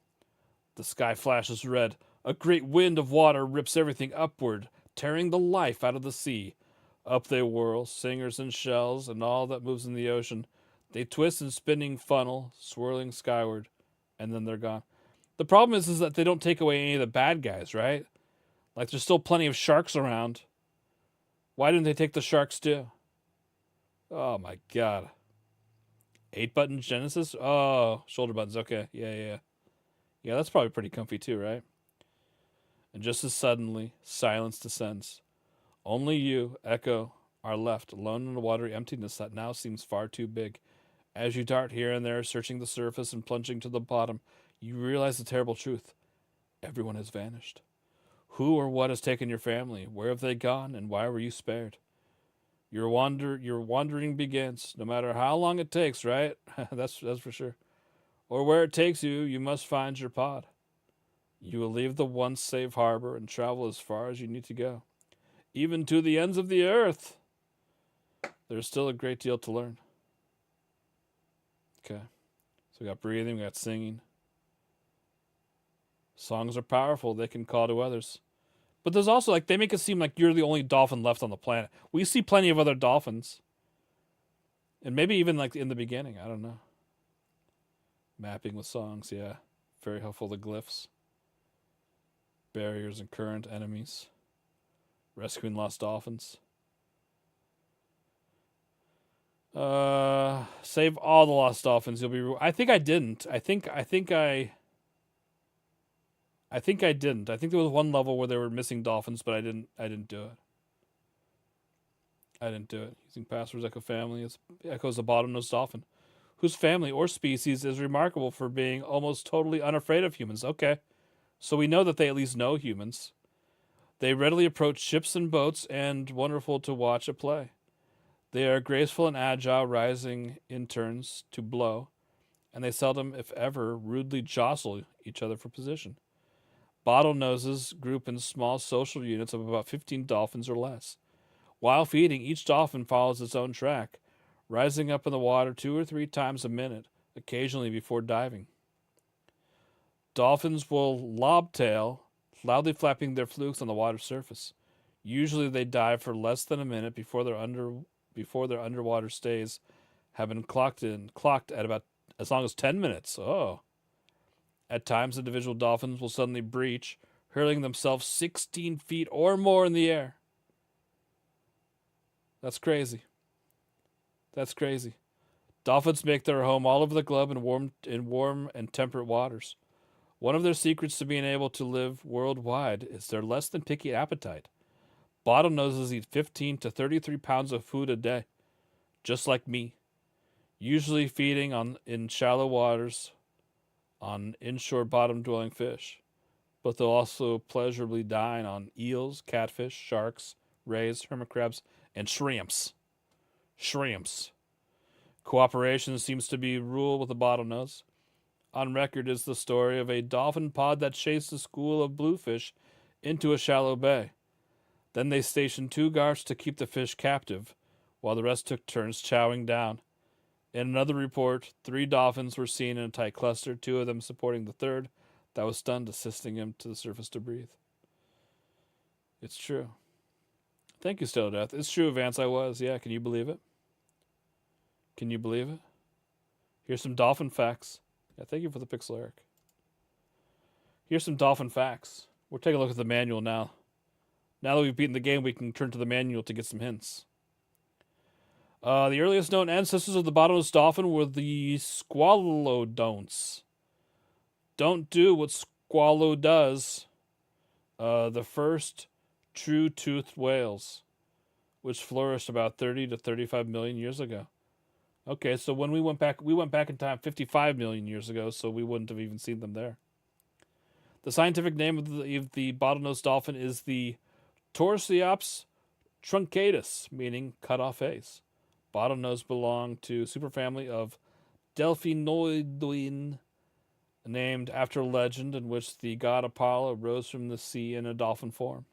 The sky flashes red. A great wind of water rips everything upward, tearing the life out of the sea. Up they whirl, singers and shells, and all that moves in the ocean. They twist in spinning funnel, swirling skyward, and then they're gone. The problem is that they don't take away any of the bad guys, right? Like, there's still plenty of sharks around. Why didn't they take the sharks too? Oh my god. 8-button Genesis? Oh, shoulder buttons. Okay, yeah. Yeah, that's probably pretty comfy too, right? And just as suddenly, silence descends. Only you, Echo, are left, alone in a watery emptiness that now seems far too big. As you dart here and there, searching the surface and plunging to the bottom, you realize the terrible truth. Everyone has vanished. Who or what has taken your family? Where have they gone, and why were you spared? Your wandering begins, no matter how long it takes, right? That's for sure. Or where it takes you, you must find your pod. You will leave the once safe harbor and travel as far as you need to go. Even to the ends of the earth. There's still a great deal to learn. Okay. So we got breathing, we got singing. Songs are powerful. They can call to others. But there's also, like, they make it seem like you're the only dolphin left on the planet. We see plenty of other dolphins. And maybe even, like, in the beginning. I don't know. Mapping with songs, yeah. Very helpful. The glyphs. Barriers and current enemies. Rescuing lost dolphins. Save all the lost dolphins. You'll be. I think I didn't. I think I didn't. I think there was one level where there were missing dolphins, but I didn't do it. I didn't do it. Using passwords Echo family echoes the bottlenose dolphin, whose family or species is remarkable for being almost totally unafraid of humans. Okay, so we know that they at least know humans. They readily approach ships and boats, and wonderful to watch at play. They are graceful and agile, rising in turns to blow, and they seldom, if ever, rudely jostle each other for position. Bottlenoses group in small social units of about 15 dolphins or less. While feeding, each dolphin follows its own track, rising up in the water 2 or 3 times a minute, occasionally before diving. Dolphins will lobtail, loudly flapping their flukes on the water's surface. Usually they dive for less than a minute before their underwater stays have been clocked at about as long as 10 minutes. Oh. At times, individual dolphins will suddenly breach, hurling themselves 16 feet or more in the air. That's crazy. That's crazy. Dolphins make their home all over the globe in warm and temperate waters. One of their secrets to being able to live worldwide is their less than picky appetite. Bottlenoses eat 15 to 33 pounds of food a day, just like me. Usually feeding in shallow waters on inshore bottom-dwelling fish, but they'll also pleasurably dine on eels, catfish, sharks, rays, hermit crabs, and shrimps. Cooperation seems to be rule with the bottlenose. On record is the story of a dolphin pod that chased a school of bluefish into a shallow bay. Then they stationed 2 guards to keep the fish captive, while the rest took turns chowing down. In another report, 3 dolphins were seen in a tight cluster, 2 of them supporting the third that was stunned, assisting him to the surface to breathe. It's true. Thank you, Still Death. It's true, Vance, I was. Yeah, can you believe it? Can you believe it? Here's some dolphin facts. Yeah, thank you for the pixel, Eric. Here's some dolphin facts. We're taking a look at the manual now. Now that we've beaten the game, we can turn to the manual to get some hints. The earliest known ancestors of the bottlenose dolphin were the squalodonts. Don't do what squalo does. The first true-toothed whales, which flourished about 30 to 35 million years ago. Okay, so when we went back in time 55 million years ago, so we wouldn't have even seen them there. The scientific name of the bottlenose dolphin is the Torsiops truncatus, meaning cut-off face. Bottlenose belong to superfamily of Delphinoidine, named after a legend in which the god Apollo rose from the sea in a dolphin form.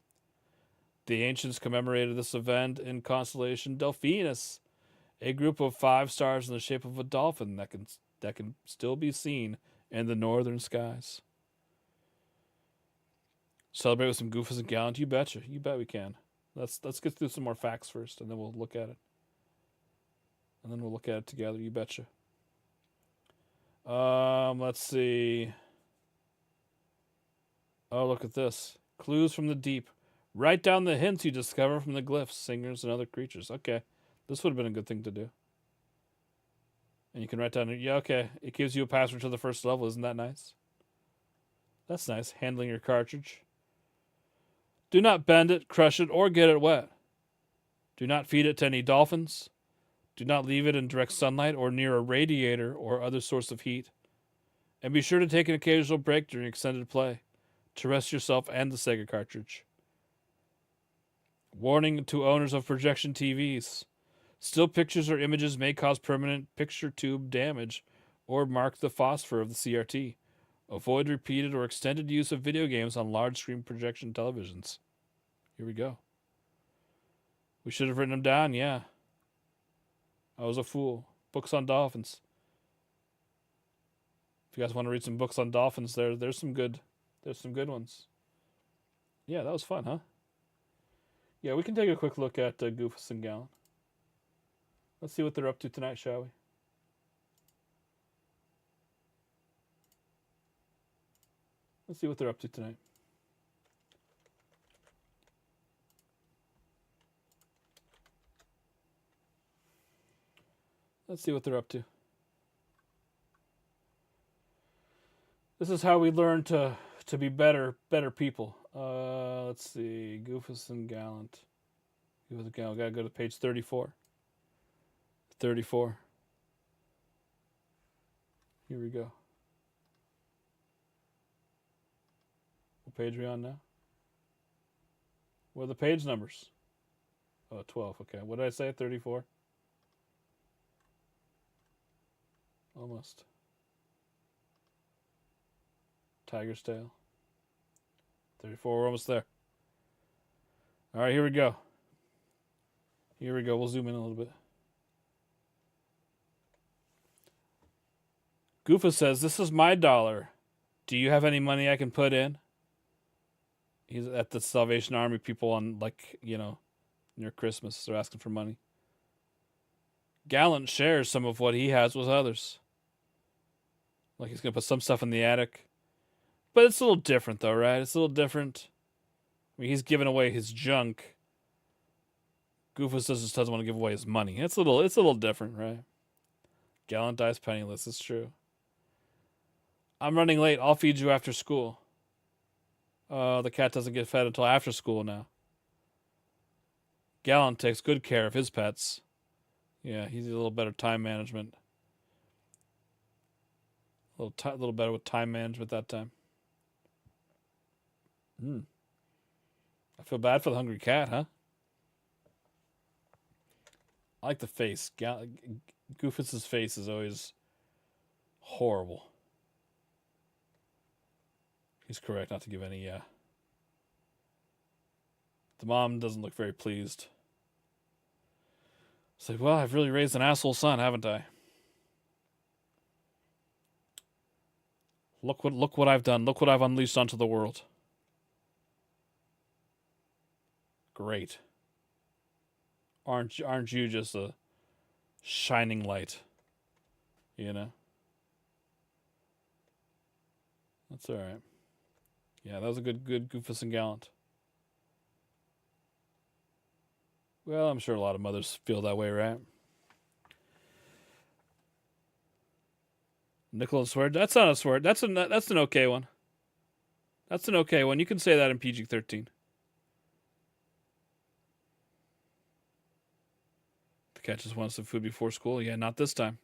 The ancients commemorated this event in constellation Delphinus, a group of 5 stars in the shape of a dolphin that can still be seen in the northern skies. Celebrate with some Goofus and Gallant? You betcha. You bet we can. Let's get through some more facts first, and then we'll look at it. And then we'll look at it together. You betcha. Let's see. Oh, look at this. Clues from the deep. Write down the hints you discover from the glyphs, singers, and other creatures. Okay. This would have been a good thing to do. And you can write down, yeah, okay. It gives you a password to the first level. Isn't that nice? That's nice. Handling your cartridge. Do not bend it, crush it, or get it wet. Do not feed it to any dolphins. Do not leave it in direct sunlight or near a radiator or other source of heat. And be sure to take an occasional break during extended play to rest yourself and the Sega cartridge. Warning to owners of projection TVs. Still pictures or images may cause permanent picture tube damage or mark the phosphor of the CRT. Avoid repeated or extended use of video games on large screen projection televisions. Here we go. We should have written them down, yeah. I was a fool. Books on dolphins. If you guys want to read some books on dolphins, there's some good ones. Yeah, that was fun, huh? Yeah, we can take a quick look at Goofus and Gallant. Let's see what they're up to tonight, shall we? Let's see what they're up to tonight. Let's see what they're up to. This is how we learn to be better people. Let's see. Goofus and Gallant. Goofus and Gallant. Gotta go to page 34. 34. Here we go. What page are we on now? What are the page numbers? Oh, 12. Okay. What did I say? 34? Almost. Tiger's Tail. 34. We're almost there. All right, here we go. Here we go. We'll zoom in a little bit. Goofus says, "This is my dollar. Do you have any money I can put in?" He's at the Salvation Army people on, near Christmas. They're asking for money. Gallant shares some of what he has with others. Like he's going to put some stuff in the attic. But it's a little different, though, right? It's a little different. I mean, he's giving away his junk. Goofus just doesn't want to give away his money. It's a little different, right? Gallant dies penniless. It's true. I'm running late. I'll feed you after school. The cat doesn't get fed until after school now. Gallant takes good care of his pets. Yeah, he's a little better time management. A little better with time management that time. I feel bad for the hungry cat, huh? I like the face. Goofus's face is always horrible. He's correct not to give any, The mom doesn't look very pleased. It's like, well, I've really raised an asshole son, haven't I? Look what I've done. Look what I've unleashed onto the world. Great. Aren't you just a shining light? You know? That's all right. Yeah, that was a good Goofus and Gallant. Well, I'm sure a lot of mothers feel that way, right? Nickel and swear. That's not a swear. That's an okay one. That's an okay one. You can say that in PG-13. The cat just wants some food before school. Yeah, not this time.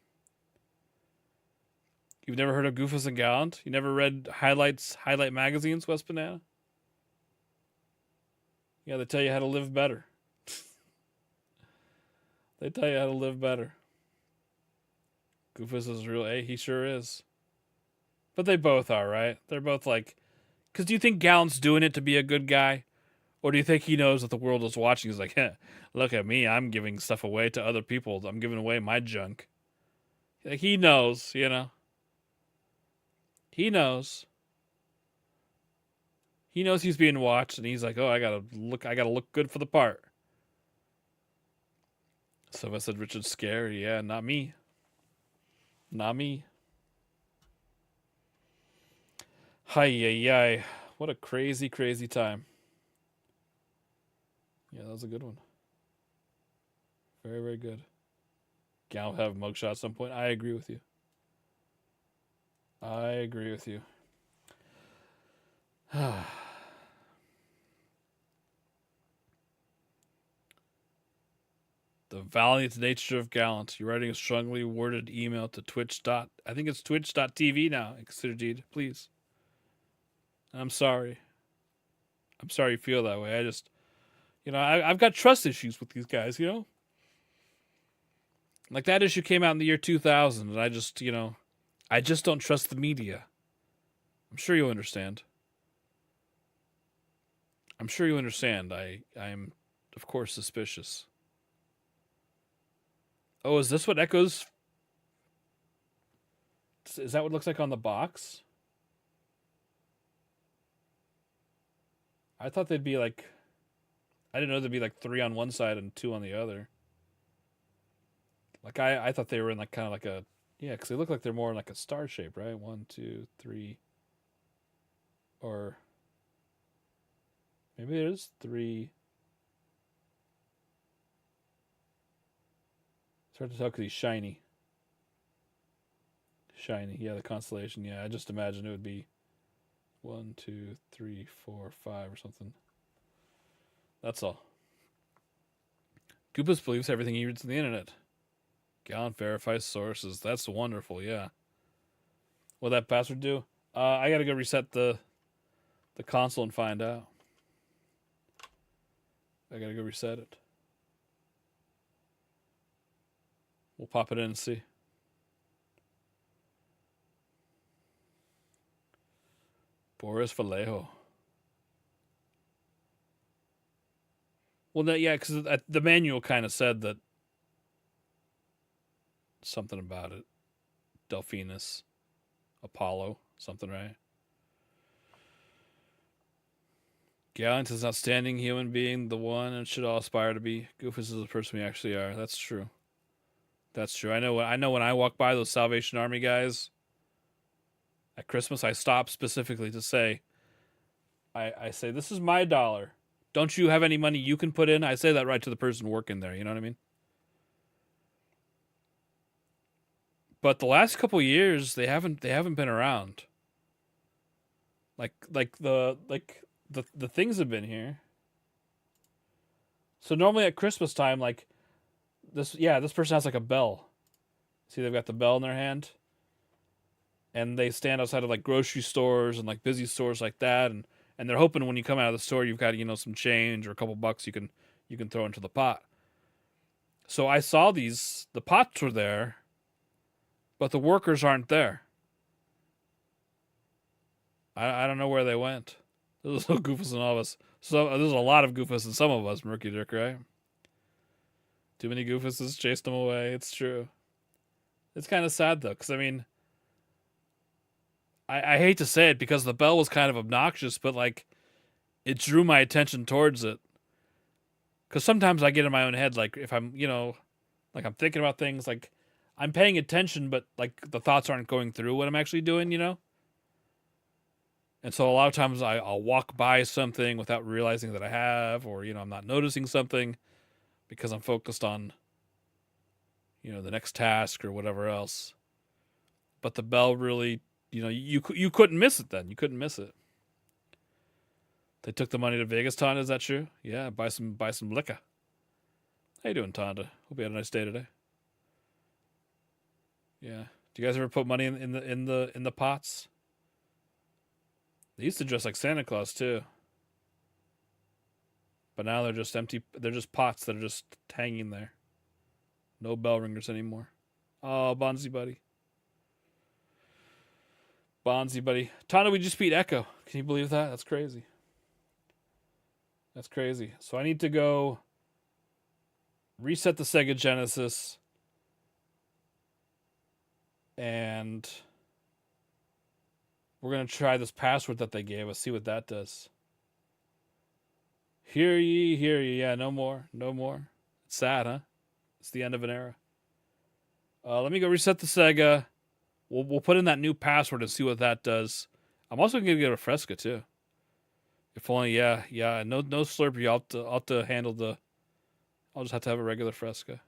You've never heard of Goofus and Gallant? You never read highlight magazines, West Banana? Yeah, they tell you how to live better. They tell you how to live better. Goofus is real. Hey, he sure is. But they both are, right? They're both like... Because do you think Gallant's doing it to be a good guy? Or do you think he knows that the world is watching? He's like, look at me. I'm giving stuff away to other people. I'm giving away my junk. Like, he knows, you know. He knows. He knows he's being watched, and he's like, oh, I gotta look good for the part. So I said, Richard's scary. Yeah, not me. Not me. Hi. What a crazy, crazy time. Yeah, that was a good one. Very, very good. Gal have a mugshot at some point. I agree with you. I agree with you. The valiant nature of gallant. You're writing a strongly worded email to I think it's twitch.tv now. Consider deed, please. I'm sorry. I'm sorry you feel that way. I just, I've got trust issues with these guys, Like that issue came out in the year 2000, and I just don't trust the media. I'm sure you understand. I'm sure you understand. I am, of course, suspicious. Oh, is this what Echo's... Is that what it looks like on the box? I thought they'd be like... I didn't know there'd be like 3 on one side and 2 on the other. Like, I thought they were in like kind of like a... Yeah, because they look like they're more in like a star shape, right? 1, 2, 3... Or... Maybe it is 3... It's hard to tell because he's shiny. Shiny, yeah, the constellation. Yeah, I just imagine it would be 1, 2, 3, 4, 5 or something. That's all. Goopus believes everything he reads on the internet. Gallant verifies sources. That's wonderful, yeah. What'd that password do? I gotta go reset the console and find out. I gotta go reset it. We'll pop it in and see. Boris Vallejo. Well, no, yeah, because the manual kind of said that something about it. Delphinus. Apollo. Something, right? Gallant is an outstanding human being, the one and should all aspire to be. Goofus is the person we actually are. That's true. That's true. I know when I walk by those Salvation Army guys at Christmas, I stop specifically to say, I say, this is my dollar. Don't you have any money you can put in? I say that right to the person working there. You know what I mean? But the last couple of years, they haven't been around. Like the things have been here. So normally at Christmas time, like this person has like a bell. See, they've got the bell in their hand. And they stand outside of like grocery stores and like busy stores like that, and they're hoping when you come out of the store you've got some change or a couple bucks you can throw into the pot. So I saw the pots were there, but the workers aren't there. I don't know where they went. There's no Goofus in all of us. So there's a lot of Goofus in some of us, Murky Dirk, right? Too many Goofuses chased them away. It's true. It's kind of sad though, because I mean, I hate to say it because the bell was kind of obnoxious, but like, it drew my attention towards it. Because sometimes I get in my own head, like if I'm, like I'm thinking about things, like I'm paying attention, but like the thoughts aren't going through what I'm actually doing, And so a lot of times I'll walk by something without realizing that I have, or, I'm not noticing something because I'm focused on, the next task or whatever else. But the bell really, you couldn't miss it then. You couldn't miss it. They took the money to Vegas, Tonda. Is that true? Yeah, buy some liquor. How you doing, Tonda? Hope you had a nice day today. Yeah. Do you guys ever put money in the pots? They used to dress like Santa Claus too. But now they're just empty. They're just pots that are just hanging there. No bell ringers anymore. Oh, Bonzi buddy. Bonzi buddy. Tonda, we just beat Echo. Can you believe that? That's crazy. That's crazy. So I need to go reset the Sega Genesis. And we're going to try this password that they gave us. See what that does. Hear ye, hear ye. Yeah, no more. No more. It's sad, huh? It's the end of an era. Let me go reset the Sega. We'll put in that new password and see what that does. I'm also going to get a Fresca, too. If only, yeah. No Slurpee. I'll have to handle the... I'll just have to have a regular Fresca.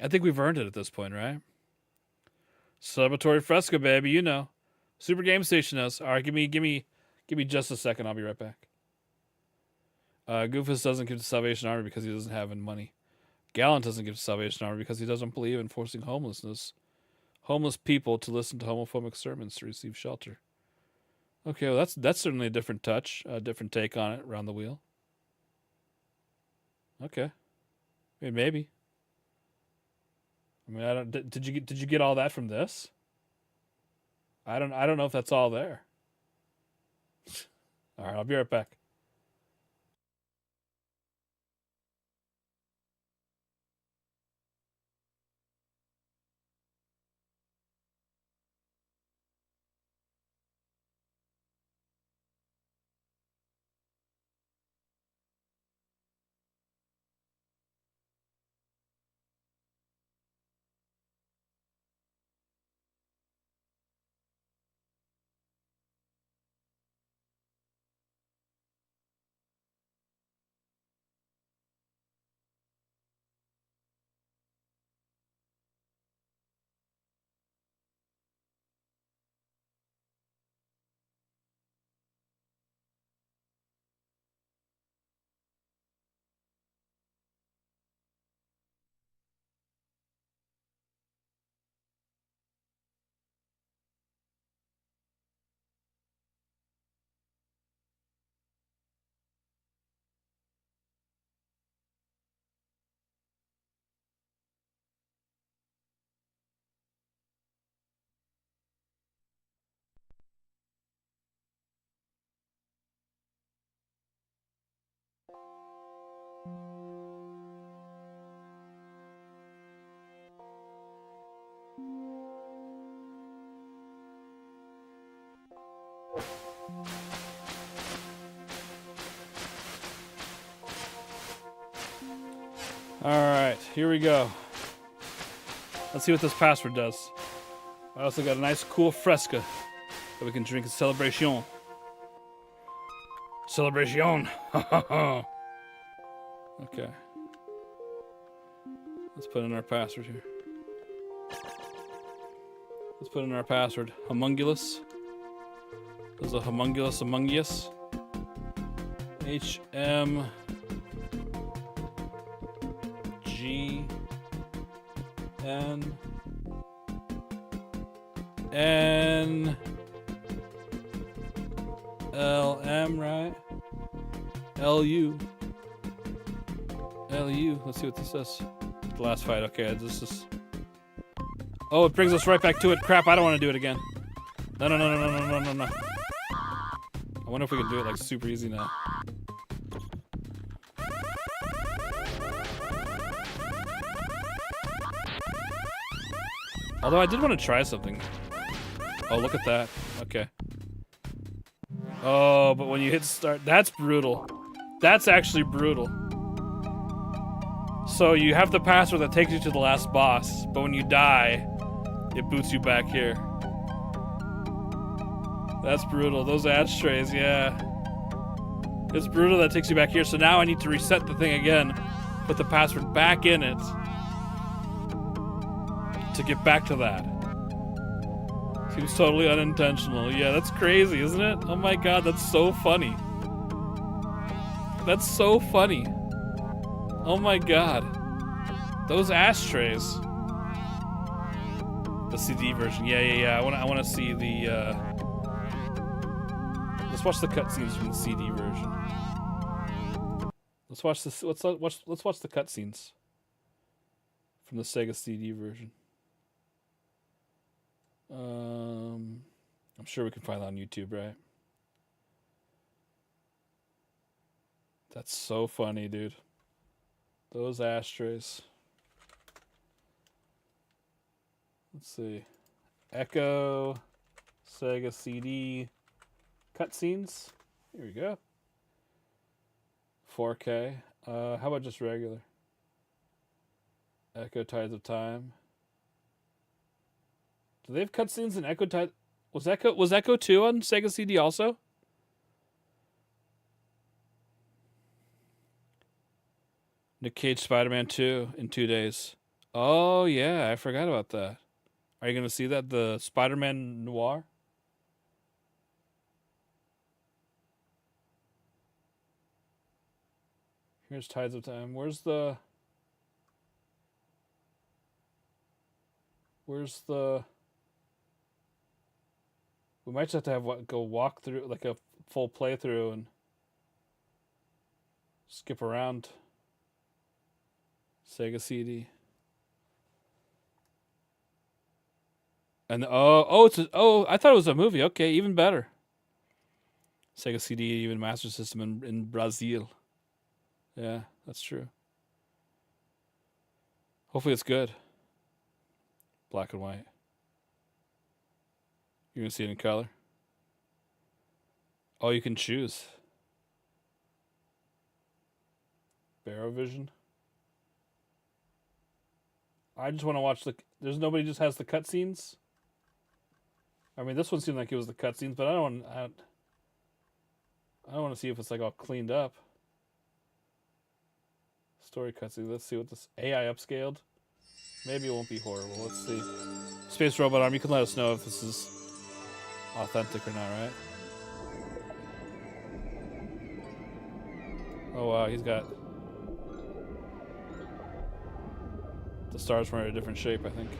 I think we've earned it at this point, right? Celebratory Fresca, baby. Super Game Station knows. All right, give me just a second. I'll be right back. Goofus doesn't give to Salvation Army because he doesn't have any money. Gallant doesn't give Salvation Army because he doesn't believe in forcing homeless people to listen to homophobic sermons to receive shelter. Okay, well that's certainly a different touch, a different take on it around the wheel. Okay, I mean, maybe. I mean, I don't. Did you get all that from this? I don't know if that's all there. All right, I'll be right back. All right, here we go. Let's see what this password does. I also got a nice cool fresca that we can drink in celebration. Celebration. Okay. Let's put in our password here. Let's put in our password. Homunculus. There's a homunculus among us. HM G N N L M, right? L U. Let's see what this says. The last fight. Okay, this is. Oh, it brings us right back to it. Crap, I don't want to do it again. No. I wonder if we can do it like super easy now. Although I did want to try something. Oh, look at that. Okay. Oh, but when you hit start, that's brutal. That's actually brutal. So you have the password that takes you to the last boss, but when you die, it boots you back here. That's brutal. Those ashtrays, yeah. It's brutal that takes you back here, so now I need to reset the thing again, put the password back in it to get back to that. Seems totally unintentional. Yeah, that's crazy, isn't it? Oh my god, that's so funny. That's so funny. Oh my god. Those ashtrays. The CD version. Yeah. I want to see the let's watch the cutscenes from the CD version. Let's watch this. Let's watch the cutscenes from the Sega CD version. I'm sure we can find that on YouTube, right? That's so funny, dude. Those ashtrays. Let's see. Echo, Sega CD, cutscenes. Here we go. 4K. How about just regular? Echo Tides of Time. Do they have cutscenes in Echo Tide? Was Echo 2 on Sega CD also? Nick Cage Spider-Man 2 in 2 days. Oh yeah, I forgot about that. Are you gonna see that? The Spider-Man Noir? Here's Tides of Time. Where's the Where's the... We might just have to go walk through, like a full playthrough and skip around. Sega CD. And I thought it was a movie. Okay, even better. Sega CD, even Master System in Brazil. Yeah, that's true. Hopefully it's good. Black and white. You're gonna see it in color. Oh, you can choose. Barrow Vision. I just want to watch there's nobody just has the cutscenes. I mean, this one seemed like it was the cutscenes, but I don't want to see if it's like all cleaned up. Story cutscenes. Let's see what this AI upscaled. Maybe it won't be horrible. Let's see. Space Robot Arm, you can let us know if this is authentic or not, right? Oh wow, he's got the stars were in a different shape, I think.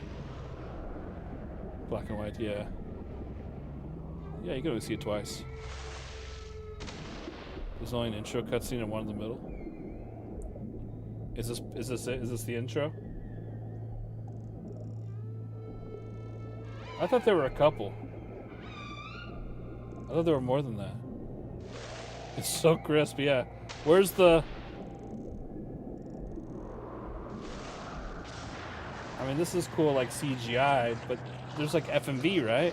Black and white, yeah. Yeah, you can only see it twice. There's only an intro cutscene and one in the middle. Is this the intro? I thought there were a couple. I thought there were more than that. It's so crisp, yeah. Where's the... I mean, this is cool, like CGI, but there's like FMV, right?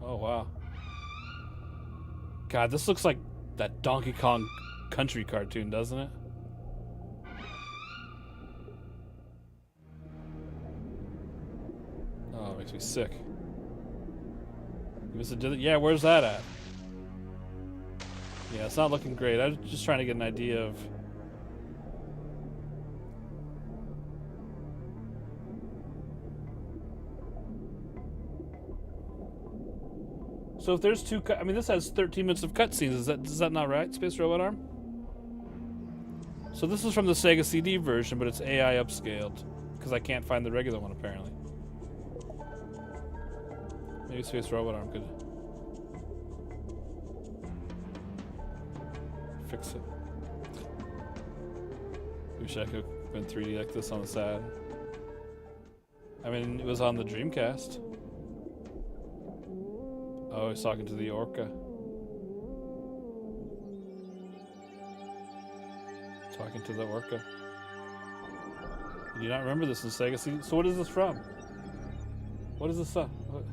Oh, wow. God, this looks like that Donkey Kong Country cartoon, doesn't it? Oh, it makes me sick. Yeah, where's that at? Yeah, it's not looking great. I was just trying to get an idea of... So if there's two... I mean, this has 13 minutes of cutscenes. Is that not right, Space Robot Arm? So this is from the Sega CD version, but it's AI upscaled. Because I can't find the regular one, apparently. Maybe Space Robot Arm could fix it. Wish I could have been 3D like this on the side. I mean, it was on the Dreamcast. Oh, he's talking to the orca. Talking to the orca. Do you not remember this in Sega CD? So what is this from? What is this from? What?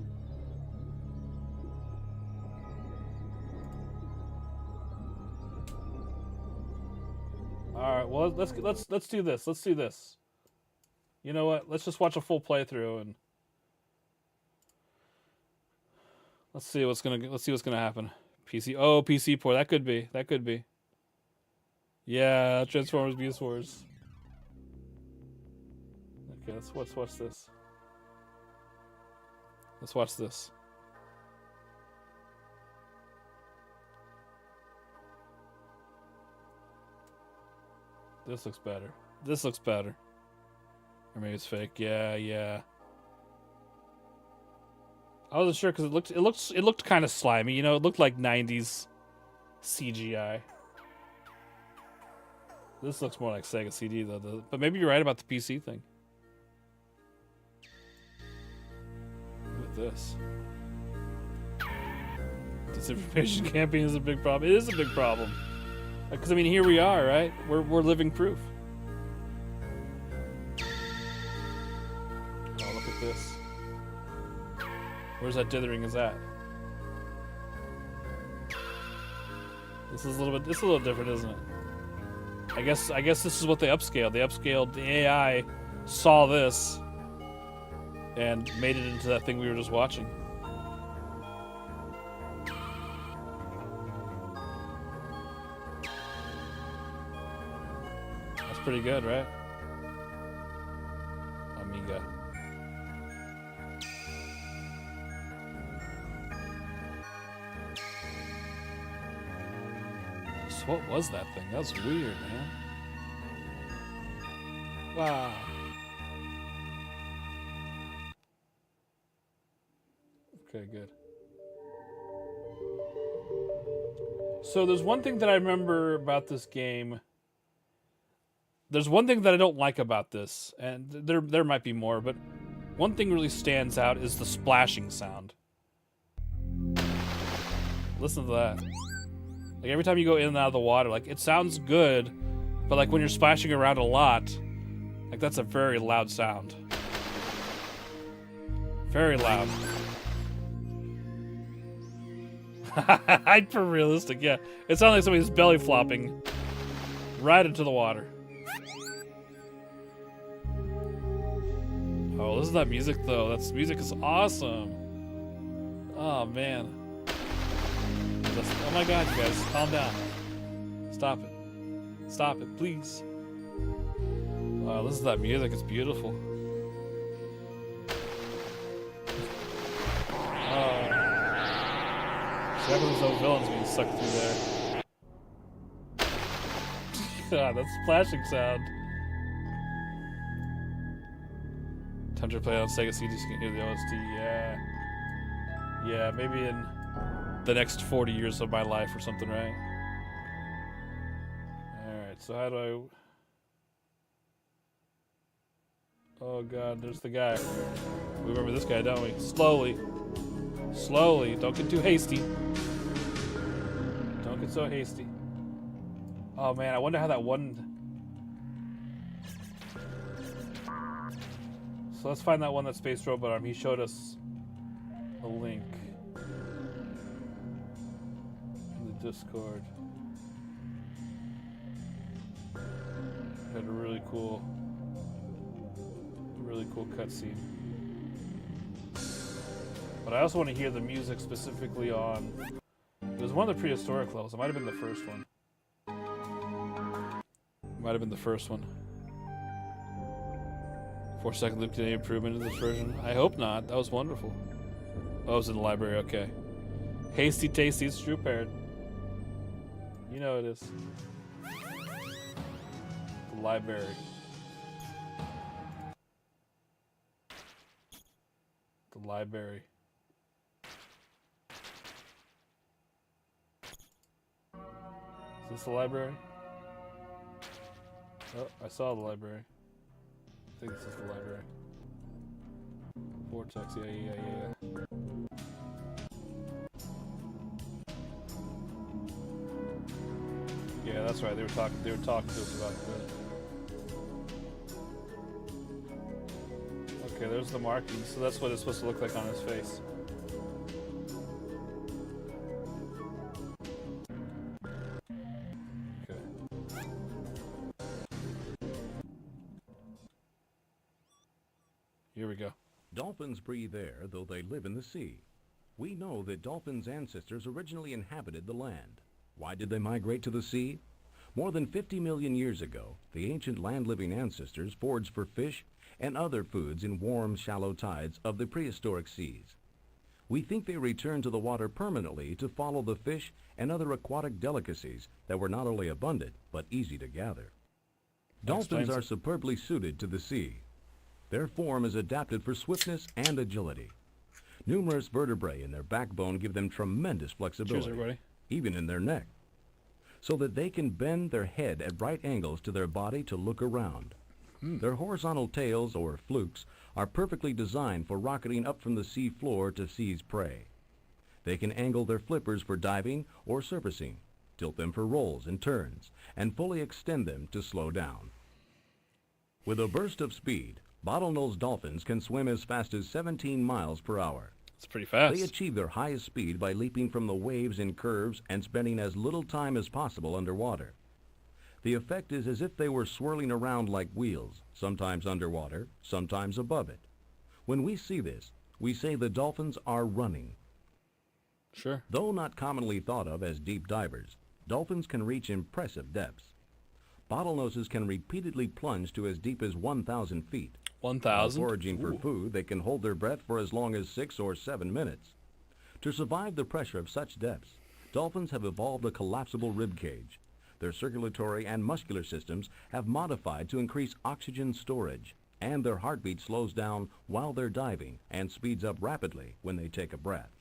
All right, well let's do this. Let's do this. You know what? Let's just watch a full playthrough and let's see what's gonna happen. PC port. That could be. That could be. Yeah, Transformers Beast Wars. Okay, let's watch this. Let's watch this. This looks better. This looks better. Or maybe it's fake. Yeah, yeah. I wasn't sure because it looked kind of slimy. You know, it looked like 90s CGI. This looks more like Sega CD though. But maybe you're right about the PC thing. Look at this. Disinformation campaign is a big problem. It is a big problem. Because I mean, here we are, right? We're living proof. Oh, look at this. Where's that dithering is at? This is a little different, isn't it? I guess this is what they upscaled. They upscaled the AI, saw this, and made it into that thing we were just watching. That's pretty good, right? Amiga. So what was that thing? That was weird, man. Wow. Okay, good. So there's one thing that I remember about this game. There's one thing that I don't like about this, and there might be more, but one thing really stands out is the splashing sound. Listen to that. Like every time you go in and out of the water, like it sounds good, but like when you're splashing around a lot, like that's a very loud sound. Very loud. Hyper realistic, yeah. It sounds like somebody's belly flopping right into the water. Oh, listen to that music though. That music is awesome. Oh man. Oh my god, you guys, calm down. Stop it. Stop it, please. Oh, listen to that music, it's beautiful. Check those old villains being sucked through there. God, that splashing sound. Time to play on Sega CD so you can hear the OST, yeah. Yeah, maybe in the next 40 years of my life or something, right? Alright, so how do I... Oh god, there's the guy. We remember this guy, don't we? Slowly. Slowly, don't get too hasty. Don't get so hasty. Oh man, I wonder how that one... So let's find that one, that Space Robot Arm. He showed us a link in the Discord. Had a really cool cutscene. But I also want to hear the music specifically on... It was one of the prehistoric levels. It might have been the first one. Might have been the first one. 4-second loop, any improvement in this version? I hope not. That was wonderful. Oh, it was in the library. Okay. Hasty tasty, it's Drew Parrot. You know it is. The library. The library. Is this the library? Oh, I saw the library. I think this is the library. Vortex, yeah. Yeah, that's right. They were talking to us about that. Okay, there's the marking. So that's what it's supposed to look like on his face. Okay. Here we go. Dolphins breathe air, though they live in the sea. We know that dolphins' ancestors originally inhabited the land. Why did they migrate to the sea? More than 50 million years ago, the ancient land-living ancestors foraged for fish and other foods in warm, shallow tides of the prehistoric seas. We think they returned to the water permanently to follow the fish and other aquatic delicacies that were not only abundant, but easy to gather. Dolphins are superbly suited to the sea. Their form is adapted for swiftness and agility. Numerous vertebrae in their backbone give them tremendous flexibility, Cheers, everybody. even in their neck, so that they can bend their head at right angles to their body to look around. Their horizontal tails, or flukes, are perfectly designed for rocketing up from the sea floor to seize prey. They can angle their flippers for diving or surfacing, tilt them for rolls and turns, and fully extend them to slow down. With a burst of speed, bottlenose dolphins can swim as fast as 17 miles per hour. It's pretty fast. They achieve their highest speed by leaping from the waves in curves and spending as little time as possible underwater. The effect is as if they were swirling around like wheels, sometimes underwater, sometimes above it. When we see this, we say the dolphins are running. Sure. Though not commonly thought of as deep divers, dolphins can reach impressive depths. Bottlenoses can repeatedly plunge to as deep as 1,000 feet. 1,000? While foraging for food, they can hold their breath for as long as 6 or 7 minutes. To survive the pressure of such depths, dolphins have evolved a collapsible rib cage. Their circulatory and muscular systems have modified to increase oxygen storage, and their heartbeat slows down while they're diving and speeds up rapidly when they take a breath.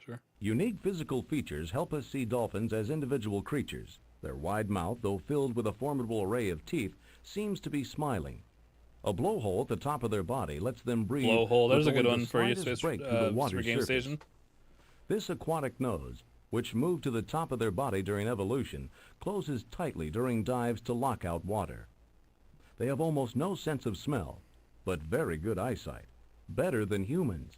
Sure. Unique physical features help us see dolphins as individual creatures. Their wide mouth, though filled with a formidable array of teeth, seems to be smiling. A blowhole at the top of their body lets them breathe. Blowhole. There's a with good only one the for you, slightest Space break through the water's Game surface. Station. This aquatic nose, which moved to the top of their body during evolution, closes tightly during dives to lock out water. They have almost no sense of smell, but very good eyesight, better than humans.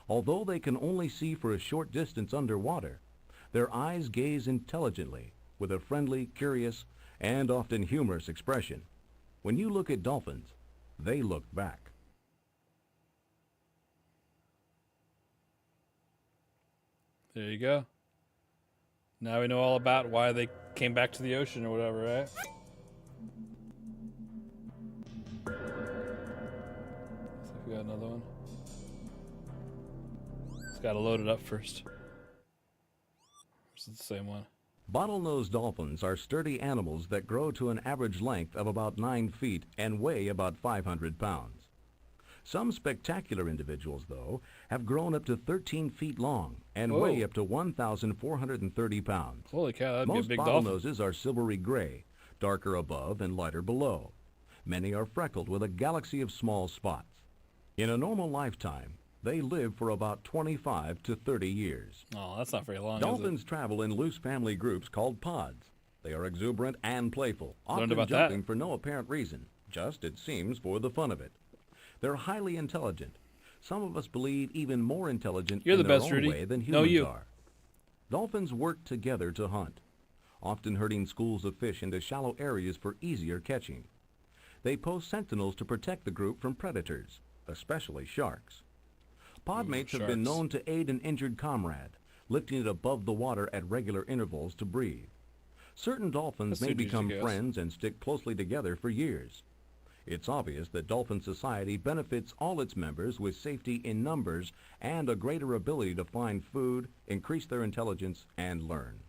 Although they can only see for a short distance underwater, their eyes gaze intelligently with a friendly, curious, and often humorous expression. When you look at dolphins, they look back. There you go. Now we know all about why they came back to the ocean or whatever, right? Looks like we got another one. Just gotta load it up first. Is it the same one? Bottlenose dolphins are sturdy animals that grow to an average length of about 9 feet and weigh about 500 pounds. Some spectacular individuals, though, have grown up to 13 feet long and Whoa. weigh up to 1,430 pounds. Holy cow, that'd Most be a big dolphin. bottlenoses are silvery gray, darker above and lighter below. Many are freckled with a galaxy of small spots. In a normal lifetime, they live for about 25 to 30 years. Oh, that's not very long, Dolphins travel in loose family groups called pods. They are exuberant and playful, Learned often about that. jumping for no apparent reason, just, it seems, for the fun of it. They're highly intelligent. Some of us believe even more intelligent You're in the their best, own Rudy. way than No, humans you. are. Dolphins work together to hunt, often herding schools of fish into shallow areas for easier catching. They post sentinels to protect the group from predators, especially sharks. Podmates have been sharks. known to aid an injured comrade, lifting it above the water at regular intervals to breathe. Certain dolphins That's may usually become goes. friends and stick closely together for years. It's obvious that dolphin society benefits all its members with safety in numbers and a greater ability to find food, increase their intelligence, and learn.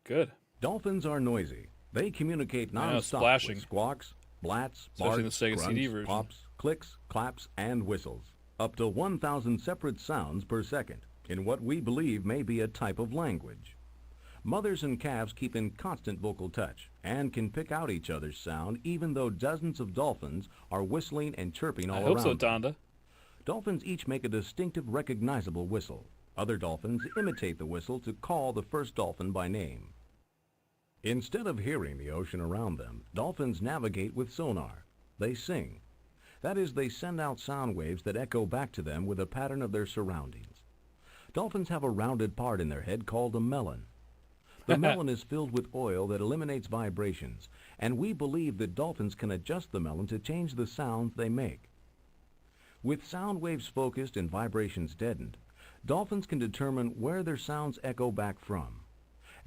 Good. Dolphins are noisy. They communicate I know, non-stop splashing. with squawks, blats, Especially in the barks, Sega CD grunts, version. pops, clicks, claps, and whistles. Up to 1,000 separate sounds per second, in what we believe may be a type of language. Mothers and calves keep in constant vocal touch and can pick out each other's sound even though dozens of dolphins are whistling and chirping all I hope around so, them. Donda. Dolphins each make a distinctive, recognizable whistle. Other dolphins imitate the whistle to call the first dolphin by name. Instead of hearing the ocean around them, dolphins navigate with sonar. They sing. That is, they send out sound waves that echo back to them with a pattern of their surroundings. Dolphins have a rounded part in their head called a melon. The melon is filled with oil that eliminates vibrations, and we believe that dolphins can adjust the melon to change the sounds they make. With sound waves focused and vibrations deadened, dolphins can determine where their sounds echo back from.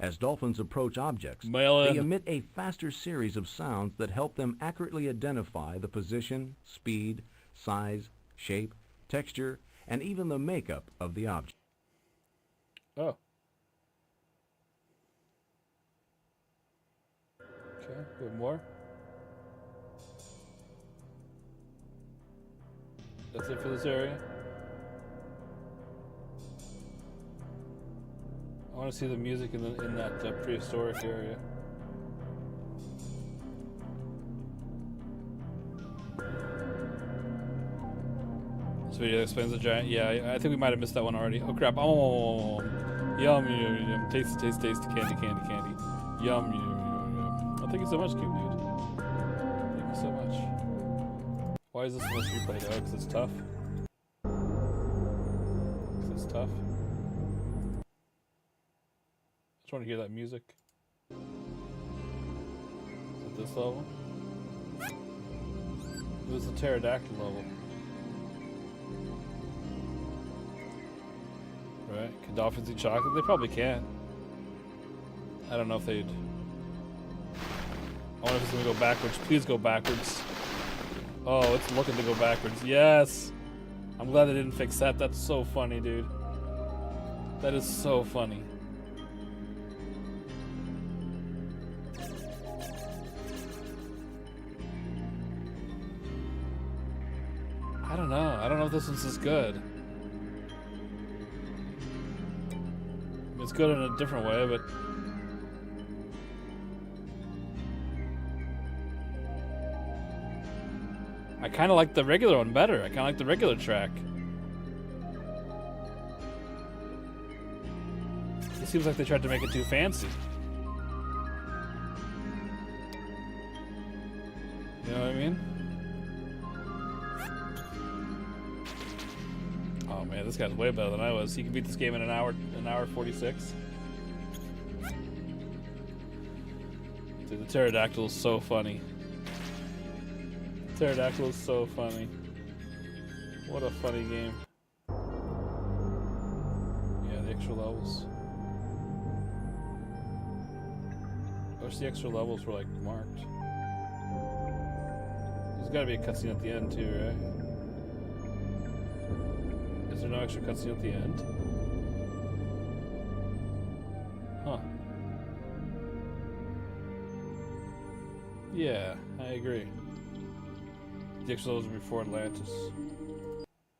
As dolphins approach objects, Melon. they emit a faster series of sounds that help them accurately identify the position, speed, size, shape, texture, and even the makeup of the object. Oh. Okay, a bit more. That's it for this area. I want to see the music in that prehistoric area. This video explains the giant. Yeah, I think we might have missed that one already. Oh crap! Oh, yum, yum, yum. Taste, taste, taste. Candy, candy, candy. Yum, yum, yum, yum. Oh, thank you so much, cute dude. Thank you so much. Why is this supposed to be played? Oh, because it's tough. Because it's tough. Just want to hear that music. Is it this level? It was the pterodactyl level. Right? Can dolphins eat chocolate? They probably can. I don't know if they'd. I wonder if it's gonna go backwards. Please go backwards. Oh, it's looking to go backwards. Yes! I'm glad they didn't fix that. That's so funny, dude. That is so funny. I don't know if this one's as good. It's good in a different way, but I kind of like the regular one better. I kind of like the regular track. It seems like they tried to make it too fancy. You know what I mean? Oh man, this guy's way better than I was. He can beat this game in an hour 46. Dude, the pterodactyl is so funny. Pterodactyl is so funny. What a funny game. Yeah, the extra levels. I wish the extra levels were like marked. There's gotta be a cutscene at the end too, right? Is there no extra cutscene at the end? Huh. Yeah, I agree. The extra levels are before Atlantis.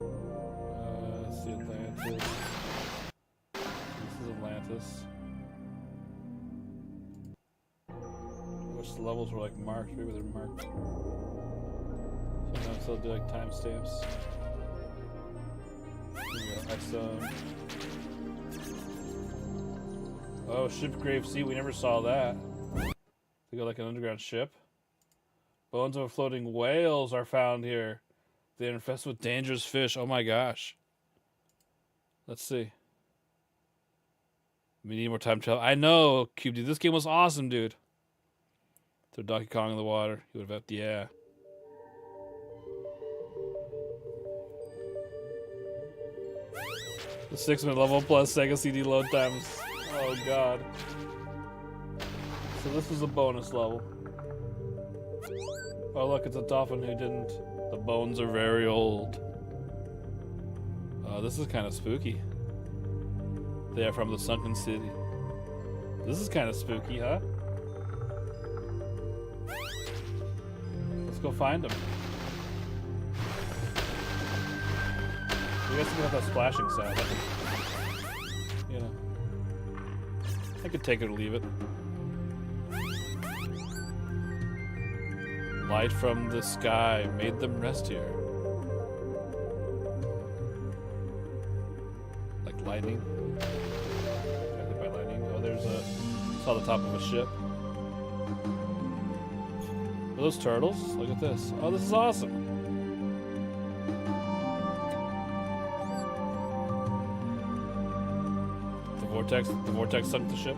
Let's see Atlantis. This is Atlantis. I wish the levels were like marked. Maybe they're marked. Sometimes they'll do like timestamps. Oh, ship grave sea. We never saw that. They go like an underground ship. Bones of floating whales are found here. They're infested with dangerous fish. Oh my gosh. Let's see. We need more time travel. I know, Cube. Dude, this game was awesome, dude. Throw Donkey Kong in the water. He would have, yeah. The 6-minute level plus Sega CD load times. Oh god. So this was a bonus level. Oh look, it's a dolphin who didn't. The bones are very old. This is kind of spooky. They are from the sunken city. This is kind of spooky, huh? Let's go find them. You guys can have that splashing sound. You know, I could take it or leave it. Light from the sky made them rest here. Like lightning. Affected by lightning. Oh, there's a. Saw the top of a ship. Are those turtles? Look at this. Oh, this is awesome. The vortex sunk the ship.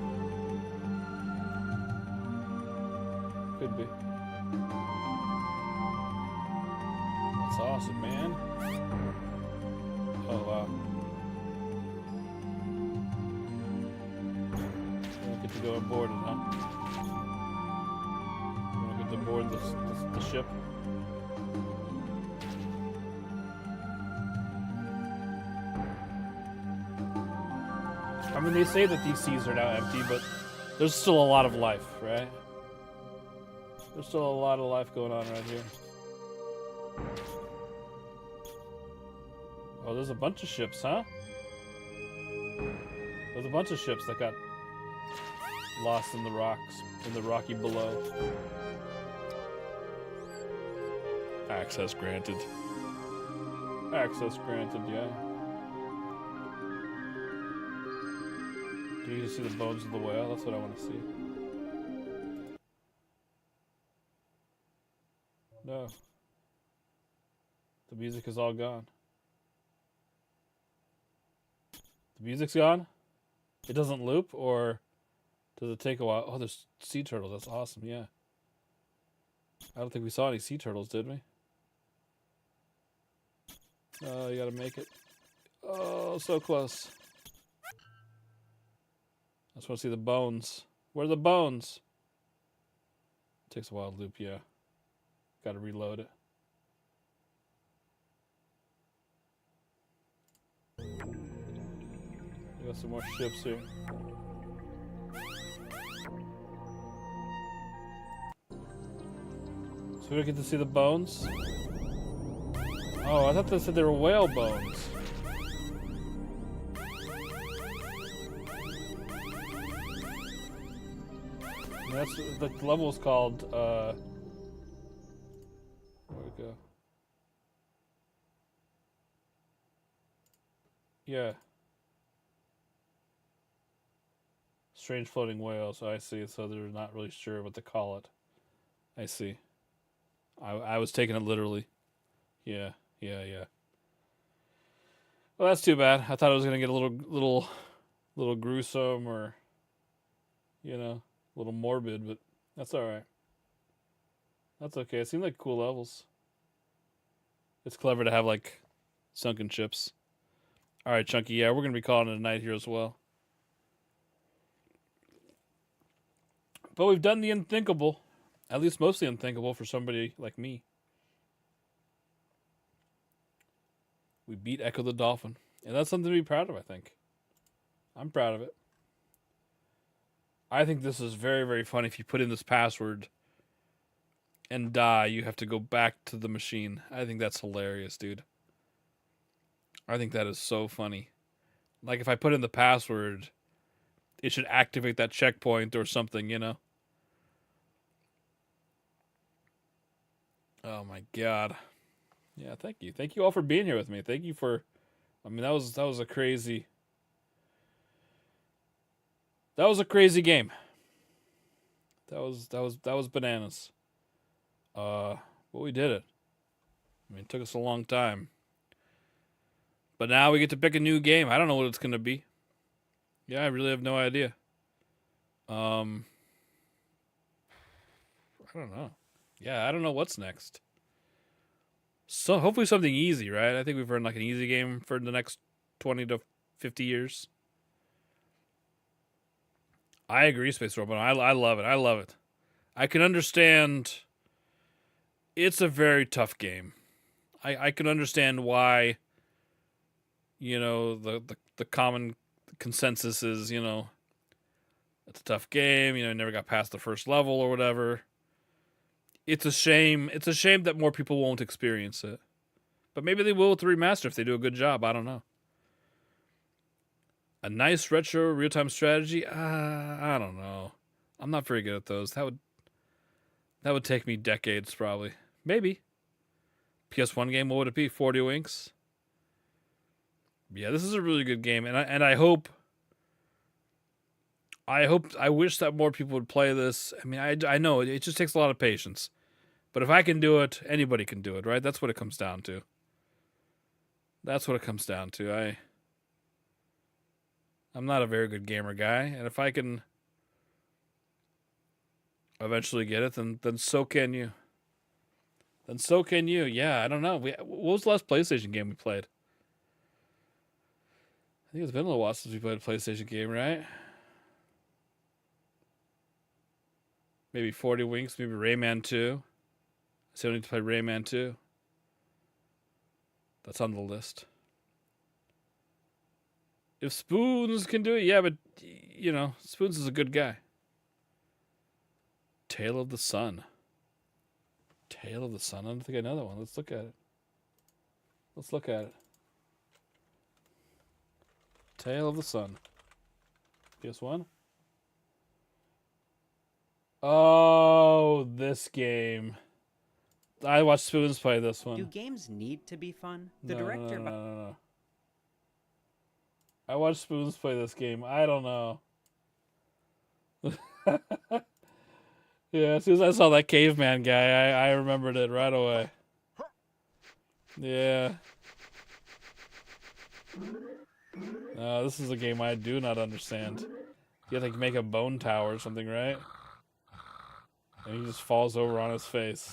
Could be. That's awesome, man. Oh wow. You don't get to go on board it, huh? You don't get to board the ship. I mean, they say that these seas are now empty, but there's still a lot of life, right? There's still a lot of life going on right here. Oh, there's a bunch of ships, huh? There's a bunch of ships that got lost in the rocks, in the rocky below. Access granted. Access granted, yeah. Do you see the bones of the whale? That's what I want to see. No. The music is all gone. The music's gone? It doesn't loop, or does it take a while? Oh, there's sea turtles. That's awesome, yeah. I don't think we saw any sea turtles, did we? Oh, you gotta make it. Oh, so close. I just want to see the bones. Where are the bones? It takes a while to loop, yeah. Gotta reload it. We got some more ships here. So we don't get to see the bones? Oh, Oh, I thought they said they were whale bones. That's the level is called. Where'd it go? Yeah. Strange floating whales. I see. So they're not really sure what to call it. I see. I was taking it literally. Yeah. Well, that's too bad. I thought it was gonna get a little gruesome or, a little morbid, but that's all right. That's okay. It seemed like cool levels. It's clever to have like sunken ships. All right, Chunky. Yeah, we're gonna be calling it a night here as well. But we've done the unthinkable, at least mostly unthinkable for somebody like me. We beat Ecco the Dolphin, and that's something to be proud of. I think. I'm proud of it. I think this is very, very funny. If you put in this password and die, you have to go back to the machine. I think that's hilarious, dude. I think that is so funny. Like, if I put in the password, it should activate that checkpoint or something, Oh, my God. Yeah, thank you. Thank you all for being here with me. Thank you for... that was a crazy... That was a crazy game. That was bananas. But we did it. It took us a long time. But now we get to pick a new game. I don't know what it's gonna be. Yeah, I really have no idea. I don't know. Yeah, I don't know what's next. So hopefully something easy, right? I think we've earned like an easy game for the next 20 to 50 years. I agree, Space Robot. I love it. I love it. I can understand. It's a very tough game. I can understand why. The common consensus is it's a tough game. Never got past the first level or whatever. It's a shame. It's a shame that more people won't experience it, but maybe they will with the remaster if they do a good job. I don't know. A nice retro real-time strategy? I don't know. I'm not very good at those. That would take me decades, probably. Maybe. PS1 game, what would it be? 40 Winks? Yeah, this is a really good game, and I wish that more people would play this. I know it just takes a lot of patience, but if I can do it, anybody can do it, right? That's what it comes down to. I'm not a very good gamer guy, and if I can eventually get it, then so can you. Yeah, I don't know. What was the last PlayStation game we played? I think it's been a little while since we played a PlayStation game, right? Maybe 40 Winks, maybe Rayman 2. I still need to play Rayman 2. That's on the list. If Spoons can do it, yeah, but, Spoons is a good guy. Tale of the Sun. I don't think I know that one. Let's look at it. Tale of the Sun. PS1? Oh, this game. I watched Spoons play this one. Do games need to be fun? The No, director... No. I watched Spoons play this game. I don't know. Yeah, as soon as I saw that caveman guy, I remembered it right away. Yeah. This is a game I do not understand. You have to make a bone tower or something, right? And he just falls over on his face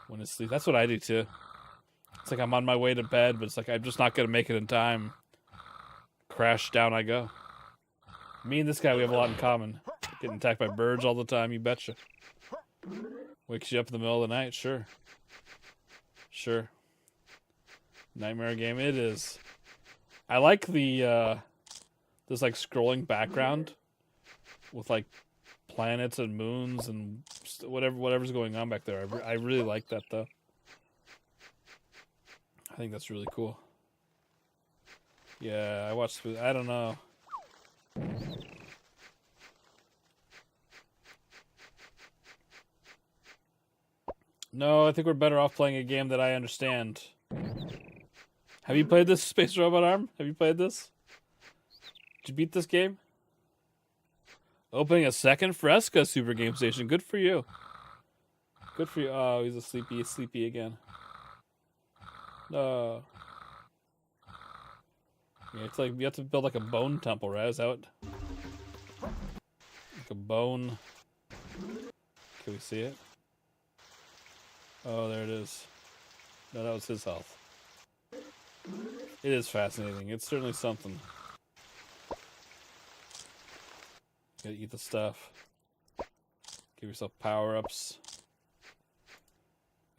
when he's asleep. That's what I do too. It's like I'm on my way to bed, but it's like I'm just not going to make it in time. Crash down I go. Me and this guy, we have a lot in common. Getting attacked by birds all the time, you betcha. Wakes you up in the middle of the night, sure. Nightmare game, it is. I like the, this like scrolling background with like planets and moons and whatever's going on back there. I really like that though. I think that's really cool. Yeah, I watched. I don't know. No, I think we're better off playing a game that I understand. Have you played this, Space Robot Arm? Have you played this? Did you beat this game? Opening a second Fresca Super Game Station. Good for you. Good for you. Oh, he's sleepy. He's sleepy again. No. Yeah, it's like you have to build like a bone temple, right? Is that what? Like a bone. Can we see it? Oh, there it is. No, that was his health. It is fascinating. It's certainly something. Gotta eat the stuff. Give yourself power-ups.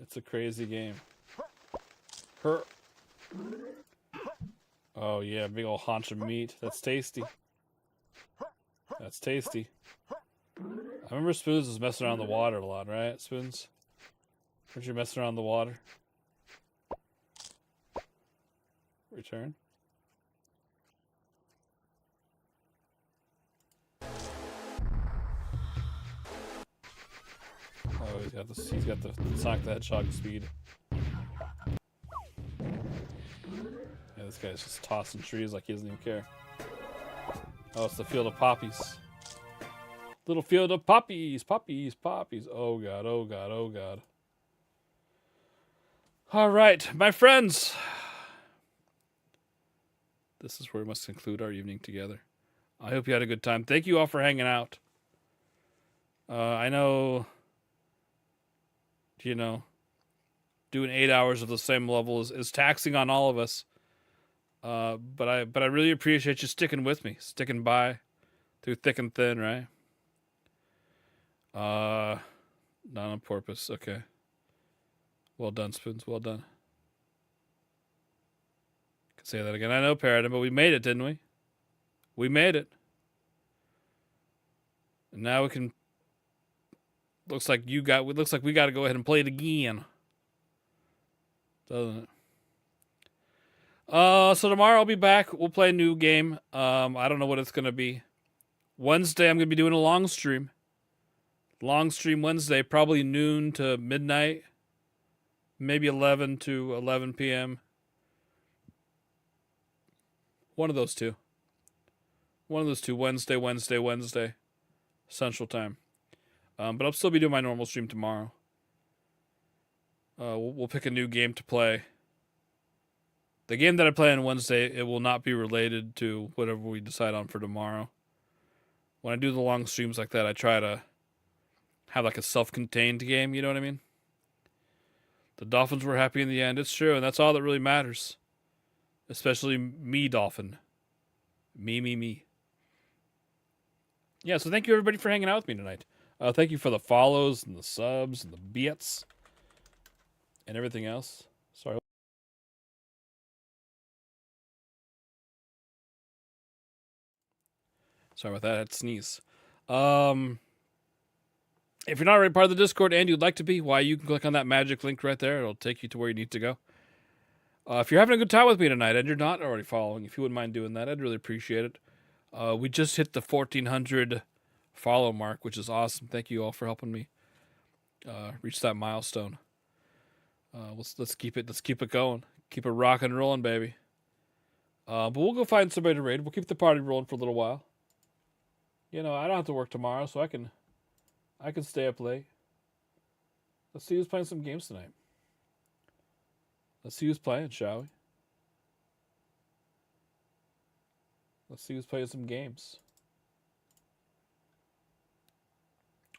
It's a crazy game. Oh yeah, big old haunch of meat. That's tasty. That's tasty. I remember Spoons was messing around the water a lot, right? Spoons? Weren't you messing around the water? Return. Oh, he's got the Sonic the Hedgehog speed. Yeah, this guy's just tossing trees like he doesn't even care. Oh, it's the field of poppies. Little field of poppies, poppies, poppies. Oh god, oh god, oh god. All right, my friends. This is where we must conclude our evening together. I hope you had a good time. Thank you all for hanging out. I know, you know, doing 8 hours of the same level is taxing on all of us. But I really appreciate you sticking with me, sticking by through thick and thin, right? Not on purpose. Okay. Well done, Spoons. Well done. Could say that again. I know, Paradigm, but we made it, didn't we? We made it. And now we can. Looks like we got to go ahead and play it again. Doesn't it? So tomorrow I'll be back. We'll play a new game. I don't know what it's gonna be. Wednesday I'm gonna be doing a long stream. Long stream Wednesday, probably noon to midnight. Maybe 11 to 11 p.m. One of those two. Wednesday. Central Time. But I'll still be doing my normal stream tomorrow. We'll pick a new game to play. The game that I play on Wednesday, it will not be related to whatever we decide on for tomorrow. When I do the long streams like that, I try to have like a self-contained game, you know what I mean? The Dolphins were happy in the end. It's true, and that's all that really matters. Especially me, Dolphin. Me. Yeah, so thank you everybody for hanging out with me tonight. Thank you for the follows and the subs and the bits and everything else. Sorry. Sorry about that. I had to sneeze. If you're not already part of the Discord and you'd like to be, why, you can click on that magic link right there. It'll take you to where you need to go. If you're having a good time with me tonight and you're not already following, if you wouldn't mind doing that, I'd really appreciate it. We just hit the 1,400 follow mark, which is awesome. Thank you all for helping me reach that milestone. Let's keep it going. Keep it rock and rolling, baby. But we'll go find somebody to raid. We'll keep the party rolling for a little while. You know, I don't have to work tomorrow, so I can stay up late. Let's see who's playing some games tonight. Let's see who's playing, shall we? Let's see who's playing some games.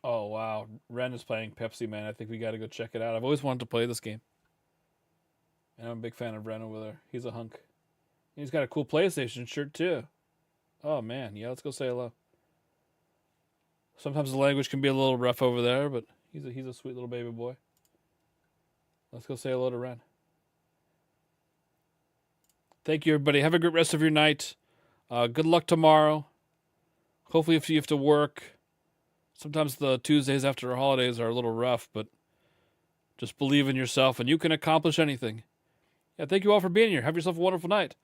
Oh, wow. Ren is playing Pepsi Man. I think we got to go check it out. I've always wanted to play this game. And I'm a big fan of Ren over there. He's a hunk. And he's got a cool PlayStation shirt, too. Oh, man. Yeah, let's go say hello. Sometimes the language can be a little rough over there, but he's a sweet little baby boy. Let's go say hello to Ren. Thank you, everybody. Have a great rest of your night. Good luck tomorrow. Hopefully, if you have to work, sometimes the Tuesdays after our holidays are a little rough, but just believe in yourself and you can accomplish anything. Yeah, thank you all for being here. Have yourself a wonderful night.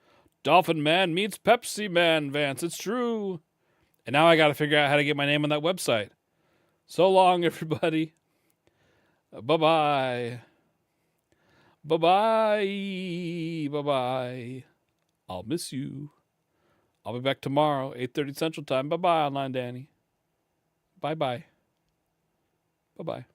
Dolphin Man meets Pepsi Man, Vance. It's true. And now I got to figure out how to get my name on that website. So long, everybody. Bye-bye. Bye-bye. Bye-bye. I'll miss you. I'll be back tomorrow, 8:30 Central Time. Bye-bye, Online Danny. Bye-bye. Bye-bye.